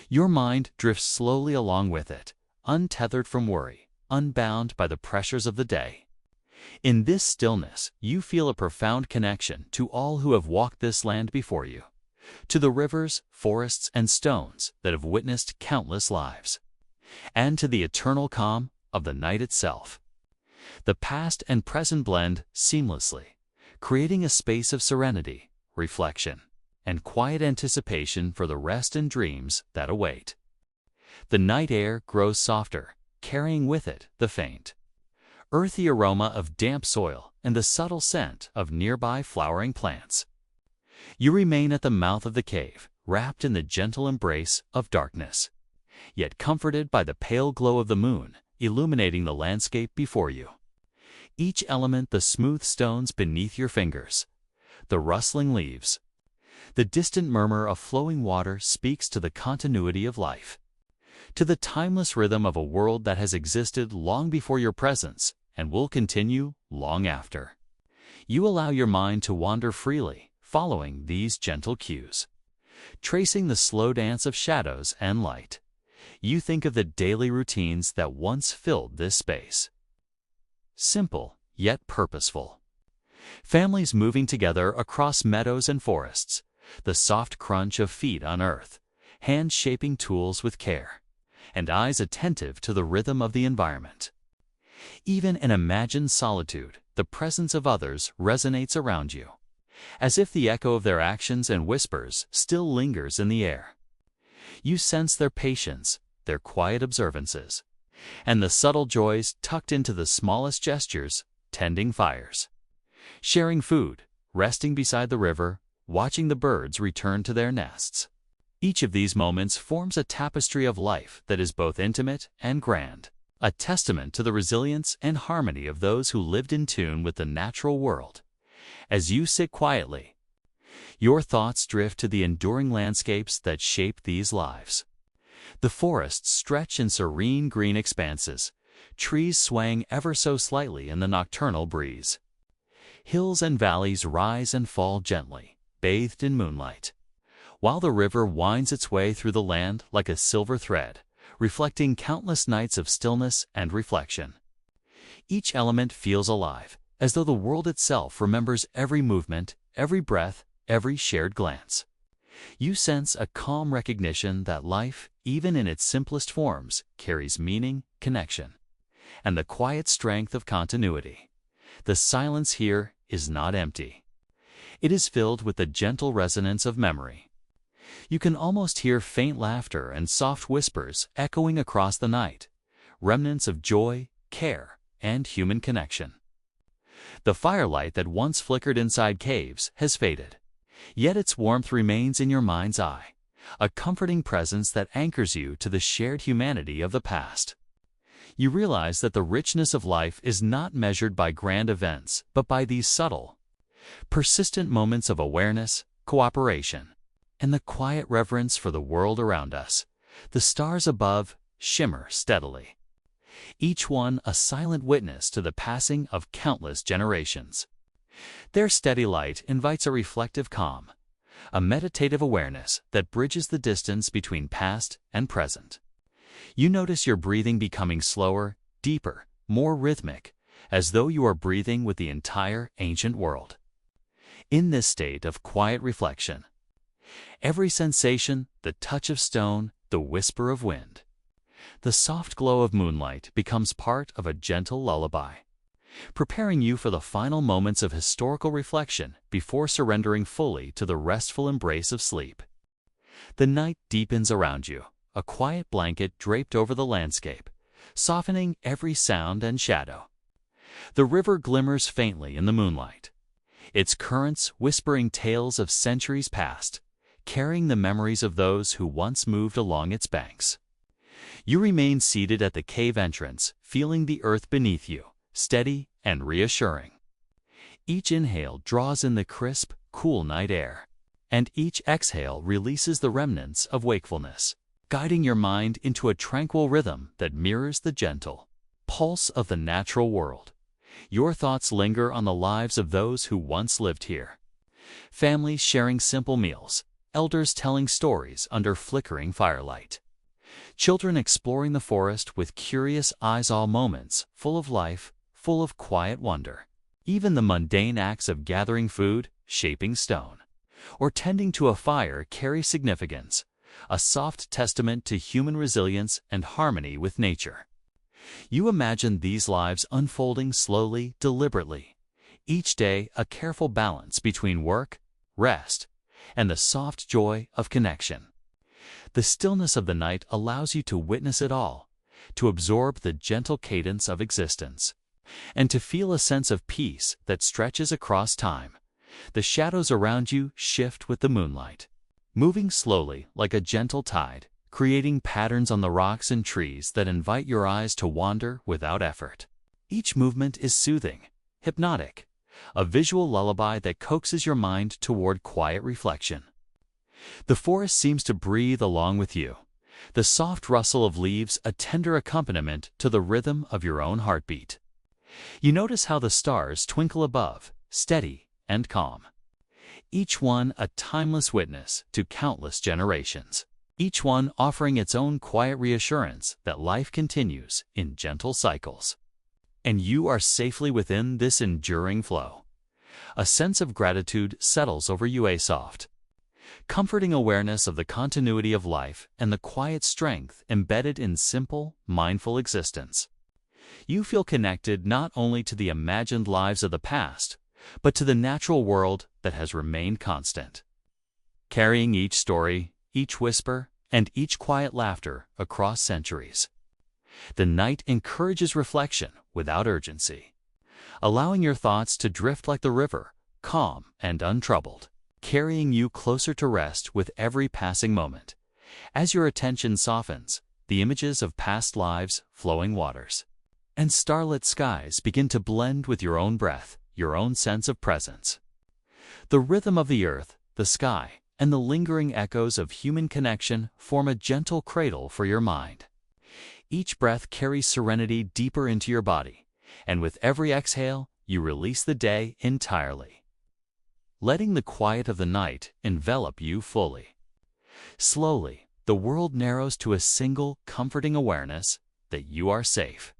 Your mind drifts slowly along with it, untethered from worry, unbound by the pressures of the day. In this stillness, you feel a profound connection to all who have walked this land before you, to the rivers, forests, and stones that have witnessed countless lives, and to the eternal calm of the night itself. The past and present blend seamlessly, creating a space of serenity, reflection, and quiet anticipation for the rest and dreams that await. The night air grows softer, carrying with it the faint, earthy aroma of damp soil and the subtle scent of nearby flowering plants. You remain at the mouth of the cave, wrapped in the gentle embrace of darkness, yet comforted by the pale glow of the moon illuminating the landscape before you. Each element, the smooth stones beneath your fingers, the rustling leaves, the distant murmur of flowing water, speaks to the continuity of life, to the timeless rhythm of a world that has existed long before your presence and will continue long after. You allow your mind to wander freely, following these gentle cues, tracing the slow dance of shadows and light. You think of the daily routines that once filled this space. Simple, yet purposeful. Families moving together across meadows and forests, the soft crunch of feet on earth, hands shaping tools with care, and eyes attentive to the rhythm of the environment. Even in imagined solitude, the presence of others resonates around you, as if the echo of their actions and whispers still lingers in the air. You sense their patience, their quiet observances, and the subtle joys tucked into the smallest gestures, tending fires, sharing food, resting beside the river, watching the birds return to their nests. Each of these moments forms a tapestry of life that is both intimate and grand, a testament to the resilience and harmony of those who lived in tune with the natural world. As you sit quietly, your thoughts drift to the enduring landscapes that shape these lives. The forests stretch in serene green expanses, trees swaying ever so slightly in the nocturnal breeze. Hills and valleys rise and fall gently, bathed in moonlight, while the river winds its way through the land like a silver thread, reflecting countless nights of stillness and reflection. Each element feels alive, as though the world itself remembers every movement, every breath, every shared glance. You sense a calm recognition that life, even in its simplest forms, carries meaning, connection, and the quiet strength of continuity. The silence here is not empty. It is filled with the gentle resonance of memory. You can almost hear faint laughter and soft whispers echoing across the night, remnants of joy, care, and human connection. The firelight that once flickered inside caves has faded, yet its warmth remains in your mind's eye, a comforting presence that anchors you to the shared humanity of the past. You realize that the richness of life is not measured by grand events, but by these subtle, persistent moments of awareness, cooperation, and the quiet reverence for the world around us. The stars above shimmer steadily, each one a silent witness to the passing of countless generations. Their steady light invites a reflective calm, a meditative awareness that bridges the distance between past and present. You notice your breathing becoming slower, deeper, more rhythmic, as though you are breathing with the entire ancient world. In this state of quiet reflection, every sensation, the touch of stone, the whisper of wind, the soft glow of moonlight becomes part of a gentle lullaby, preparing you for the final moments of historical reflection before surrendering fully to the restful embrace of sleep. The night deepens around you, a quiet blanket draped over the landscape, softening every sound and shadow. The river glimmers faintly in the moonlight, its currents whispering tales of centuries past, carrying the memories of those who once moved along its banks. You remain seated at the cave entrance, feeling the earth beneath you, steady and reassuring. Each inhale draws in the crisp, cool night air, and each exhale releases the remnants of wakefulness, guiding your mind into a tranquil rhythm that mirrors the gentle pulse of the natural world. Your thoughts linger on the lives of those who once lived here. Families sharing simple meals, elders telling stories under flickering firelight, children exploring the forest with curious eyes, all moments full of life, full of quiet wonder. Even the mundane acts of gathering food, shaping stone, or tending to a fire carry significance, a soft testament to human resilience and harmony with nature. You imagine these lives unfolding slowly, deliberately, each day a careful balance between work, rest, and the soft joy of connection. The stillness of the night allows you to witness it all, to absorb the gentle cadence of existence, and to feel a sense of peace that stretches across time. The shadows around you shift with the moonlight, moving slowly like a gentle tide, creating patterns on the rocks and trees that invite your eyes to wander without effort. Each movement is soothing, hypnotic, a visual lullaby that coaxes your mind toward quiet reflection. The forest seems to breathe along with you, the soft rustle of leaves a tender accompaniment to the rhythm of your own heartbeat. You notice how the stars twinkle above, steady and calm, each one a timeless witness to countless generations, each one offering its own quiet reassurance that life continues in gentle cycles. And you are safely within this enduring flow. A sense of gratitude settles over you, a soft, comforting awareness of the continuity of life and the quiet strength embedded in simple, mindful existence. You feel connected not only to the imagined lives of the past, but to the natural world that has remained constant, carrying each story, each whisper, and each quiet laughter across centuries. The night encourages reflection without urgency, allowing your thoughts to drift like the river, calm and untroubled, carrying you closer to rest with every passing moment. As your attention softens, the images of past lives, flowing waters, and starlit skies begin to blend with your own breath, your own sense of presence. The rhythm of the earth, the sky, and the lingering echoes of human connection form a gentle cradle for your mind. Each breath carries serenity deeper into your body, and with every exhale, you release the day entirely, letting the quiet of the night envelop you fully. Slowly, the world narrows to a single, comforting awareness that you are safe,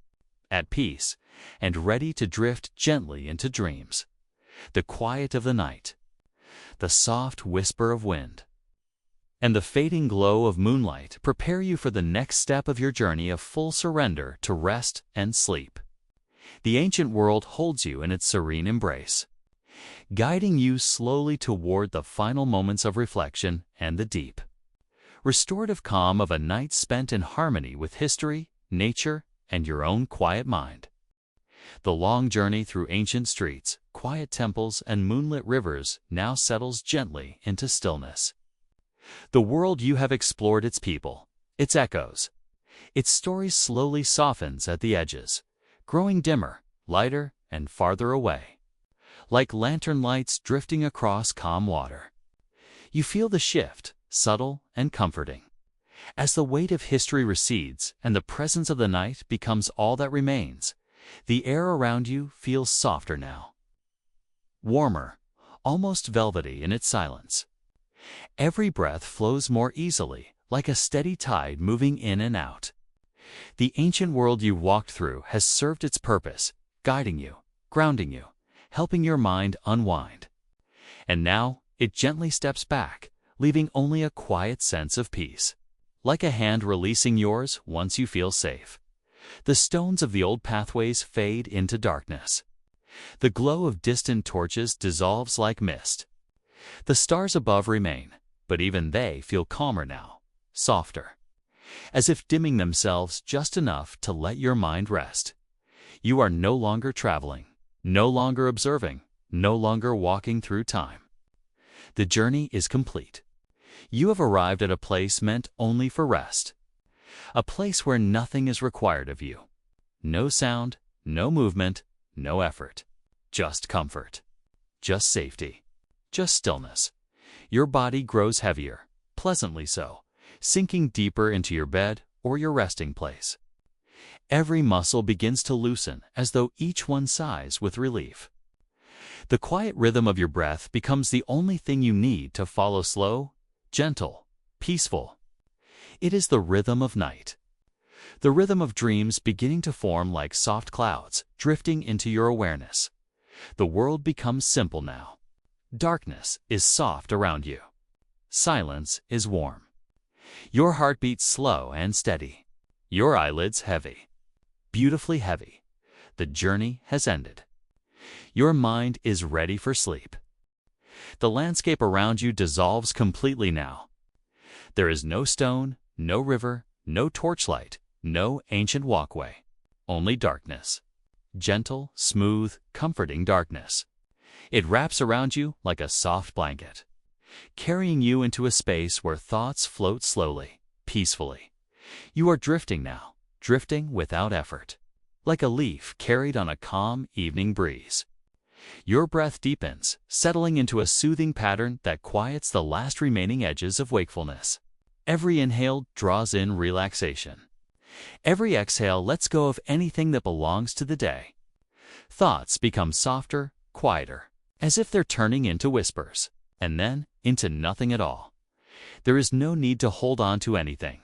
at peace, and ready to drift gently into dreams. The quiet of the night, the soft whisper of wind, and the fading glow of moonlight prepare you for the next step of your journey of full surrender to rest and sleep. The ancient world holds you in its serene embrace, guiding you slowly toward the final moments of reflection and the deep, restorative calm of a night spent in harmony with history, nature, and your own quiet mind. The long journey through ancient streets, quiet temples, and moonlit rivers now settles gently into stillness. The world you have explored, its people, its echoes, its stories slowly softens at the edges, growing dimmer, lighter, and farther away, like lantern lights drifting across calm water. You feel the shift, subtle and comforting, as the weight of history recedes and the presence of the night becomes all that remains. The air around you feels softer now, warmer, almost velvety in its silence. Every breath flows more easily, like a steady tide moving in and out. The ancient world you walked through has served its purpose, guiding you, grounding you, helping your mind unwind. And now it gently steps back, leaving only a quiet sense of peace. Like a hand releasing yours once you feel safe. The stones of the old pathways fade into darkness. The glow of distant torches dissolves like mist. The stars above remain, but even they feel calmer now, softer, as if dimming themselves just enough to let your mind rest. You are no longer traveling, no longer observing, no longer walking through time. The journey is complete. You have arrived at a place meant only for rest. A place where nothing is required of you. No sound, no movement, no effort. Just comfort. Just safety. Just stillness. Your body grows heavier, pleasantly so, sinking deeper into your bed or your resting place. Every muscle begins to loosen as though each one sighs with relief. The quiet rhythm of your breath becomes the only thing you need to follow slow, gentle, peaceful. It is the rhythm of night. The rhythm of dreams beginning to form like soft clouds drifting into your awareness. The world becomes simple now. Darkness is soft around you. Silence is warm. Your heart beats slow and steady. Your eyelids heavy. Beautifully heavy. The journey has ended. Your mind is ready for sleep. The landscape around you dissolves completely now. There is no stone, no river, no torchlight, no ancient walkway. Only darkness. Gentle, smooth, comforting darkness. It wraps around you like a soft blanket, carrying you into a space where thoughts float slowly, peacefully. You are drifting now, drifting without effort, like a leaf carried on a calm evening breeze. Your breath deepens, settling into a soothing pattern that quiets the last remaining edges of wakefulness. Every inhale draws in relaxation. Every exhale lets go of anything that belongs to the day. Thoughts become softer, quieter, as if they're turning into whispers, and then into nothing at all. There is no need to hold on to anything.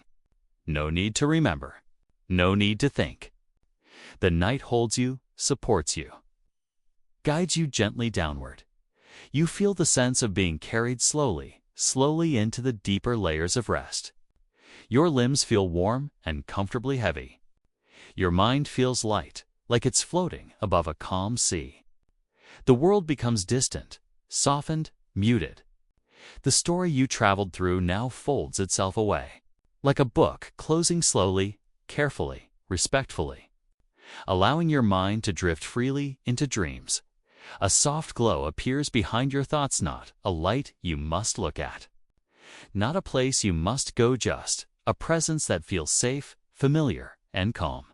No need to remember. No need to think. The night holds you, supports you, guides you gently downward. You feel the sense of being carried slowly, slowly into the deeper layers of rest. Your limbs feel warm and comfortably heavy. Your mind feels light, like it's floating above a calm sea. The world becomes distant, softened, muted. The story you traveled through now folds itself away, like a book closing slowly, carefully, respectfully, allowing your mind to drift freely into dreams. A soft glow appears behind your thoughts, not a light you must look at. Not a place you must go, just a presence that feels safe, familiar, and calm.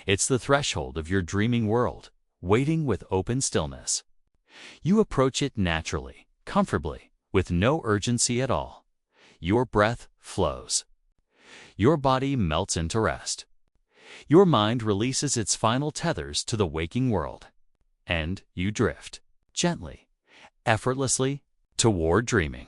It's the threshold of your dreaming world, waiting with open stillness. You approach it naturally, comfortably, with no urgency at all. Your breath flows. Your body melts into rest. Your mind releases its final tethers to the waking world. And you drift, gently, effortlessly, toward dreaming.